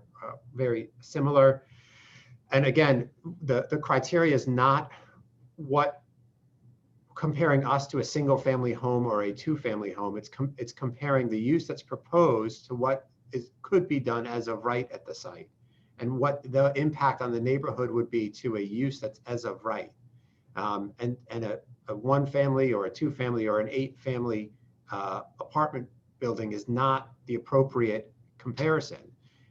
very similar. And again, the criteria is not what comparing us to a single family home or a 2-family home. It's comparing the use that's proposed to what could be done as of right at the site, and what the impact on the neighborhood would be to a use that's as of right. And a 1-family or a 2-family or an 8-family apartment building is not the appropriate comparison.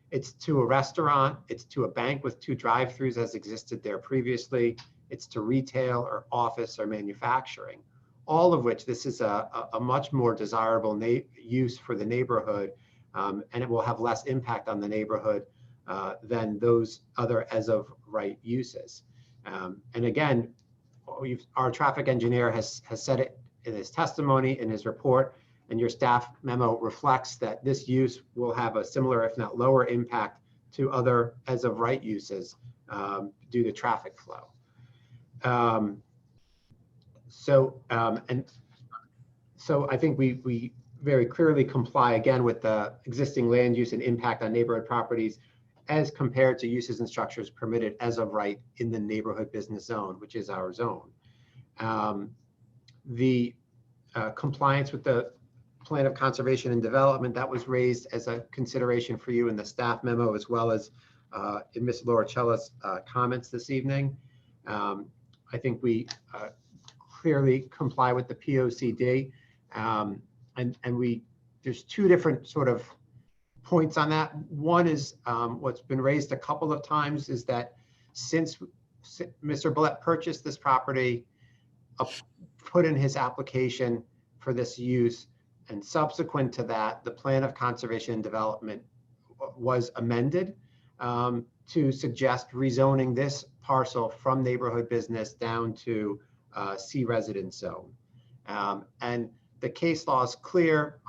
It's to a restaurant, it's to a bank with 2 drive-throughs as existed there previously, it's to retail or office or manufacturing, all of which this is a much more desirable use for the neighborhood, and it will have less impact on the neighborhood than those other as of right uses. And again, our traffic engineer has said it in his testimony, in his report, and your staff memo reflects that this use will have a similar, if not lower, impact to other as of right uses due to traffic flow. So I think we very clearly comply again with the existing land use and impact on neighborhood properties as compared to uses and structures permitted as of right in the neighborhood business zone, which is our zone. The compliance with the plan of conservation and development, that was raised as a consideration for you in the staff memo, as well as in Ms. Lauricella's comments this evening. I think we clearly comply with the POCD, and there's 2 different sort of points on that. One is what's been raised a couple of times is that since Mr. Bullet purchased this property, put in his application for this use, and subsequent to that, the plan of conservation and development was amended to suggest rezoning this parcel from neighborhood business down to C residence zone. And the case law is clear.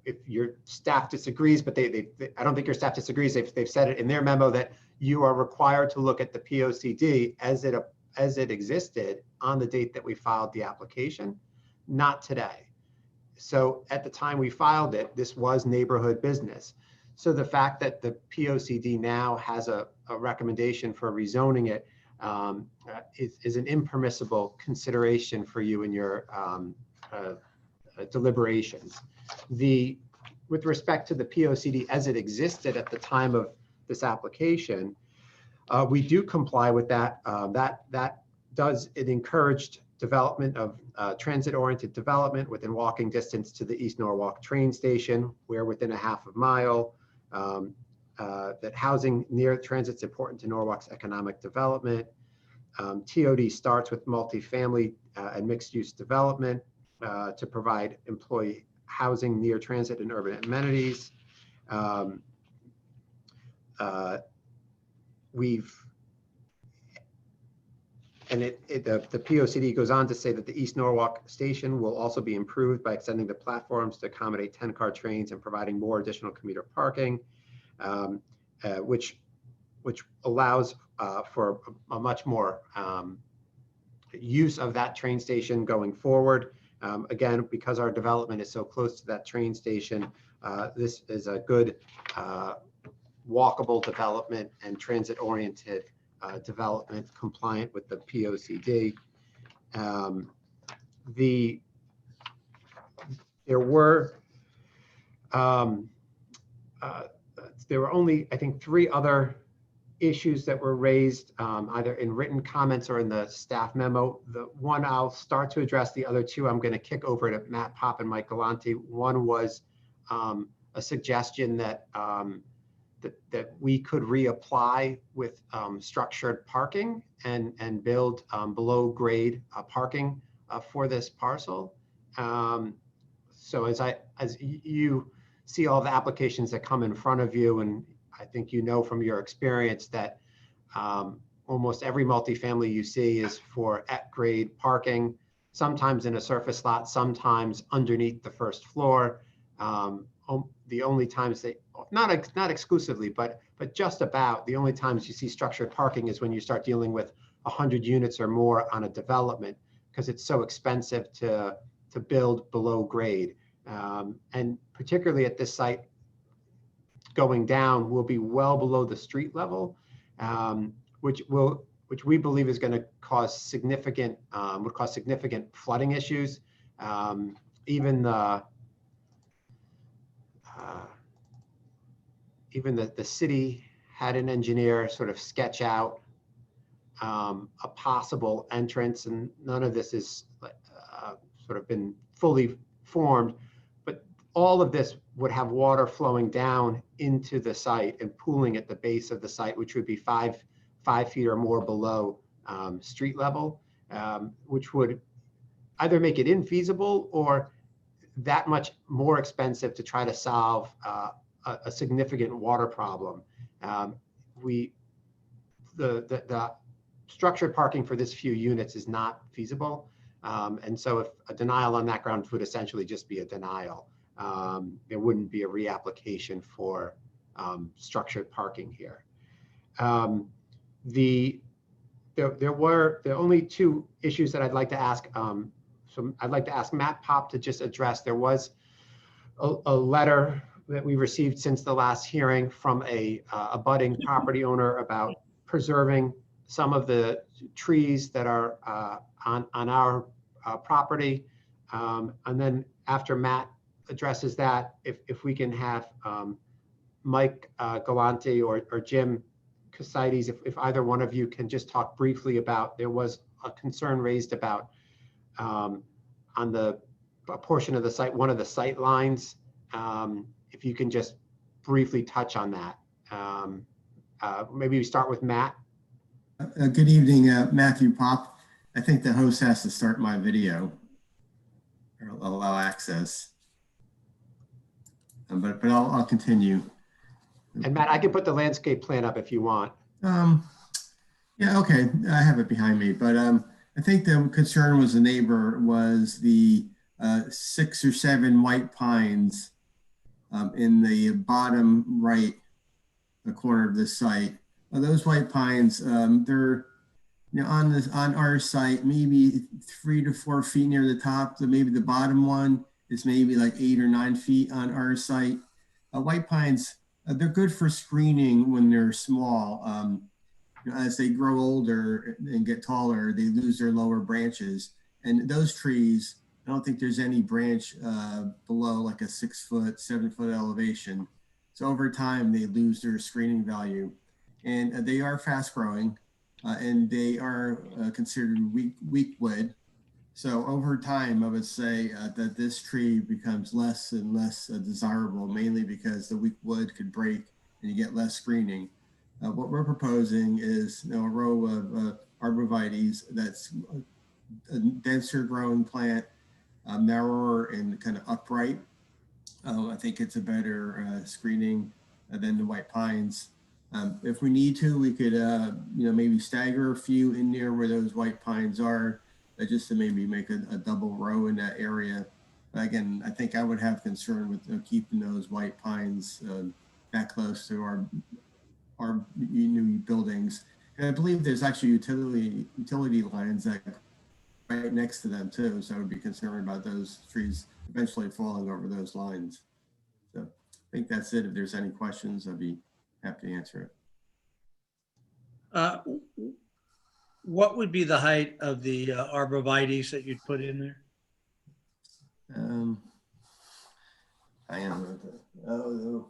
If your staff disagrees, but I don't think your staff disagrees. They've said it in their memo that you are required to look at the POCD as it existed on the date that we filed the application, not today. So at the time we filed it, this was neighborhood business. So the fact that the POCD now has a recommendation for rezoning it is an impermissible consideration for you in your deliberations. With respect to the POCD as it existed at the time of this application, we do comply with that. It encouraged development of transit-oriented development within walking distance to the East Norwalk train station, where within a half a mile, that housing near transit's important to Norwalk's economic development. TOD starts with multifamily and mixed-use development to provide employee housing near transit and urban amenities. The POCD goes on to say that the East Norwalk station will also be improved by extending the platforms to accommodate 10-car trains and providing more additional commuter parking, which allows for a much more use of that train station going forward. Again, because our development is so close to that train station, this is a good walkable development and transit-oriented development compliant with the POCD. There were only, I think, 3 other issues that were raised either in written comments or in the staff memo. The one I'll start to address, the other 2 I'm going to kick over to Matt Pop and Mike Galante. One was a suggestion that that we could reapply with structured parking and build below grade parking for this parcel. So as you see all the applications that come in front of you, and I think you know from your experience that almost every multifamily you see is for at grade parking, sometimes in a surface lot, sometimes underneath the first floor. The only times not exclusively, but just about the only times you see structured parking is when you start dealing with 100 units or more on a development, because it's so expensive to build below grade. And particularly at this site, going down will be well below the street level, which we believe is going to cause significant flooding issues. Even the city had an engineer sort of sketch out a possible entrance, and none of this is sort of been fully formed, but all of this would have water flowing down into the site and pooling at the base of the site, which would be five feet or more below street level, which would either make it infeasible or that much more expensive to try to solve a significant water problem. The structured parking for this few units is not feasible. And so if a denial on that ground would essentially just be a denial. There wouldn't be a reapplication for structured parking here. There were only 2 issues that I'd like to ask. So I'd like to ask Matt Pop to just address. There was a letter that we received since the last hearing from a budding property owner about preserving some of the trees that are on our property. And then after Matt addresses that, if we can have Mike Galante or Jim Casides, if either one of you can just talk briefly about, there was a concern raised about on a portion of the site, one of the sight lines. If you can just briefly touch on that. Maybe we start with Matt. Good evening, Matthew Pop. I think the host has to start my video or allow access. But I'll continue. And Matt, I can put the landscape plan up if you want. Yeah, okay, I have it behind me. But I think the concern was the neighbor was the 6 or 7 white pines in the bottom right corner of the site. Those white pines, they're on our site, maybe 3 to 4 feet near the top. So maybe the bottom one is maybe like 8 or 9 feet on our site. White pines They're good for screening when they're small. As they grow older and get taller, they lose their lower branches. And those trees, I don't think there's any branch below like a 6 foot, 7 foot elevation. So over time, they lose their screening value. And they are fast growing and they are considered weak wood. So over time, I would say that this tree becomes less and less desirable, mainly because the weak wood could break and you get less screening. What we're proposing is a row of arborvitaes that's a denser growing plant, narrower and kind of upright. I think it's a better screening than the white pines. If we need to, we could maybe stagger a few in there where those white pines are, just to maybe make a double row in that area. But again, I think I would have concern with keeping those white pines that close to our new buildings. And I believe there's actually utility lines that right next to them too. So I would be concerned about those trees eventually falling over those lines. So I think that's it. If there's any questions, I'd be happy to answer it. What would be the height of the arborvitaes that you'd put in there? I am. Oh,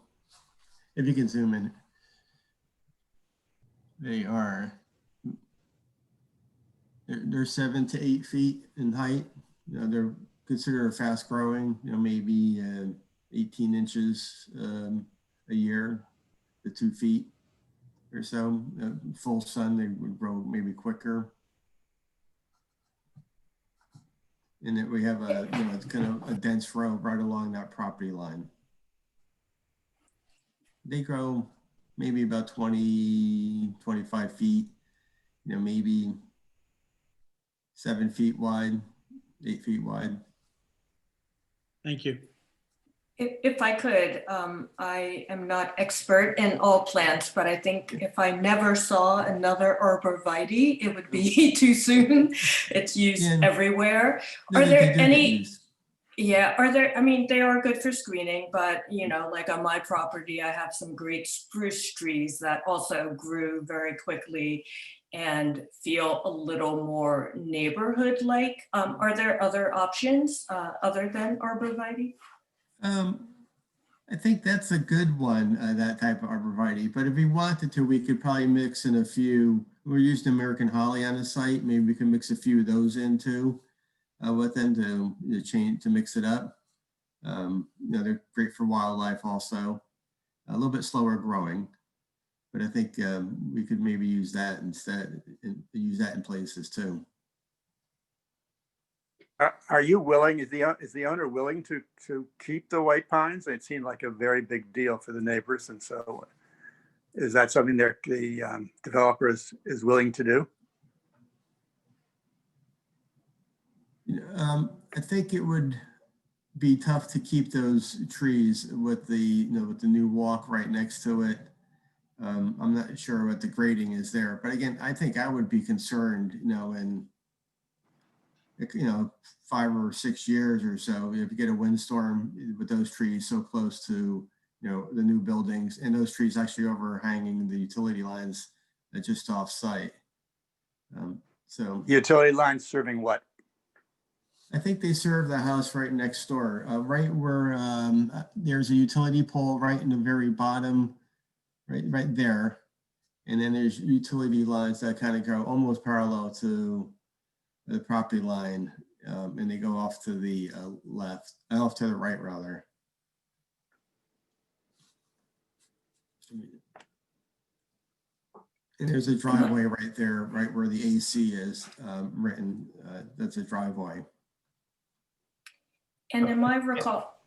if you can zoom in. They are. They're 7 to 8 feet in height. They're considered fast growing. Maybe 18 inches a year to 2 feet or so. Full sun, they would grow maybe quicker. And then we have it's kind of a dense row right along that property line. They grow maybe about 20, 25 feet, maybe 7 feet wide, 8 feet wide. Thank you. If I could, I am not expert in all plants, but I think if I never saw another arborvitae, it would be too soon. It's used everywhere. Are there any? Yeah, are there? I mean, they are good for screening, but like on my property, I have some great spruce trees that also grew very quickly and feel a little more neighborhood-like. Are there other options other than arborvitae? I think that's a good one, that type of arborvitae. But if we wanted to, we could probably mix in a few. We're using American holly on the site. Maybe we can mix a few of those in too, with them to mix it up. They're great for wildlife also. A little bit slower growing, but I think we could maybe use that instead, and use that in places too. Are you willing, is the owner willing to keep the white pines? It seemed like a very big deal for the neighbors. And so is that something the developer is willing to do? I think it would be tough to keep those trees with the new walk right next to it. I'm not sure what the grading is there, but again, I think I would be concerned, in 5 or 6 years or so, if you get a windstorm with those trees so close to the new buildings, and those trees actually overhanging the utility lines just off site. So utility lines serving what? I think they serve the house right next door, right where there's a utility pole right in the very bottom, right there, and then there's utility lines that kind of go almost parallel to the property line, and they go off to the left, off to the right rather. And there's a driveway right there, right where the AC is written. That's a driveway. And am I recall?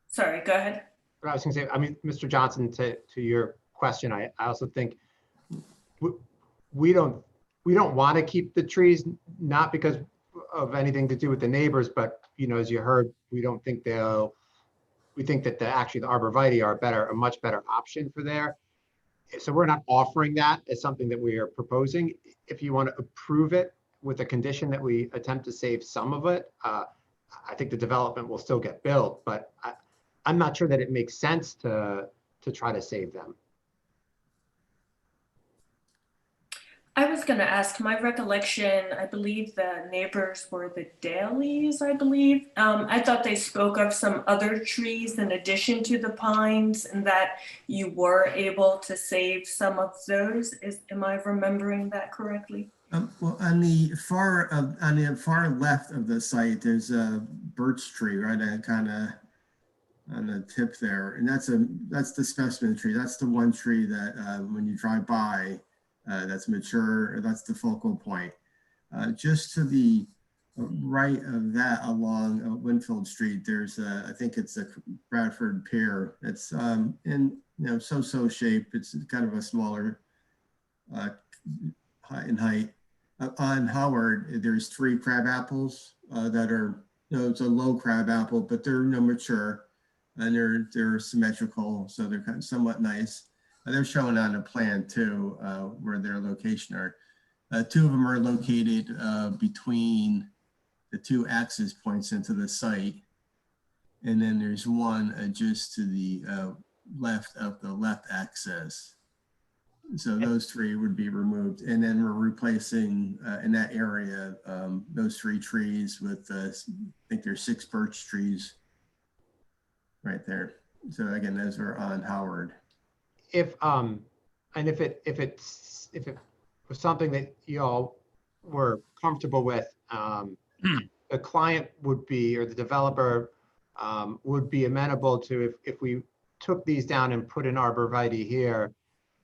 Sorry, go ahead. I was going to say, I mean, Mr. Johnson, to your question, I also think we don't want to keep the trees, not because of anything to do with the neighbors, but as you heard, we think that actually the arborvitae are a much better option for there. So we're not offering that as something that we are proposing. If you want to approve it with a condition that we attempt to save some of it, I think the development will still get built, but I'm not sure that it makes sense to try to save them. I was going to ask, my recollection, I believe the neighbors were the Dailies, I believe. I thought they spoke of some other trees in addition to the pines and that you were able to save some of those. Am I remembering that correctly? Well, on the far left of the site, there's a birch tree, right, kind of on the tip there, and that's the specimen tree. That's the one tree that when you drive by, that's mature. That's the focal point. Just to the right of that, along Winfield Street, there's I think it's a Bradford pear. It's in so shape. It's kind of a smaller in height. On Howard, there's 3 crab apples that are, it's a low crab apple, but they're mature and they're symmetrical, so they're kind of somewhat nice. They're shown on a plan too, where their location are. 2 of them are located between the 2 access points into the site, and then there's one just to the left of the left access. So those 3 would be removed, and then we're replacing in that area those 3 trees with I think there's 6 birch trees right there. So again, those are on Howard. If it was something that y'all were comfortable with, the client would be, or the developer would be amenable to if we took these down and put an arborvitae here,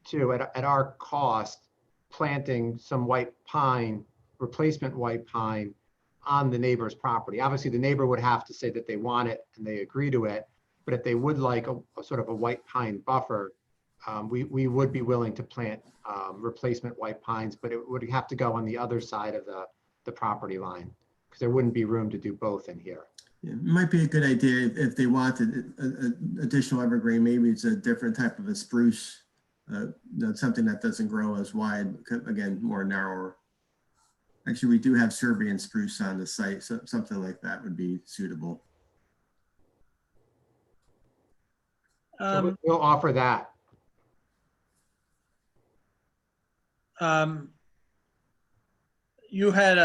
to at our cost, planting some white pine, replacement white pine on the neighbor's property. Obviously, the neighbor would have to say that they want it and they agree to it, but if they would like a sort of a white pine buffer, we would be willing to plant replacement white pines, but it would have to go on the other side of the property line, because there wouldn't be room to do both in here. It might be a good idea if they wanted additional evergreen, maybe it's a different type of a spruce, something that doesn't grow as wide, again, more narrower. Actually, we do have Serbian spruce on the site, so something like that would be suitable. So we'll offer that. You had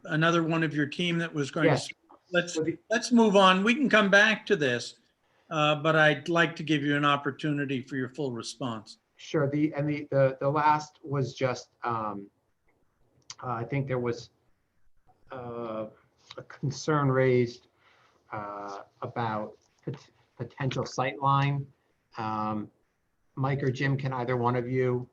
another one of your team that was going Yes. to, let's move on. We can come back to this, but I'd like to give you an opportunity for your full response. Sure. The last was just I think there was a concern raised about potential sightline. Mike or Jim, can either one of you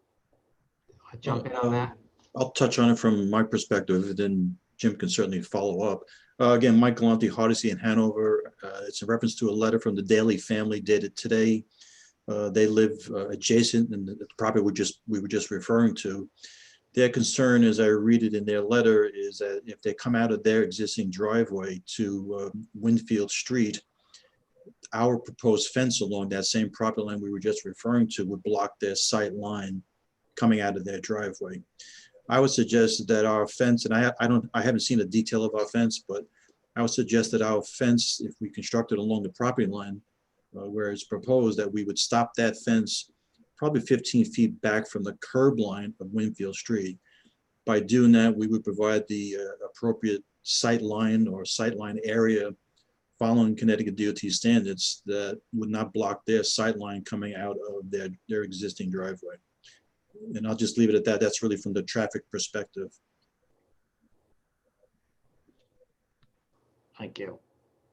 jump in on that? I'll touch on it from my perspective, and then Jim can certainly follow up. Again, Mike Galante, Hardesty in Hanover. It's in reference to a letter from the Daly family dated today. They live adjacent, and the property we were just referring to. Their concern, as I read it in their letter, is that if they come out of their existing driveway to Winfield Street, our proposed fence along that same property line we were just referring to would block their sight line coming out of their driveway. I would suggest that our fence, and I haven't seen the detail of our fence, but I would suggest that our fence, if we construct it along the property line, where it's proposed, that we would stop that fence probably 15 feet back from the curb line of Winfield Street. By doing that, we would provide the appropriate sight line or sight line area following Connecticut DOT standards that would not block their sight line coming out of their existing driveway. And I'll just leave it at that. That's really from the traffic perspective. Thank you.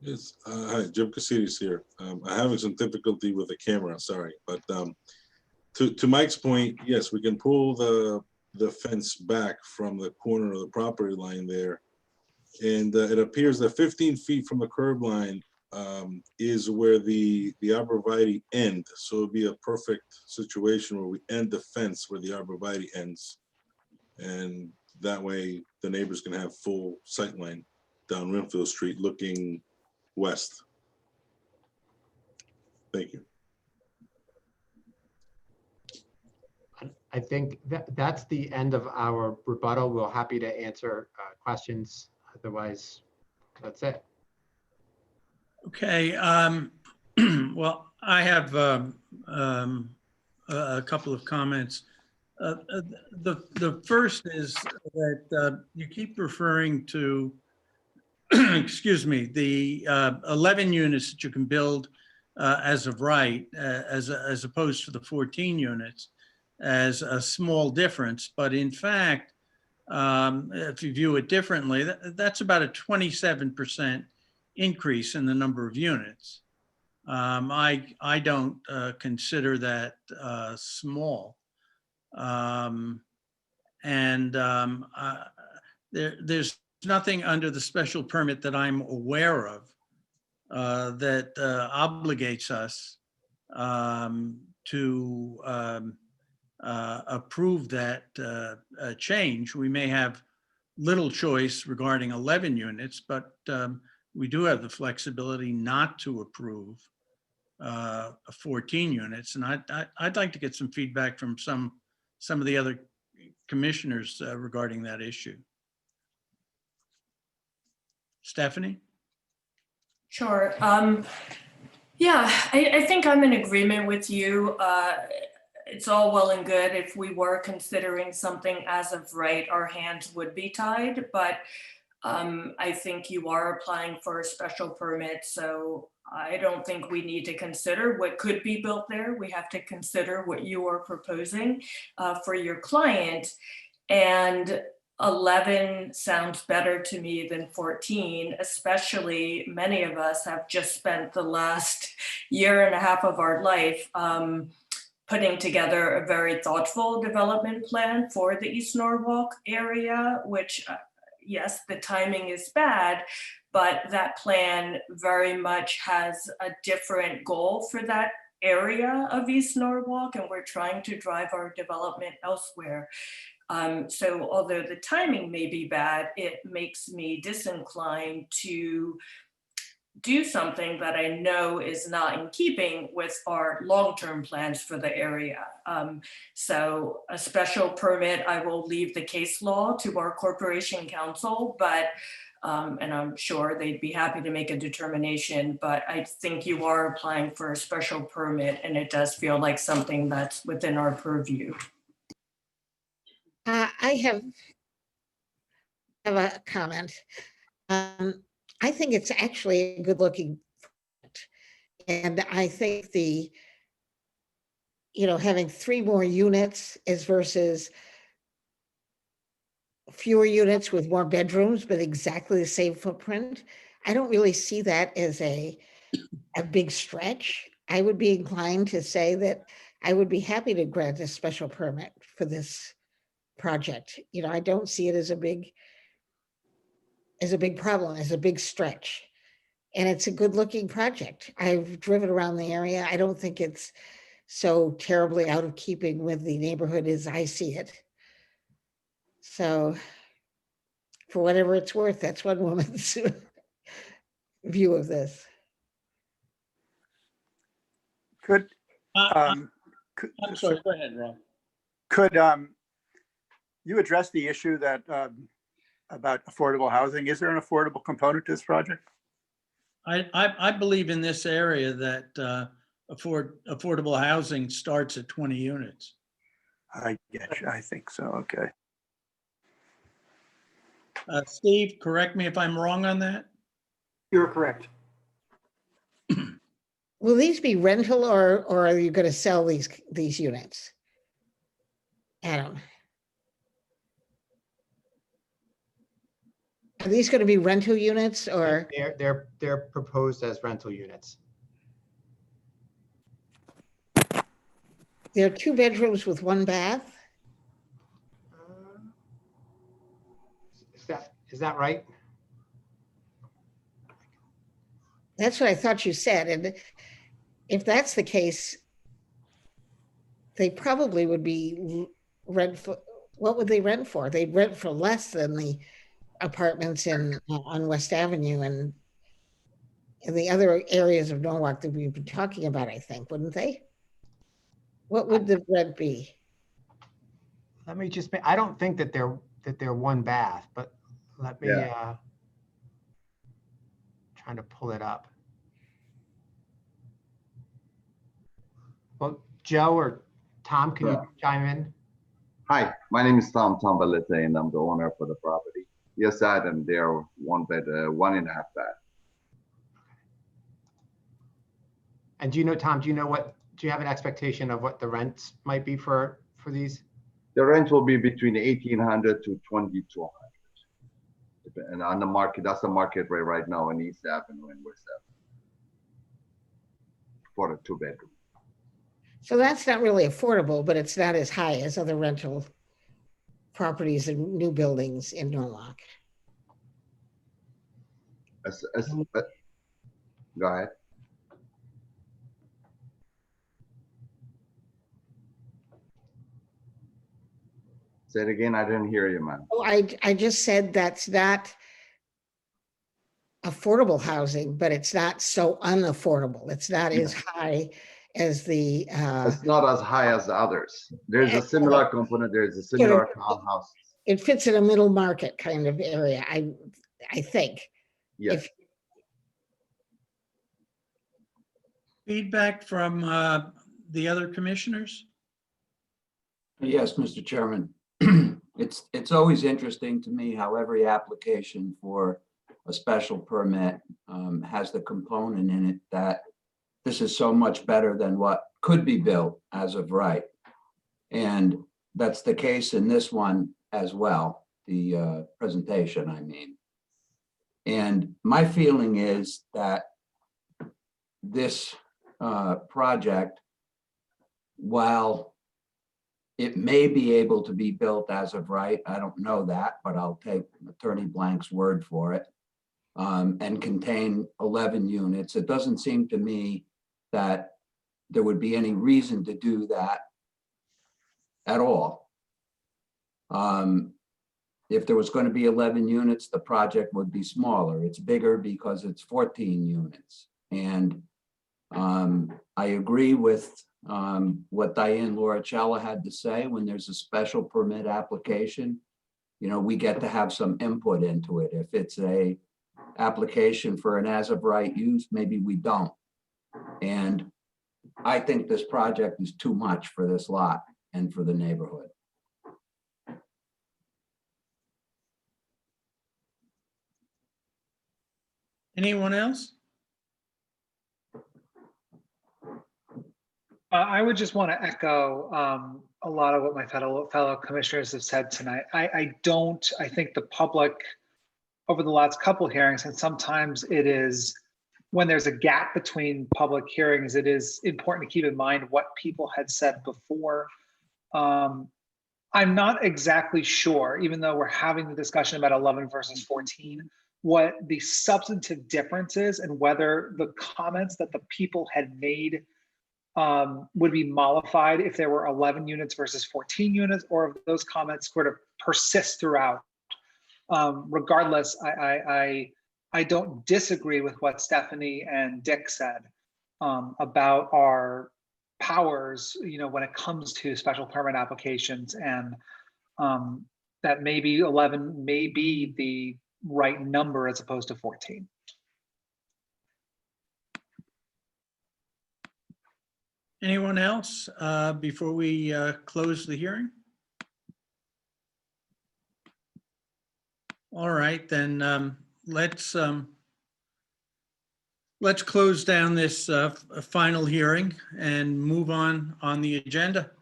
Yes, hi, Jim Casides here. I'm having some difficulty with the camera, sorry. But to Mike's point, yes, we can pull the fence back from the corner of the property line there. And it appears that 15 feet from the curb line is where the arborvitae end. So it'll be a perfect situation where we end the fence where the arborvitae ends. And that way the neighbors can have full sight line down Winfield Street looking west. Thank you. I think that's the end of our rebuttal. We're happy to answer questions. Otherwise, that's it. Okay. Well, I have a couple of comments. The first is that you keep referring to, excuse me, the 11 units that you can build as of right, as opposed to the 14 units as a small difference. But in fact, if you view it differently, that's about a 27% increase in the number of units. I don't consider that small. There's nothing under the special permit that I'm aware of that obligates us to approve that change. We may have little choice regarding 11 units, but we do have the flexibility not to approve 14 units. And I'd like to get some feedback from some of the other commissioners regarding that issue. Stephanie? Sure. Yeah, I think I'm in agreement with you. It's all well and good. If we were considering something as of right, our hands would be tied. But I think you are applying for a special permit. So I don't think we need to consider what could be built there. We have to consider what you are proposing for your client. And 11 sounds better to me than 14, especially many of us have just spent the last year and a half of our life putting together a very thoughtful development plan for the East Norwalk area, which yes, the timing is bad, but that plan very much has a different goal for that area of East Norwalk, and we're trying to drive our development elsewhere. So although the timing may be bad, it makes me disinclined to do something that I know is not in keeping with our long-term plans for the area. So a special permit, I will leave the case law to our corporation counsel, but and I'm sure they'd be happy to make a determination, but I think you are applying for a special permit and it does feel like something that's within our purview. I have a comment. I think it's actually a good looking, and I think having 3 more units is versus fewer units with more bedrooms, but exactly the same footprint. I don't really see that as a big stretch. I would be inclined to say that I would be happy to grant a special permit for this project. I don't see it as a big problem, as a big stretch. And it's a good looking project. I've driven around the area. I don't think it's so terribly out of keeping with the neighborhood as I see it. So for whatever it's worth, that's one woman's view of this. Could, I'm sorry, go ahead, Rob. Could you address the issue that about affordable housing? Is there an affordable component to this project? I believe in this area that affordable housing starts at 20 units. I get you. I think so. Okay. Steve, correct me if I'm wrong on that. You're correct. Will these be rental or are you going to sell these units? Adam. Are these going to be rental units or? They're proposed as rental units. There are 2 bedrooms with 1 bath. Is that right? That's what I thought you said. And if that's the case, they probably would be rent for, what would they rent for? They'd rent for less than the apartments on West Avenue and in the other areas of Norwalk that we've been talking about, I think, wouldn't they? What would the rent be? Let me just, I don't think that they're 1 bath, but let me, trying to pull it up. Well, Joe or Tom, can you Yeah. chime in? Hi, my name is Tom Tombalete, and I'm the owner for the property. Yes, Adam, they are 1.5 bath. And do you know, Tom, do you have an expectation of what the rents might be for these? The rent will be between 1,800 to 2,200. And on the market, that's the market rate right now in East Avenue and West Avenue for a 2-bedroom. So that's not really affordable, but it's not as high as other rental properties and new buildings in Norwalk. Go ahead. Say it again. I didn't hear you, man. Oh, I just said that's not affordable housing, but it's not so unaffordable. It's not as high as the. It's not as high as the others. There's a similar component. There's a similar townhouse. It fits in a middle market kind of area, I think. Yes. Feedback from the other commissioners? Yes, Mr. Chairman. It's always interesting to me how every application for a special permit has the component in it that this is so much better than what could be built as of right. And that's the case in this one as well, the presentation, I mean. And my feeling is that this project, while it may be able to be built as of right, I don't know that, but I'll take Attorney Blank's word for it, and contain 11 units. It doesn't seem to me that there would be any reason to do that at all. If there was going to be 11 units, the project would be smaller. It's bigger because it's 14 units. And I agree with what Diane Lauricella had to say. When there's a special permit application, you know, we get to have some input into it. If it's a application for an as of right use, maybe we don't. And I think this project is too much for this lot and for the neighborhood. Anyone else? I would just want to echo a lot of what my fellow commissioners have said tonight. I think the public over the last couple of hearings, and sometimes it is when there's a gap between public hearings, it is important to keep in mind what people had said before. I'm not exactly sure, even though we're having the discussion about 11 versus 14, what the substantive difference is and whether the comments that the people had made would be mollified if there were 11 units versus 14 units, or if those comments sort of persist throughout. Regardless, I don't disagree with what Stephanie and Dick said about our powers, you know, when it comes to special permit applications, and that maybe 11 may be the right number as opposed to 14. Anyone else before we close the hearing? All right, then let's close down this final hearing and move on the agenda.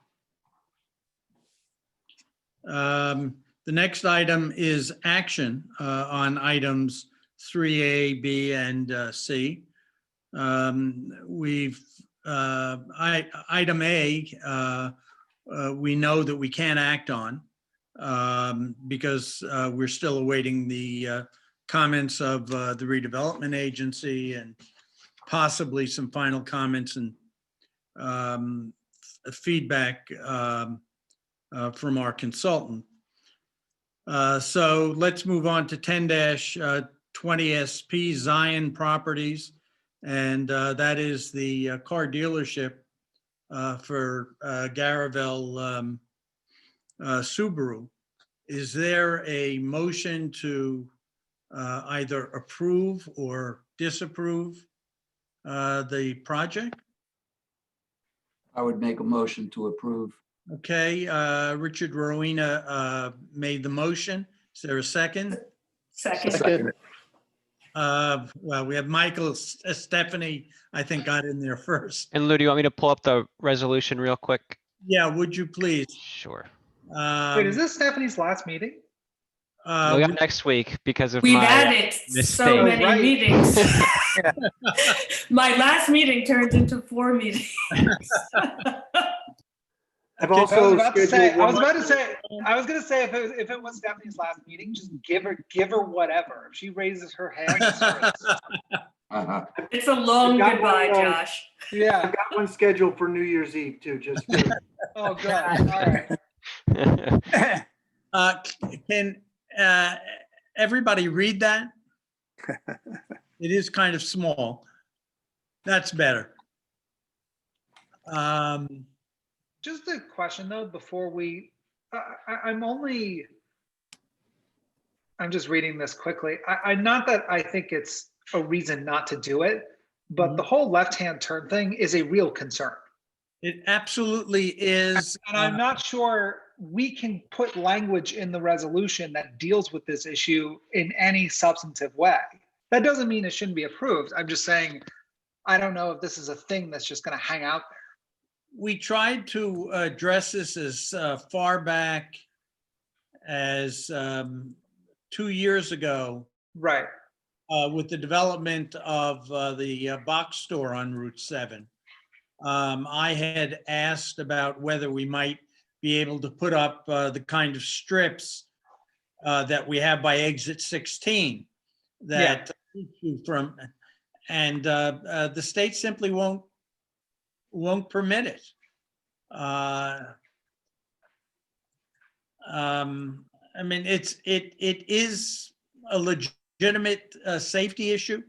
The next item is action on items 3A, B, and C. Item A, we know that we can't act on because we're still awaiting the comments of the redevelopment agency and possibly some final comments and feedback from our consultant. So let's move on to 10-20 SP Zion Properties. And that is the car dealership for Garavel Subaru. Is there a motion to either approve or disapprove the project? I would make a motion to approve. Okay, Richard Rowena made the motion. Is there a second? Second. Well, we have Michael, Stephanie, I think got in there first. And Lou, do you want me to pull up the resolution real quick? Yeah, would you please? Sure. Wait, is this Stephanie's last meeting? We got next week because of We've my added so mistake. many Right. meetings. My last meeting turned into 4 meetings. I've I was also about to say, scheduled I was one. about to say, I was gonna say if it was Stephanie's last meeting, just give her whatever. If she raises her hand, it's hers. Uh-huh. It's a long I've got goodbye, one, Josh. Yeah. I've got one scheduled for New Year's Eve too, just for Oh, good. All right. Can everybody read that? It is kind of small. That's better. Just a question though, before we, I'm just reading this quickly. I'm not that I think it's a reason not to do it, but the whole left-hand turn thing is a real concern. It absolutely is. And I'm not sure we can put language in the resolution that deals with this issue in any substantive way. That doesn't mean it shouldn't be approved. I'm just saying, I don't know if this is a thing that's just going to hang out there. We tried to address this as far back as 2 years ago. Right. With the development of the box store on Route 7. I had asked about whether we might be able to put up the kind of strips that we have by exit 16 that you from, and the state simply won't permit it. I mean, it is a legitimate safety issue.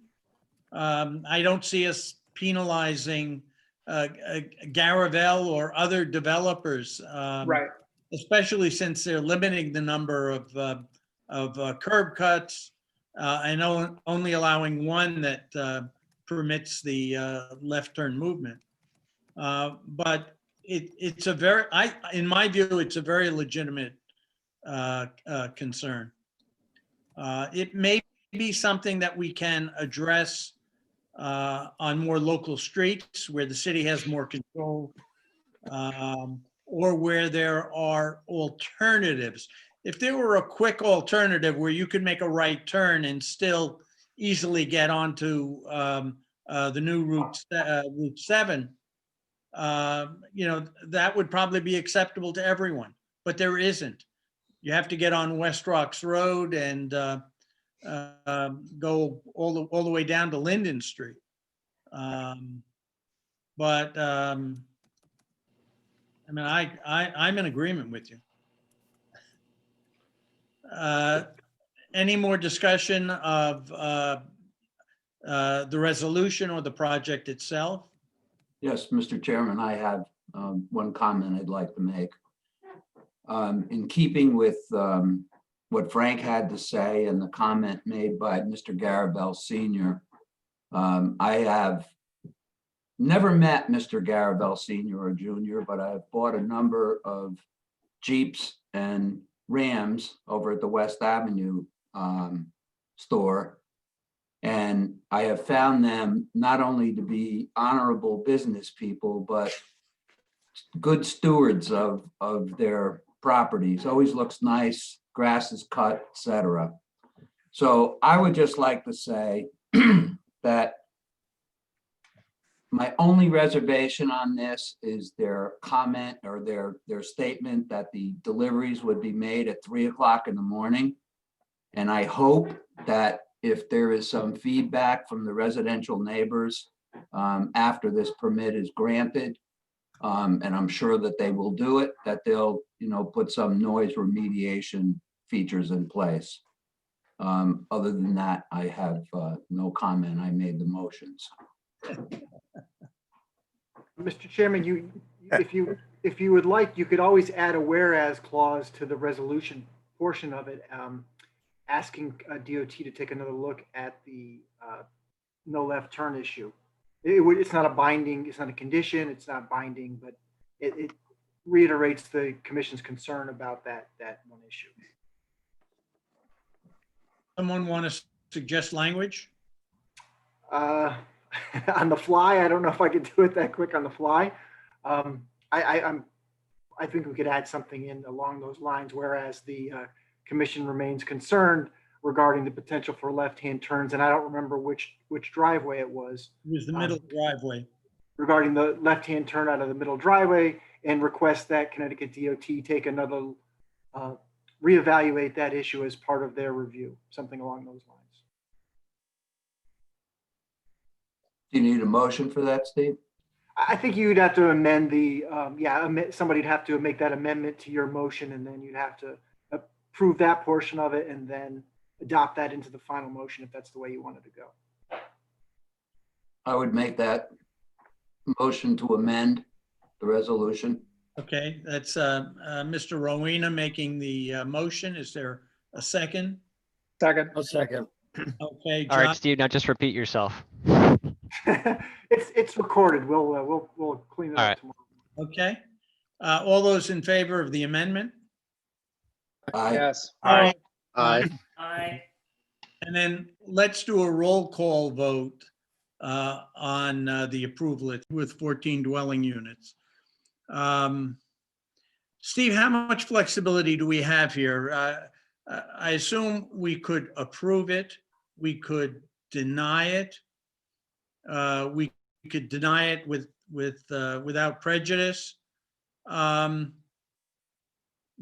I don't see us penalizing Garavel or other developers, Right. especially since they're limiting the number of curb cuts and only allowing one that permits the left turn movement. But it's a very, in my view, it's a very legitimate concern. It may be something that we can address on more local streets where the city has more control, or where there are alternatives. If there were a quick alternative where you could make a right turn and still easily get onto the new Route 7, that would probably be acceptable to everyone, but there isn't. You have to get on West Rocks Road and go all the way down to Linden Street. I mean, I'm in agreement with you. Any more discussion of the resolution or the project itself? Yes, Mr. Chairman, I have one comment I'd like to make. In keeping with what Frank had to say and the comment made by Mr. Garavel Sr., I have never met Mr. Garavel Sr. or Jr., but I've bought a number of Jeeps and Rams over at the West Avenue store. And I have found them not only to be honorable business people, but good stewards of their properties. Always looks nice, grass is cut, etc. So I would just like to say that my only reservation on this is their comment or their statement that the deliveries would be made at 3 o'clock in the morning. And I hope that if there is some feedback from the residential neighbors after this permit is granted, and I'm sure that they will do it, that they'll, put some noise remediation features in place. Other than that, I have no comment. I made the motions. Mr. Chairman, if you would like, you could always add a whereas clause to the resolution portion of it, asking DOT to take another look at the no left turn issue. it's not a binding, it's not a condition, it's not binding, but it reiterates the commission's concern about that one issue. Someone want to suggest language? On the fly, I don't know if I could do it that quick on the fly. I think we could add something in along those lines, whereas the commission remains concerned regarding the potential for left-hand turns, and I don't remember which driveway it was. It was the middle driveway. Regarding the left-hand turn out of the middle driveway, and request that Connecticut DOT take another, reevaluate that issue as part of their review, something along those lines. Do you need a motion for that, Steve? I think you'd have to amend the, somebody'd have to make that amendment to your motion, and then you'd have to approve that portion of it and then adopt that into the final motion if that's the way you wanted to go. I would make that motion to amend the resolution. Okay, that's Mr. Rowena making the motion. Is there a second? Second. I'll second. Okay, All right, John, Steve, now just repeat yourself. It's recorded. We'll clean it All up right. tomorrow. okay. All those in favor of the amendment? Aye. Yes. Aye. Aye. Aye. And then let's do a roll call vote on the approval with 14 dwelling units. Steve, how much flexibility do we have here? I assume we could approve it, we could deny it. We could deny it without prejudice.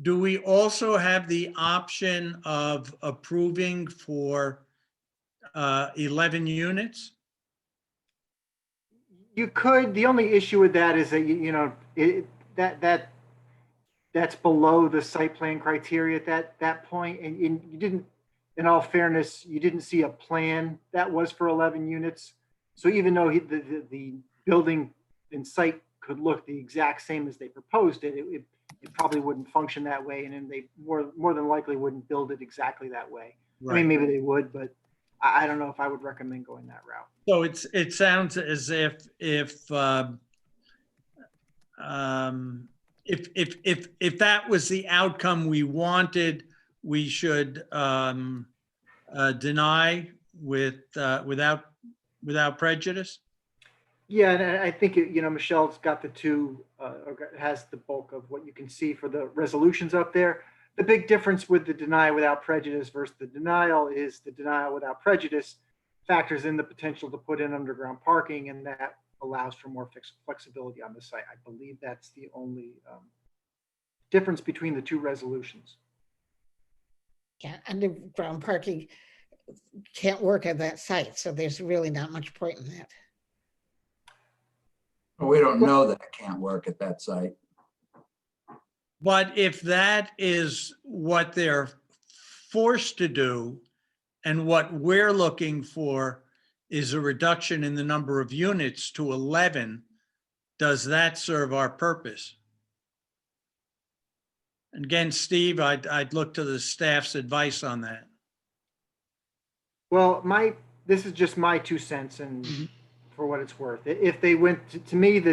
Do we also have the option of approving for 11 units? You could. The only issue with that is that that's below the site plan criteria at that point, and you didn't. In all fairness, you didn't see a plan that was for 11 units. So even though the building and site could look the exact same as they proposed it, it probably wouldn't function that way, and then they more than likely wouldn't build it exactly that way. Right. I mean, maybe they would, but I don't know if I would recommend going that route. So it sounds as if that was the outcome we wanted, we should deny without prejudice. Yeah, and I think Michelle's got the two, has the bulk of what you can see for the resolutions up there. The big difference with the deny without prejudice versus the denial is the denial without prejudice factors in the potential to put in underground parking, and that allows for more flexibility on the site. I believe that's the only difference between the two resolutions. Yeah, underground parking can't work at that site, so there's really not much point in that. We don't know that it can't work at that site. But if that is what they're forced to do, and what we're looking for is a reduction in the number of units to 11, does that serve our purpose? Again, Steve, I'd look to the staff's advice on that. Well, this is just my 2 cents, and for what it's worth, if they went to me,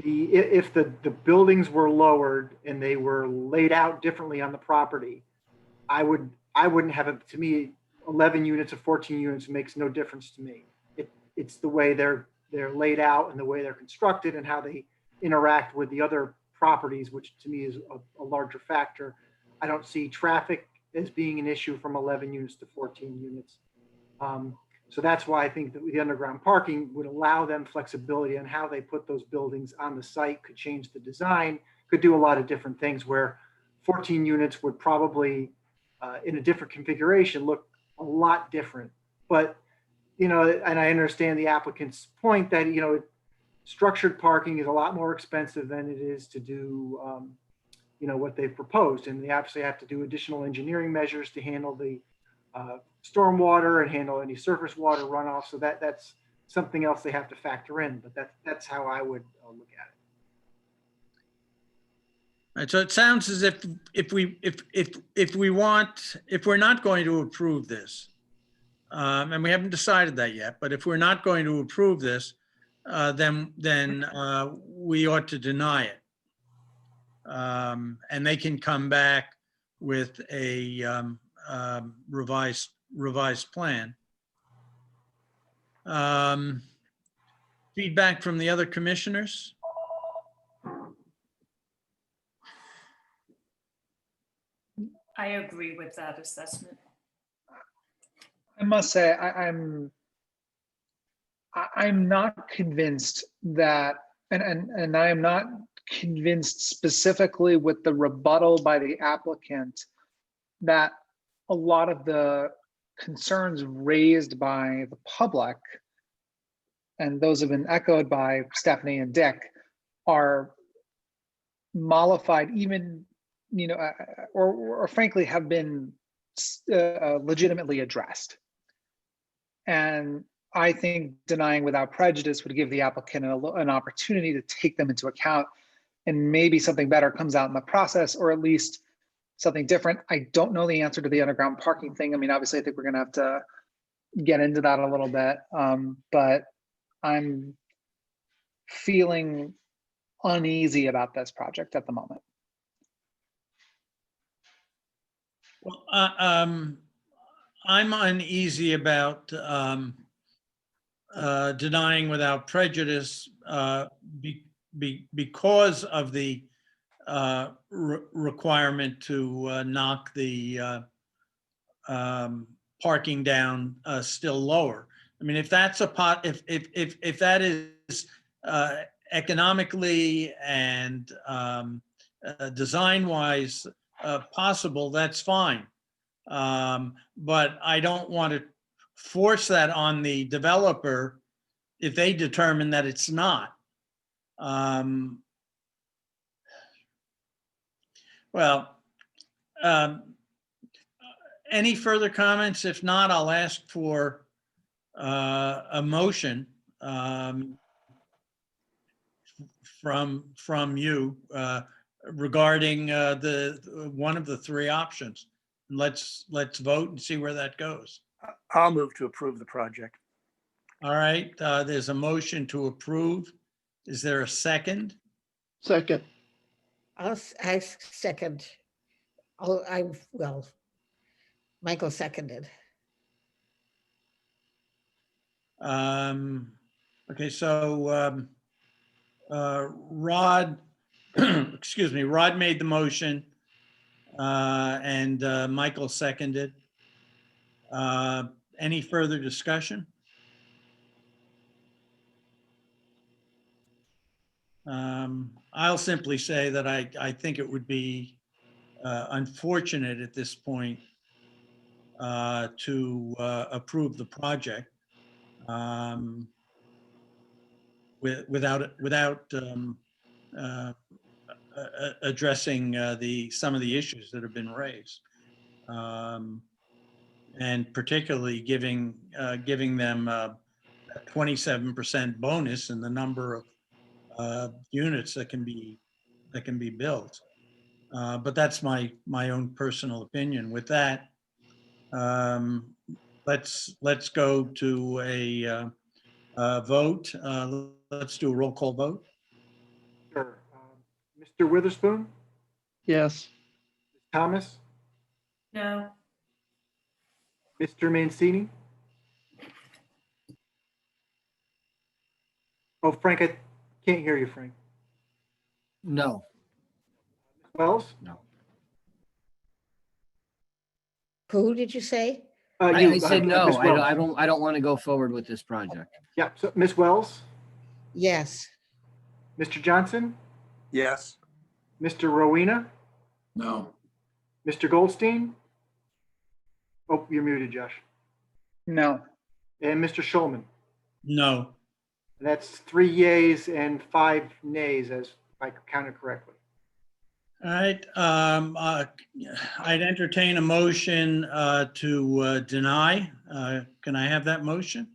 if the buildings were lowered and they were laid out differently on the property, I wouldn't have it. To me, 11 units or 14 units makes no difference to me. It's the way they're laid out and the way they're constructed and how they interact with the other properties, which to me is a larger factor. I don't see traffic as being an issue from 11 units to 14 units. So that's why I think that the underground parking would allow them flexibility on how they put those buildings on the site, could change the design, could do a lot of different things, where 14 units would probably, in a different configuration, look a lot different. But, and I understand the applicant's point that, structured parking is a lot more expensive than it is to do, what they've proposed. And they obviously have to do additional engineering measures to handle the stormwater and handle any surface water runoff. So that's something else they have to factor in, but that's how I would look at it. All right, so it sounds as if we're not going to approve this, and we haven't decided that yet, but if we're not going to approve this, then we ought to deny it. And they can come back with a revised plan. Feedback from the other commissioners? I agree with that assessment. I must say, I'm not convinced that, and I am not convinced specifically with the rebuttal by the applicant that a lot of the concerns raised by the public, and those have been echoed by Stephanie and Dick, are mollified, even, or frankly have been legitimately addressed. And I think denying without prejudice would give the applicant an opportunity to take them into account, and maybe something better comes out in the process, or at least something different. I don't know the answer to the underground parking thing. I mean, obviously, I think we're going to have to get into that a little bit, but I'm feeling uneasy about this project at the moment. Well, I'm uneasy about denying without prejudice because of the requirement to knock the parking down still lower. I mean, if that's if that is economically and design-wise possible, that's fine. But I don't want to force that on the developer if they determine that it's not. Any further comments? If not, I'll ask for a motion from you regarding the one of the three options. Let's vote and see where that goes. I'll move to approve the project. All right, there's a motion to approve. Is there a second? Second. I second. Michael seconded. Okay, so Rod, excuse me, Rod made the motion and Michael seconded. Any further discussion? I'll simply say that I think it would be unfortunate at this point to approve the project without addressing some of the issues that have been raised, and particularly giving them a 27% bonus in the number of units that can be built. But that's my own personal opinion. With that, let's go to a vote. Let's do a roll call vote. Sure. Mr. Witherspoon? Yes. Thomas? No. Mr. Mancini? Oh, Frank, I can't hear you, Frank. No. Wells? No. Who did you say? I said no. Ms. Wells. I don't want to go forward with this project. Yeah, so Ms. Wells? Yes. Mr. Johnson? Yes. Mr. Rowena? No. Mr. Goldstein? Oh, you're muted, Josh. No. And Mr. Schulman? No. That's 3 yeas and 5 nays, as I counted correctly. All right. I'd entertain a motion to deny. Can I have that motion?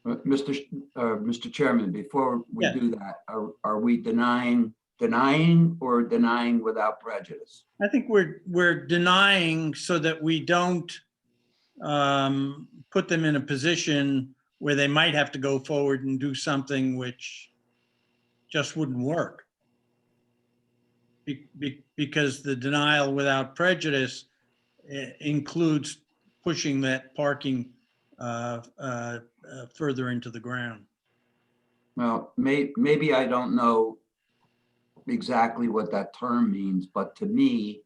Mr. Chairman, before we Yeah. do that, are we denying or denying without prejudice? I think we're denying so that we don't put them in a position where they might have to go forward and do something which just wouldn't work. Because the denial without prejudice includes pushing that parking further into the ground. Well, maybe I don't know exactly what that term means, but to me,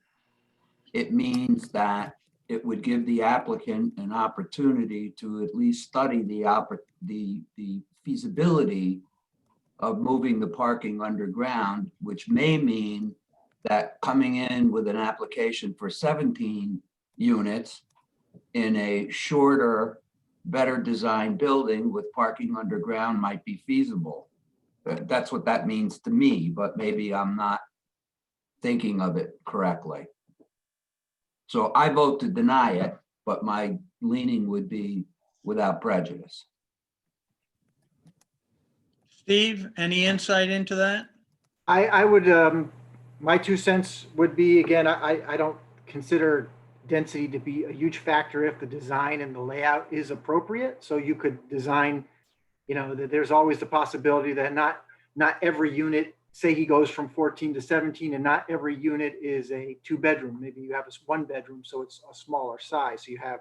it means that it would give the applicant an opportunity to at least study the feasibility of moving the parking underground, which may mean that coming in with an application for 17 units in a shorter, better designed building with parking underground might be feasible. That's what that means to me, but maybe I'm not thinking of it correctly. So I vote to deny it, but my leaning would be without prejudice. Steve, any insight into that? I would, my 2 cents would be, again, I don't consider density to be a huge factor if the design and the layout is appropriate. So you could design, that there's always the possibility that not every unit, say he goes from 14 to 17, and not every unit is a 2-bedroom. Maybe you have a 1-bedroom, so it's a smaller size. So you have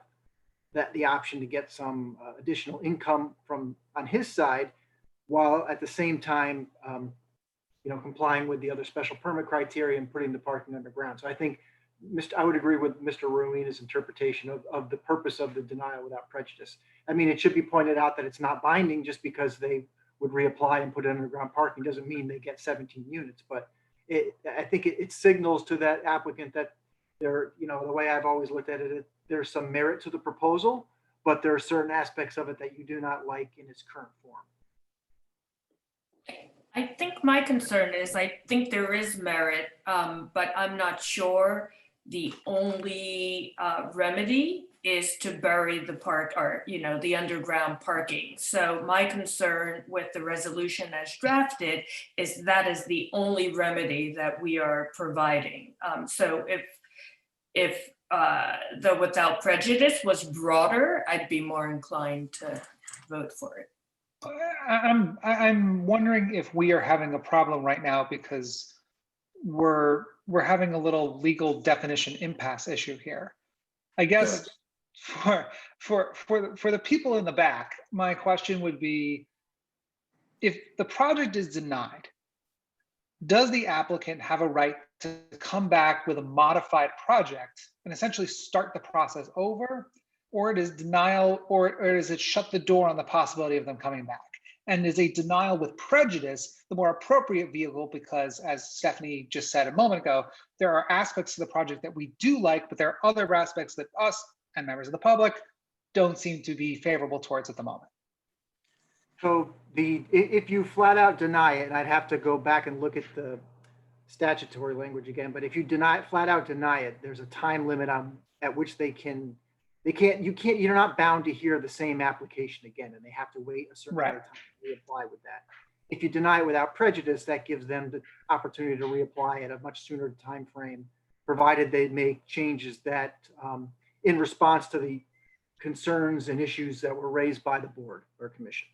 the option to get some additional income on his side, while at the same time, complying with the other special permit criteria and putting the parking underground. So I think I would agree with Mr. Ruina's interpretation of the purpose of the denial without prejudice. I mean, it should be pointed out that it's not binding. Just because they would reapply and put underground parking doesn't mean they get 17 units. But I think it signals to that applicant that the way I've always looked at it, there's some merit to the proposal, but there are certain aspects of it that you do not like in its current form. I think my concern is, I think there is merit, but I'm not sure the only remedy is to bury the park, or, the underground parking. So my concern with the resolution as drafted is that is the only remedy that we are providing. So if the without prejudice was broader, I'd be more inclined to vote for it. I'm wondering if we are having a problem right now because we're having a little legal definition impasse issue here. I guess for the people in the back, my question would be, if the project is denied, does the applicant have a right to come back with a modified project and essentially start the process over? Or it is denial, or does it shut the door on the possibility of them coming back? And is a denial with prejudice the more appropriate vehicle? Because as Stephanie just said a moment ago, there are aspects to the project that we do like, but there are other aspects that us and members of the public don't seem to be favorable towards at the moment. So if you flat out deny it, and I'd have to go back and look at the statutory language again, but if you flat out deny it, there's a time limit at which you're not bound to hear the same application again, and they have to wait a certain amount of time to reapply with that. If you deny it without prejudice, that gives them the opportunity to reapply at a much sooner time frame, provided they make changes that in response to the concerns and issues that were raised by the board or commission.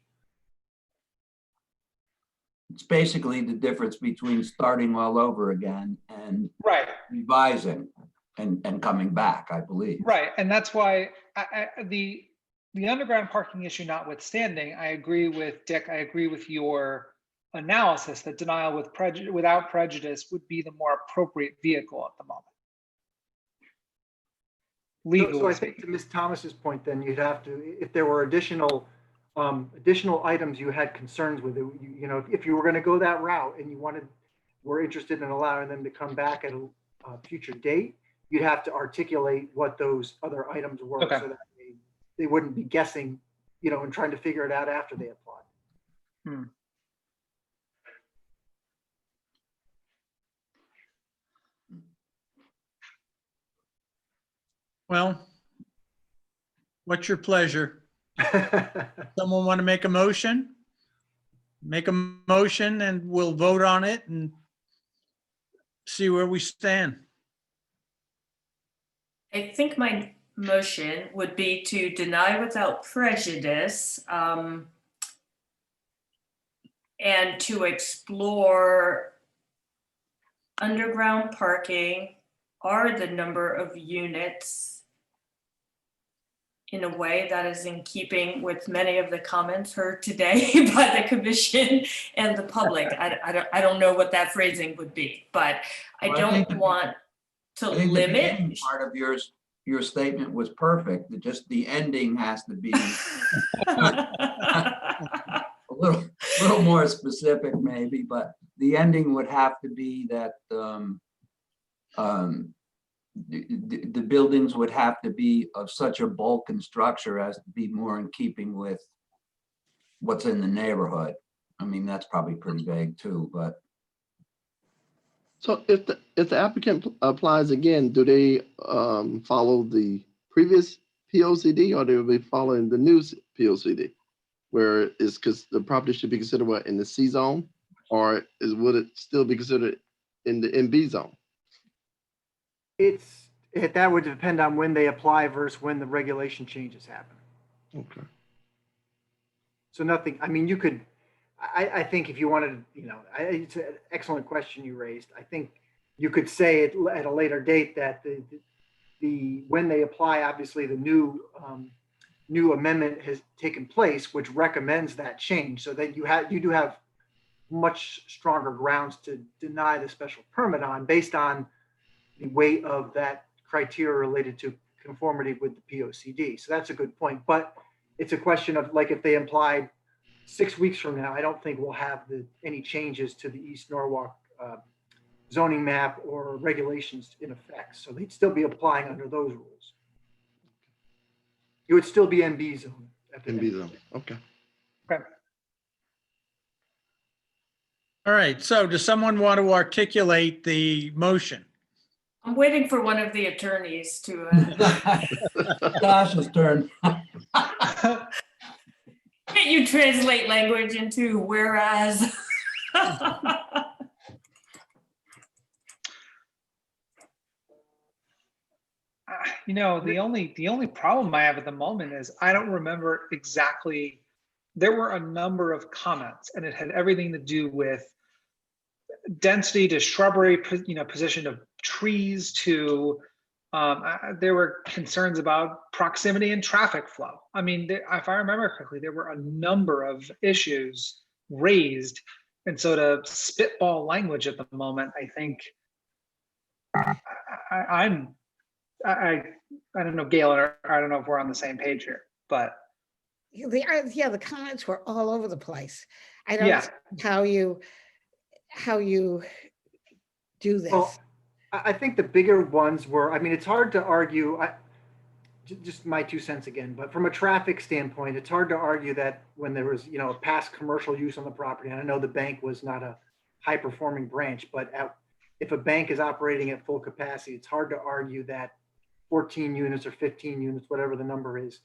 It's basically the difference between starting all over again and revising and coming back, I believe. Right, and that's why the underground parking issue notwithstanding, I agree with Dick. I agree with your analysis that denial without prejudice would be the more appropriate vehicle at the moment. So I think to Ms. Thomas's point, then you'd have to, if there were additional items you had concerns with, if you were going to go that route and were interested in allowing them to come back at a future date, you'd have to articulate what those other items were, so that they wouldn't be guessing, and trying to figure it out after they applied. Well, what's your pleasure? Someone want to make a motion? Make a motion and we'll vote on it and see where we stand. I think my motion would be to deny without prejudice, and to explore underground parking or the number of units in a way that is in keeping with many of the comments heard today by the commission and the public. I don't know what that phrasing would be, but I Well, I think don't want to I think the beginning limit. part of your statement was perfect. Just the ending has to be a little more specific maybe, but the ending would have to be that the buildings would have to be of such a bulk and structure as to be more in keeping with what's in the neighborhood. I mean, that's probably pretty vague too, but. So if the applicant applies again, do they follow the previous POCD or they will be following the new POCD? Where is, because the property should be considered what, in the C zone, or would it still be considered in the MB zone? That would depend on when they apply versus when the regulation changes happen. Okay. So nothing, I mean, you could, I think if you wanted, it's an excellent question you raised. I think you could say it at a later date that when they apply, obviously the new amendment has taken place, which recommends that change, so that you do have much stronger grounds to deny the special permit on based on the weight of that criteria related to conformity with the POCD. So that's a good point, but it's a question of, like, if they applied 6 weeks from now, I don't think we'll have any changes to the East Norwalk zoning map or regulations in effect. So they'd still be applying under those rules. It would still be MB zone. MB zone, okay. Okay. All right, so does someone want to articulate the motion? I'm waiting for one of the attorneys to. Josh's turn. Can't you translate language into whereas? The only problem I have at the moment is I don't remember exactly. There were a number of comments, and it had everything to do with density to shrubbery, position of trees to. There were concerns about proximity and traffic flow. I mean, if I remember correctly, there were a number of issues raised, and so to spitball language at the moment, I think I don't know, Gail, or I don't know if we're on the same page here, but the comments were all over the place. I don't know how you do this. Well, I think the bigger ones were, I mean, it's hard to argue, just my 2 cents again, but from a traffic standpoint, it's hard to argue that when there was, a past commercial use on the property, and I know the bank was not a high performing branch, but if a bank is operating at full capacity, it's hard to argue that 14 units or 15 units, whatever the number is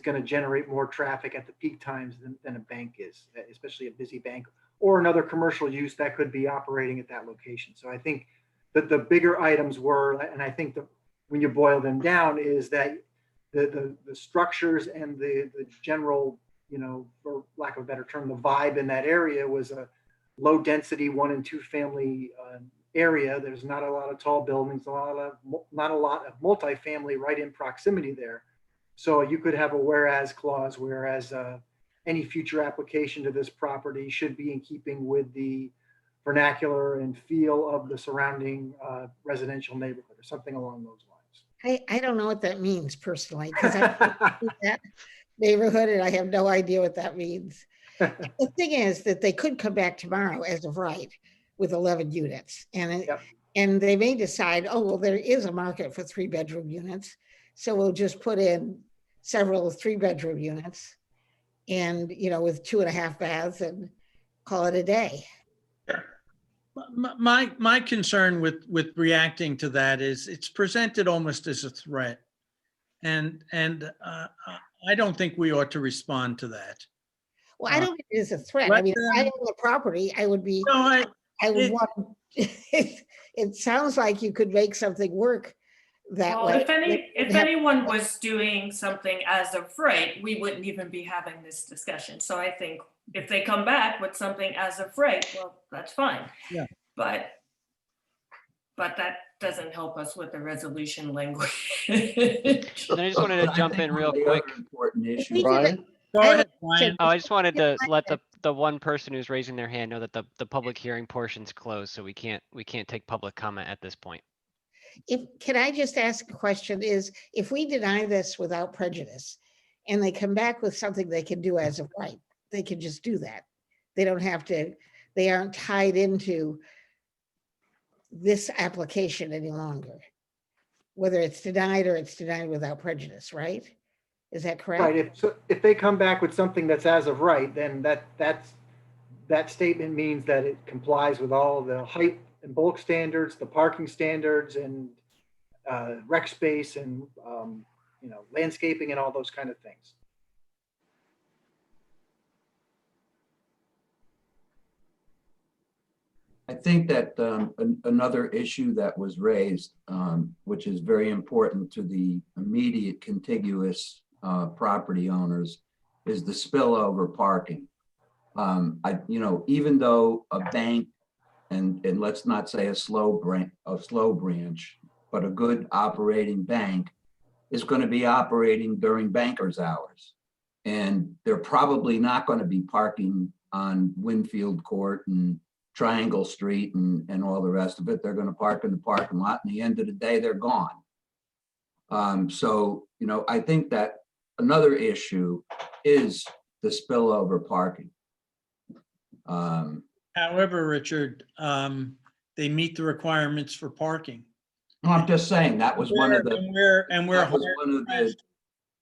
going to generate more traffic at the peak times than a bank is, especially a busy bank or another commercial use that could be operating at that location. So I think that the bigger items were, and I think when you boil them down, is that the structures and the general, for lack of a better term, the vibe in that area was a low density 1 and 2 family area. There's not a lot of tall buildings, not a lot of multifamily right in proximity there. So you could have a whereas clause, whereas any future application to this property should be in keeping with the vernacular and feel of the surrounding residential neighborhood or something along those lines. I don't know what that means personally, because I live in that neighborhood and I have no idea what that means. The thing is that they could come back tomorrow as of right with 11 units. And they may decide, oh, well, there is a market for 3-bedroom units. So we'll just put in several 3-bedroom units and, with 2.5 baths and call it a day. My concern with reacting to that is it's presented almost as a threat. And I don't think we ought to respond to that. Well, I don't think it is a threat. I mean, if I own the property, I would be, I would want, it sounds like you could make something work that Well, way. if anyone was doing something as of right, we wouldn't even be having this discussion. So I think if they come back with something as of right, well, that's fine. Yeah. But that doesn't help us with the resolution language. And I just wanted to jump in real quick. Important issue. Brian? Go ahead, Brian. Oh, I just wanted to let the one person who's raising their hand know that the public hearing portion's closed, so we can't take public comment at this point. Can I just ask a question, is if we deny this without prejudice and they come back with something they can do as of right, they can just do that. They don't have to, they aren't tied into this application any longer, whether it's denied or it's denied without prejudice, right? Is that correct? Right, if they come back with something that's as of right, then that statement means that it complies with all the height and bulk standards, the parking standards, and rec space, and landscaping, and all those kind of things. I think that another issue that was raised, which is very important to the immediate contiguous property owners, is the spillover parking. Even though a bank, and let's not say a slow branch, but a good operating bank is going to be operating during bankers' hours, and they're probably not going to be parking on Winfield Court and Triangle Street and all the rest of it. They're going to park in the parking lot, and at the end of the day, they're gone. So, I think that another issue is the spillover parking. However, Richard, they meet the requirements for parking. No, I'm just saying that was one of the. And we're that was one of the-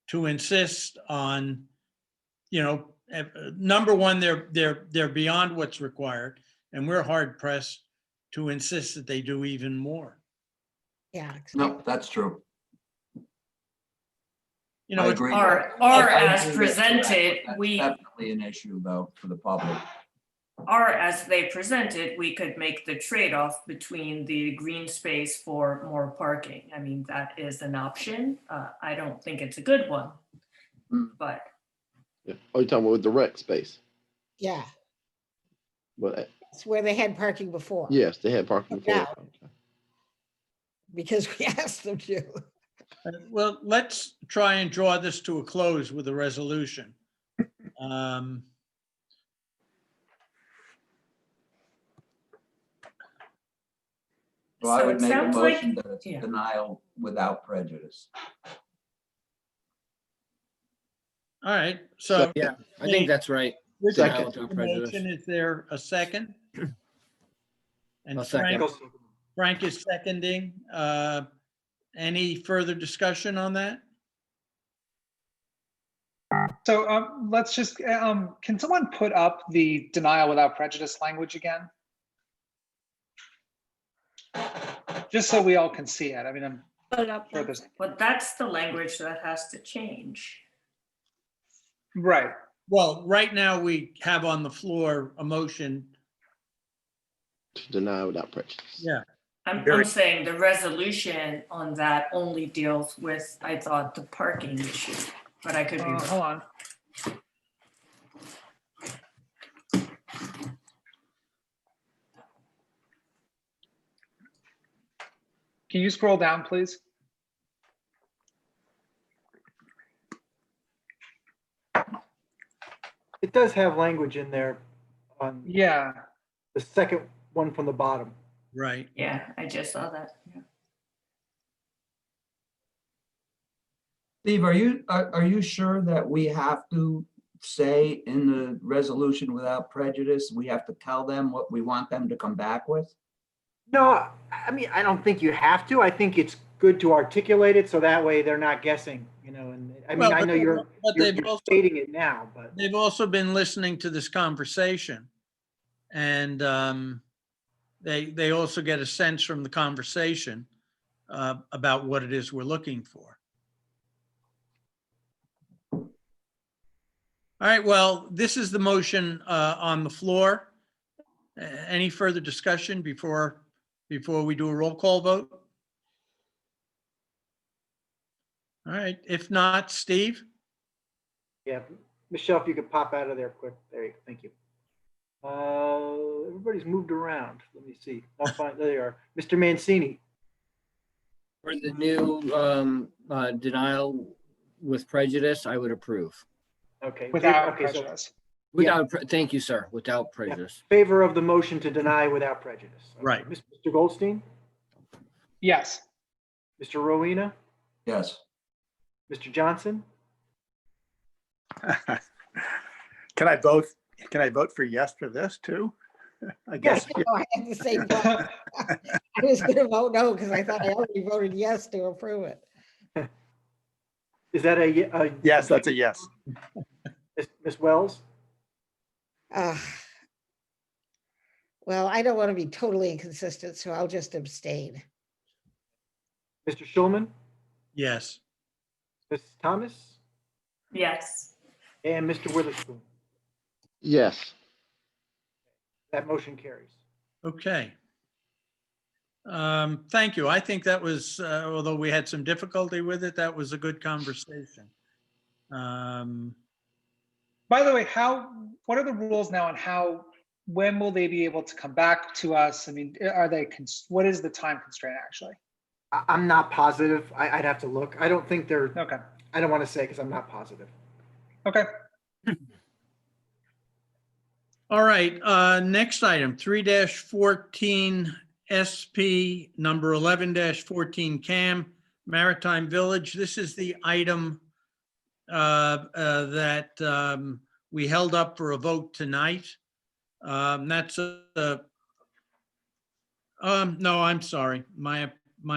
to insist on, number one, they're beyond what's required, and we're hard pressed to insist that they do even more. Yeah. No, that's true. I It's agree. Or I as agree. presented, That's we definitely an issue though for the public. or as they presented, we could make the trade-off between the green space for more parking. I mean, that is an option. I don't think it's a good one, but Yeah. Oh, you're talking about with the rec space? Yeah, But it's where they had parking before. yes, they had parking before. Yeah. Because we asked them to. Well, let's try and draw this to a close with a resolution. So I So would it make a sounds motion like- that it's yeah. denial without prejudice. All right, so. Yeah, I think that's right. Richard Denial makes without the prejudice. motion. Is there a second? And I'll second. Frank is seconding. Any further discussion on that? So let's just, can someone put up the denial without prejudice language again? Just so we all can see it. I mean, I'm sure there's, but that's the language that has to change. right. Well, right now we have on the floor a motion. To deny without prejudice. Yeah. I'm saying the resolution on that only deals with, I thought, the parking issue, but I could be wrong. Hold on. Can you scroll down, please? It does have language in there on Yeah. the second one from the bottom. Right. Yeah, I just saw that. Yeah. Steve, are you sure that we have to say in the resolution without prejudice, we have to tell them what we want them to come back with? No, I mean, I don't think you have to. I think it's good to articulate it so that way they're not guessing, and I mean, Well, I but know they've- you're but they've also- stating it now, but They've also been listening to this conversation. And they also get a sense from the conversation about what it is we're looking for. All right, well, this is the motion on the floor. Any further discussion before we do a roll call vote? All right, if not, Steve? Yeah, Michelle, if you could pop out of there quick. There you go. Thank you. Everybody's moved around. Let me see. I'll find, there you are. Mr. Mancini. For the new denial with prejudice, I would approve. Okay. Without okay, so prejudice. Thank you, sir. Without yeah, prejudice. favor of the motion to deny without prejudice. Okay. Right. Mr. Goldstein, Yes. Mr. Rowena, Yes. Mr. Johnson, Can I vote for yes for this too? I guess. No, I had the same thought. I was gonna vote no because I thought I already voted yes to approve it. is that a Yes, that's a yes. Ms. Wells? Well, I don't want to be totally inconsistent, so I'll just abstain. Mr. Schulman, Yes. Ms. Thomas, Yes. and Mr. Witherspoon. Yes. That motion carries. Okay. Thank you. I think that was, although we had some difficulty with it, that was a good conversation. By the way, what are the rules now on when will they be able to come back to us? I mean, what is the time constraint actually? I'm not positive. I'd have to look. I don't think they're, Okay. I don't want to say because I'm not positive. Okay. All right, next item, 3-14 SP number 11-14 CAM Maritime Village. This is the item that we held up for a vote tonight. That's no, I'm sorry. My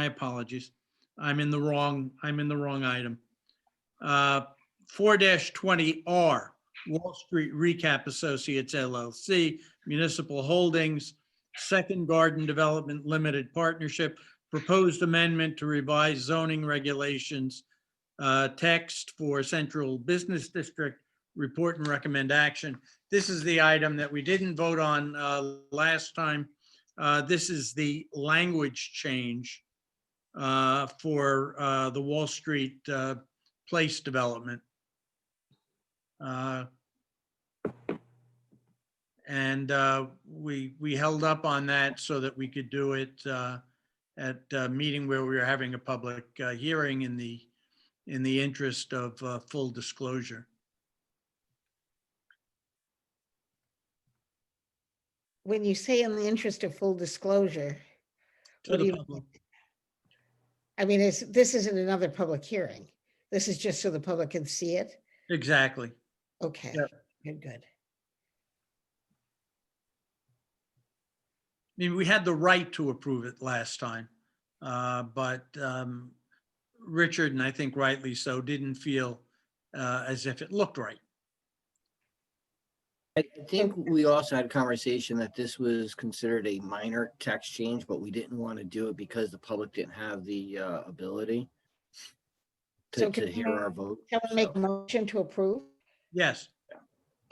apologies. I'm in the wrong item. 4-20R, Wall Street Recap Associates LLC, Municipal Holdings, Second Garden Development Limited Partnership, proposed amendment to revise zoning regulations, text for Central Business District, report and recommend action. This is the item that we didn't vote on last time. This is the language change for the Wall Street Place development. And we held up on that so that we could do it at a meeting where we were having a public hearing in the interest of full disclosure. When you say in the interest of full disclosure, To the public. I mean, this isn't another public hearing. This is just so the public can see it. Exactly. Okay, Yep. good. I mean, we had the right to approve it last time, but Richard, and I think rightly so, didn't feel as if it looked right. I think we also had a conversation that this was considered a minor text change, but we didn't want to do it because the public didn't have the ability to hear our vote. Shall we make a motion to approve? Yes.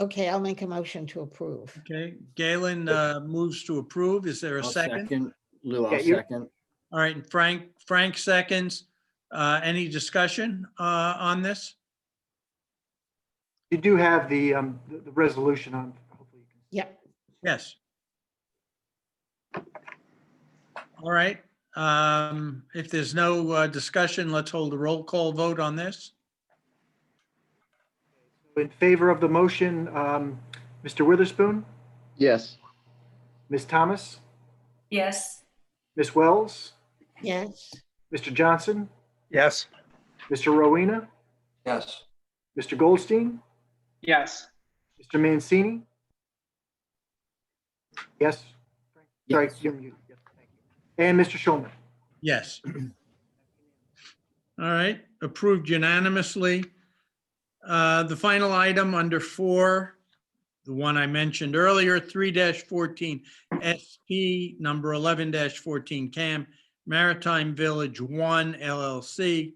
Okay, I'll make a motion to approve. Okay, Galen moves to approve. Is there a I'll second? Lou, I'll second. All right, and Frank seconds. Any discussion on this? You do have the resolution on. Hopefully you can. Yep. Yes. All right. If there's no discussion, let's hold a roll call vote on this. In favor of the motion, Mr. Witherspoon, Yes. Ms. Thomas, Yes. Ms. Wells, Yes. Mr. Johnson, Yes. Mr. Rowena, Yes. Mr. Goldstein, Yes. Mr. Mancini. Yes. Sorry, you're muted. Yes, thank you. And Mr. Schulman. Yes. All right, approved unanimously. The final item under 4, the one I mentioned earlier, 3-14 SP number 11-14 CAM Maritime Village 1 LLC,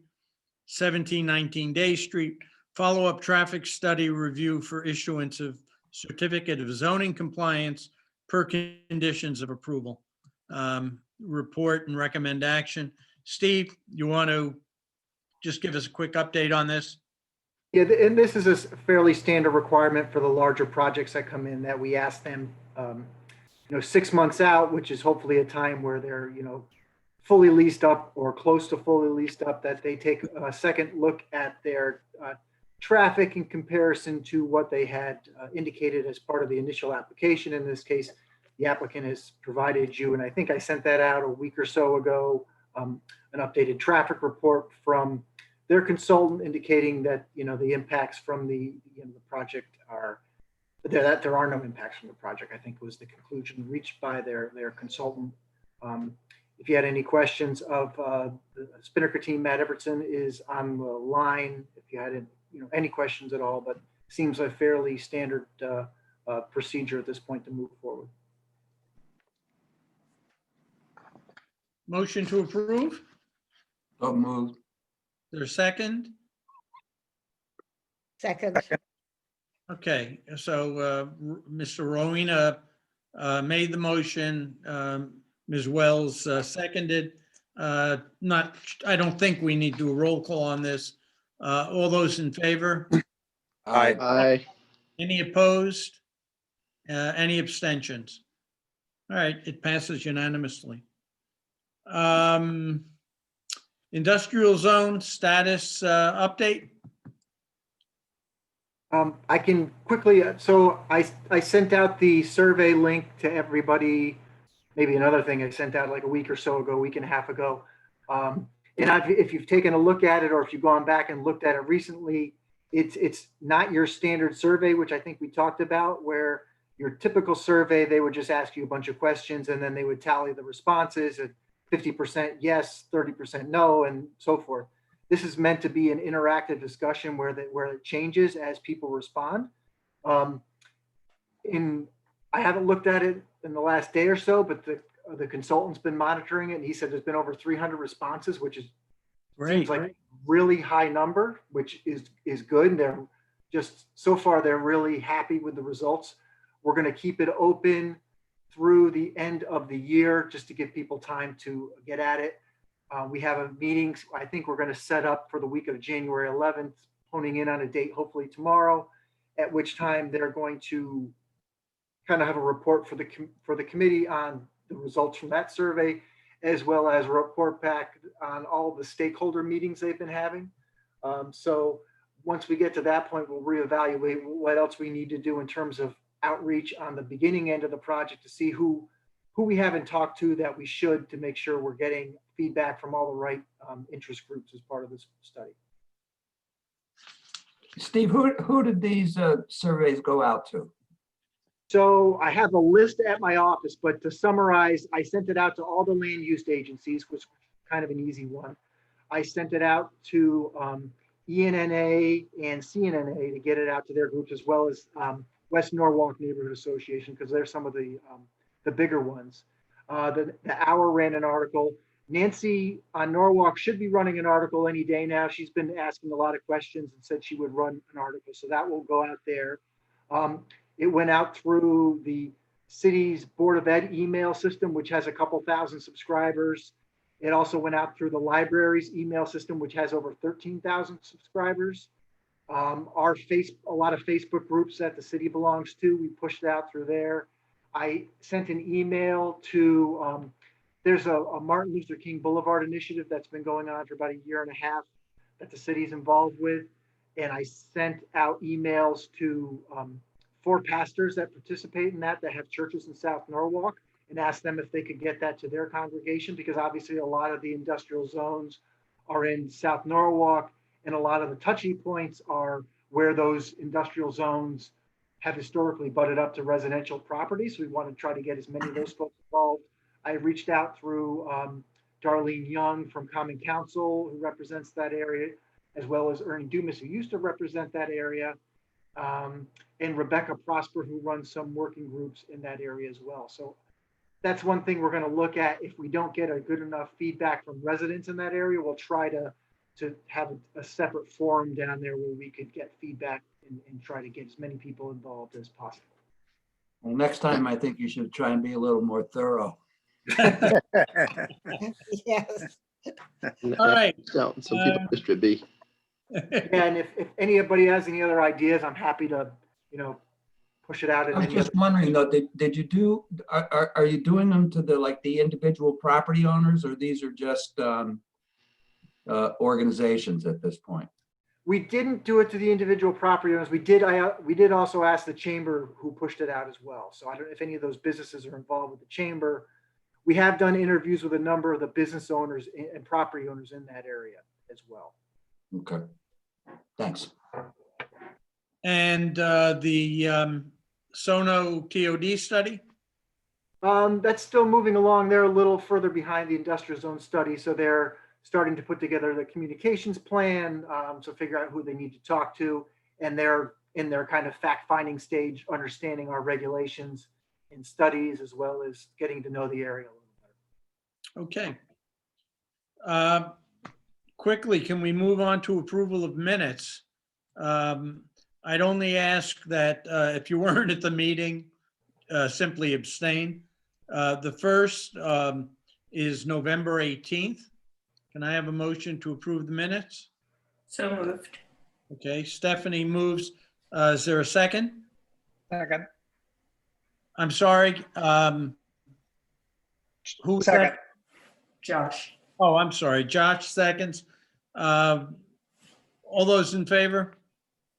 1719 Day Street, follow-up traffic study review for issuance of certificate of zoning compliance per conditions of approval. Report and recommend action. Steve, you want to just give us a quick update on this? Yeah, and this is a fairly standard requirement for the larger projects that come in, that we ask them, 6 months out, which is hopefully a time where they're, fully leased up or close to fully leased up, that they take a second look at their traffic in comparison to what they had indicated as part of the initial application. In this case, the applicant has provided you, and I think I sent that out a week or so ago, an updated traffic report from their consultant indicating that, the impacts from the project are, that there are no impacts from the project, I think was the conclusion reached by their consultant. If you had any questions of the Spinnaker team, Matt Evertson is on the line. If you had any questions at all, but seems a fairly standard procedure at this point to move forward. Motion to approve? So moved. There's a second? Second. Okay, so Mr. Rowena made the motion. Ms. Wells seconded. I don't think we need to do a roll call on this. All those in favor? Aye. Aye. Any opposed? Any abstentions? All right, it passes unanimously. Industrial zone status update? I can quickly, so I sent out the survey link to everybody. Maybe another thing I sent out like a week or so ago, week and a half ago. And if you've taken a look at it, or if you've gone back and looked at it recently, it's not your standard survey, which I think we talked about, where your typical survey, they would just ask you a bunch of questions and then they would tally the responses at 50% yes, 30% no, and so forth. This is meant to be an interactive discussion where it changes as people respond. I haven't looked at it in the last day or so, but the consultant's been monitoring it, and he said there's been over 300 responses, which is seems like a really high number, which is good. And they're just, so far, they're really happy with the results. We're going to keep it open through the end of the year just to give people time to get at it. We have a meeting, I think we're going to set up for the week of January 11th, honing in on a date, hopefully tomorrow, at which time they're going to kind of have a report for the committee on the results from that survey, as well as a report back on all the stakeholder meetings they've been having. So once we get to that point, we'll reevaluate what else we need to do in terms of outreach on the beginning end of the project to see who we haven't talked to that we should, to make sure we're getting feedback from all the right interest groups as part of this study. Steve, who did these surveys go out to? So I have a list at my office, but to summarize, I sent it out to all the land use agencies, which was kind of an easy one. I sent it out to ENNA and CNNA to get it out to their groups, as well as West Norwalk Neighborhood Association, because they're some of the bigger ones. The Hour ran an article. Nancy on Norwalk should be running an article any day now. She's been asking a lot of questions and said she would run an article, so that will go out there. It went out through the city's Board of Ed email system, which has a couple thousand subscribers. It also went out through the library's email system, which has over 13,000 subscribers. A lot of Facebook groups that the city belongs to, we pushed it out through there. I sent an email to, there's a Martin Luther King Boulevard initiative that's been going on for about a year and a half that the city's involved with. And I sent out emails to 4 pastors that participate in that have churches in South Norwalk, and asked them if they could get that to their congregation, because obviously a lot of the industrial zones are in South Norwalk, and a lot of the touchy points are where those industrial zones have historically butted up to residential properties. So we want to try to get as many of those folks involved. I reached out through Darlene Young from Common Council, who represents that area, as well as Ernie Dumas, who used to represent that area, and Rebecca Prosper, who runs some working groups in that area as well. So that's one thing we're going to look at. If we don't get a good enough feedback from residents in that area, we'll try to have a separate forum down there where we could get feedback and try to get as many people involved as possible. Well, next time I think you should try and be a little more thorough. Yes. All right. Some people should be. Yeah, and if anybody has any other ideas, I'm happy to, push it out. I was just wondering though, did you do, are you doing them to the individual property owners, or these are just organizations at this point? We didn't do it to the individual property owners. We did also ask the chamber who pushed it out as well. So I don't know if any of those businesses are involved with the chamber. We have done interviews with a number of the business owners and property owners in that area as well. Okay, thanks. And the Sono TOD study? That's still moving along. They're a little further behind the industrial zone study. So they're starting to put together the communications plan, so figure out who they need to talk to. And they're in their kind of fact-finding stage, understanding our regulations and studies, as well as getting to know the area a little better. Okay. Quickly, can we move on to approval of minutes? I'd only ask that if you weren't at the meeting, simply abstain. The first is November 18th. Can I have a motion to approve the minutes? So moved. Okay, Stephanie moves. Is there a second? Second. I'm sorry. Who was Second. that? Josh. Oh, I'm sorry. Josh seconds. All those in favor?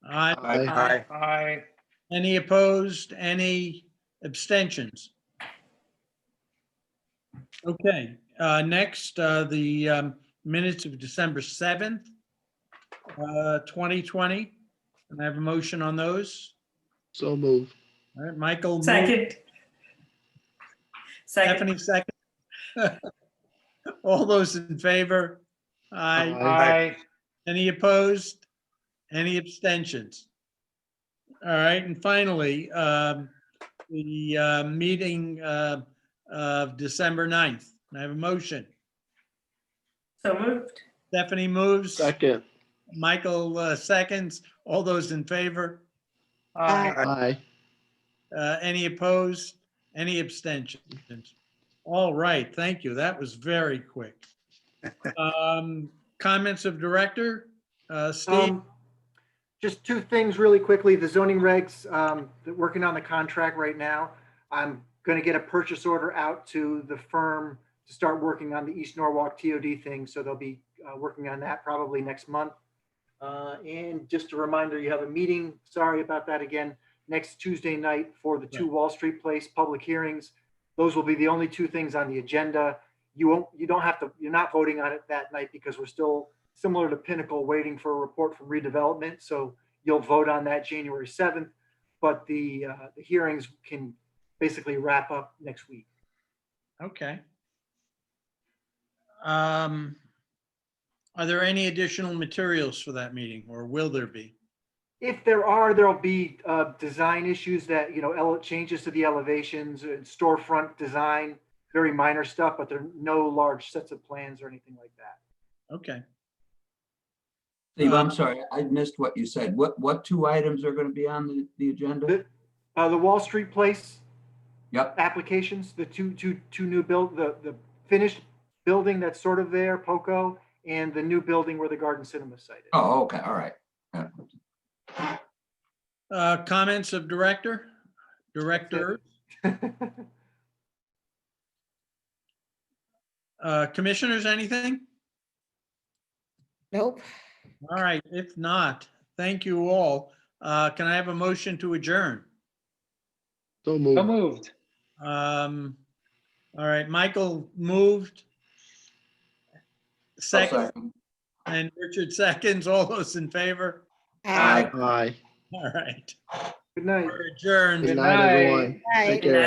Aye. Aye. Aye. Any opposed? Any abstentions? Okay, next, the minutes of December 7th, 2020. Can I have a motion on those? So moved. All right, Michael. moved. Second. Stephanie second. All those in favor? Aye. Aye. Any opposed? Any abstentions? All right, and finally, the meeting of December 9th. Can I have a motion? So moved. Stephanie moves. Second. Michael seconds. All those in favor? Aye. Any opposed? Any abstentions? All right, thank you. That was very quick. Comments of director? Steve? Just two things really quickly. The zoning regs, they're working on the contract right now. I'm going to get a purchase order out to the firm to start working on the East Norwalk TOD thing. So they'll be working on that probably next month. And just a reminder, you have a meeting, sorry about that again, next Tuesday night for the 2 Wall Street Place public hearings. Those will be the only two things on the agenda. You're not voting on it that night because we're still similar to Pinnacle waiting for a report from redevelopment. So you'll vote on that January 7th, but the hearings can basically wrap up next week. Okay. Are there any additional materials for that meeting, or will there be? If there are, there'll be design issues that, changes to the elevations and storefront design, very minor stuff, but there are no large sets of plans or anything like that. Okay. Steve, I'm sorry, I missed what you said. What 2 items are going to be on the agenda? The Wall Street Place Yep. applications, the two new the finished building that's sort of there, POCO, and the new building where the Garden Cinema site is. Oh, okay, all right. Yeah. Comments of director? Commissioners, anything? Nope. All right, if not, thank you all. Can I have a motion to adjourn? So moved. So moved. All right, Michael moved. Second, and Richard seconds. All those in favor? Aye. Aye. All right. Good night. We're adjourned. Good night, everyone. Aye. Take care.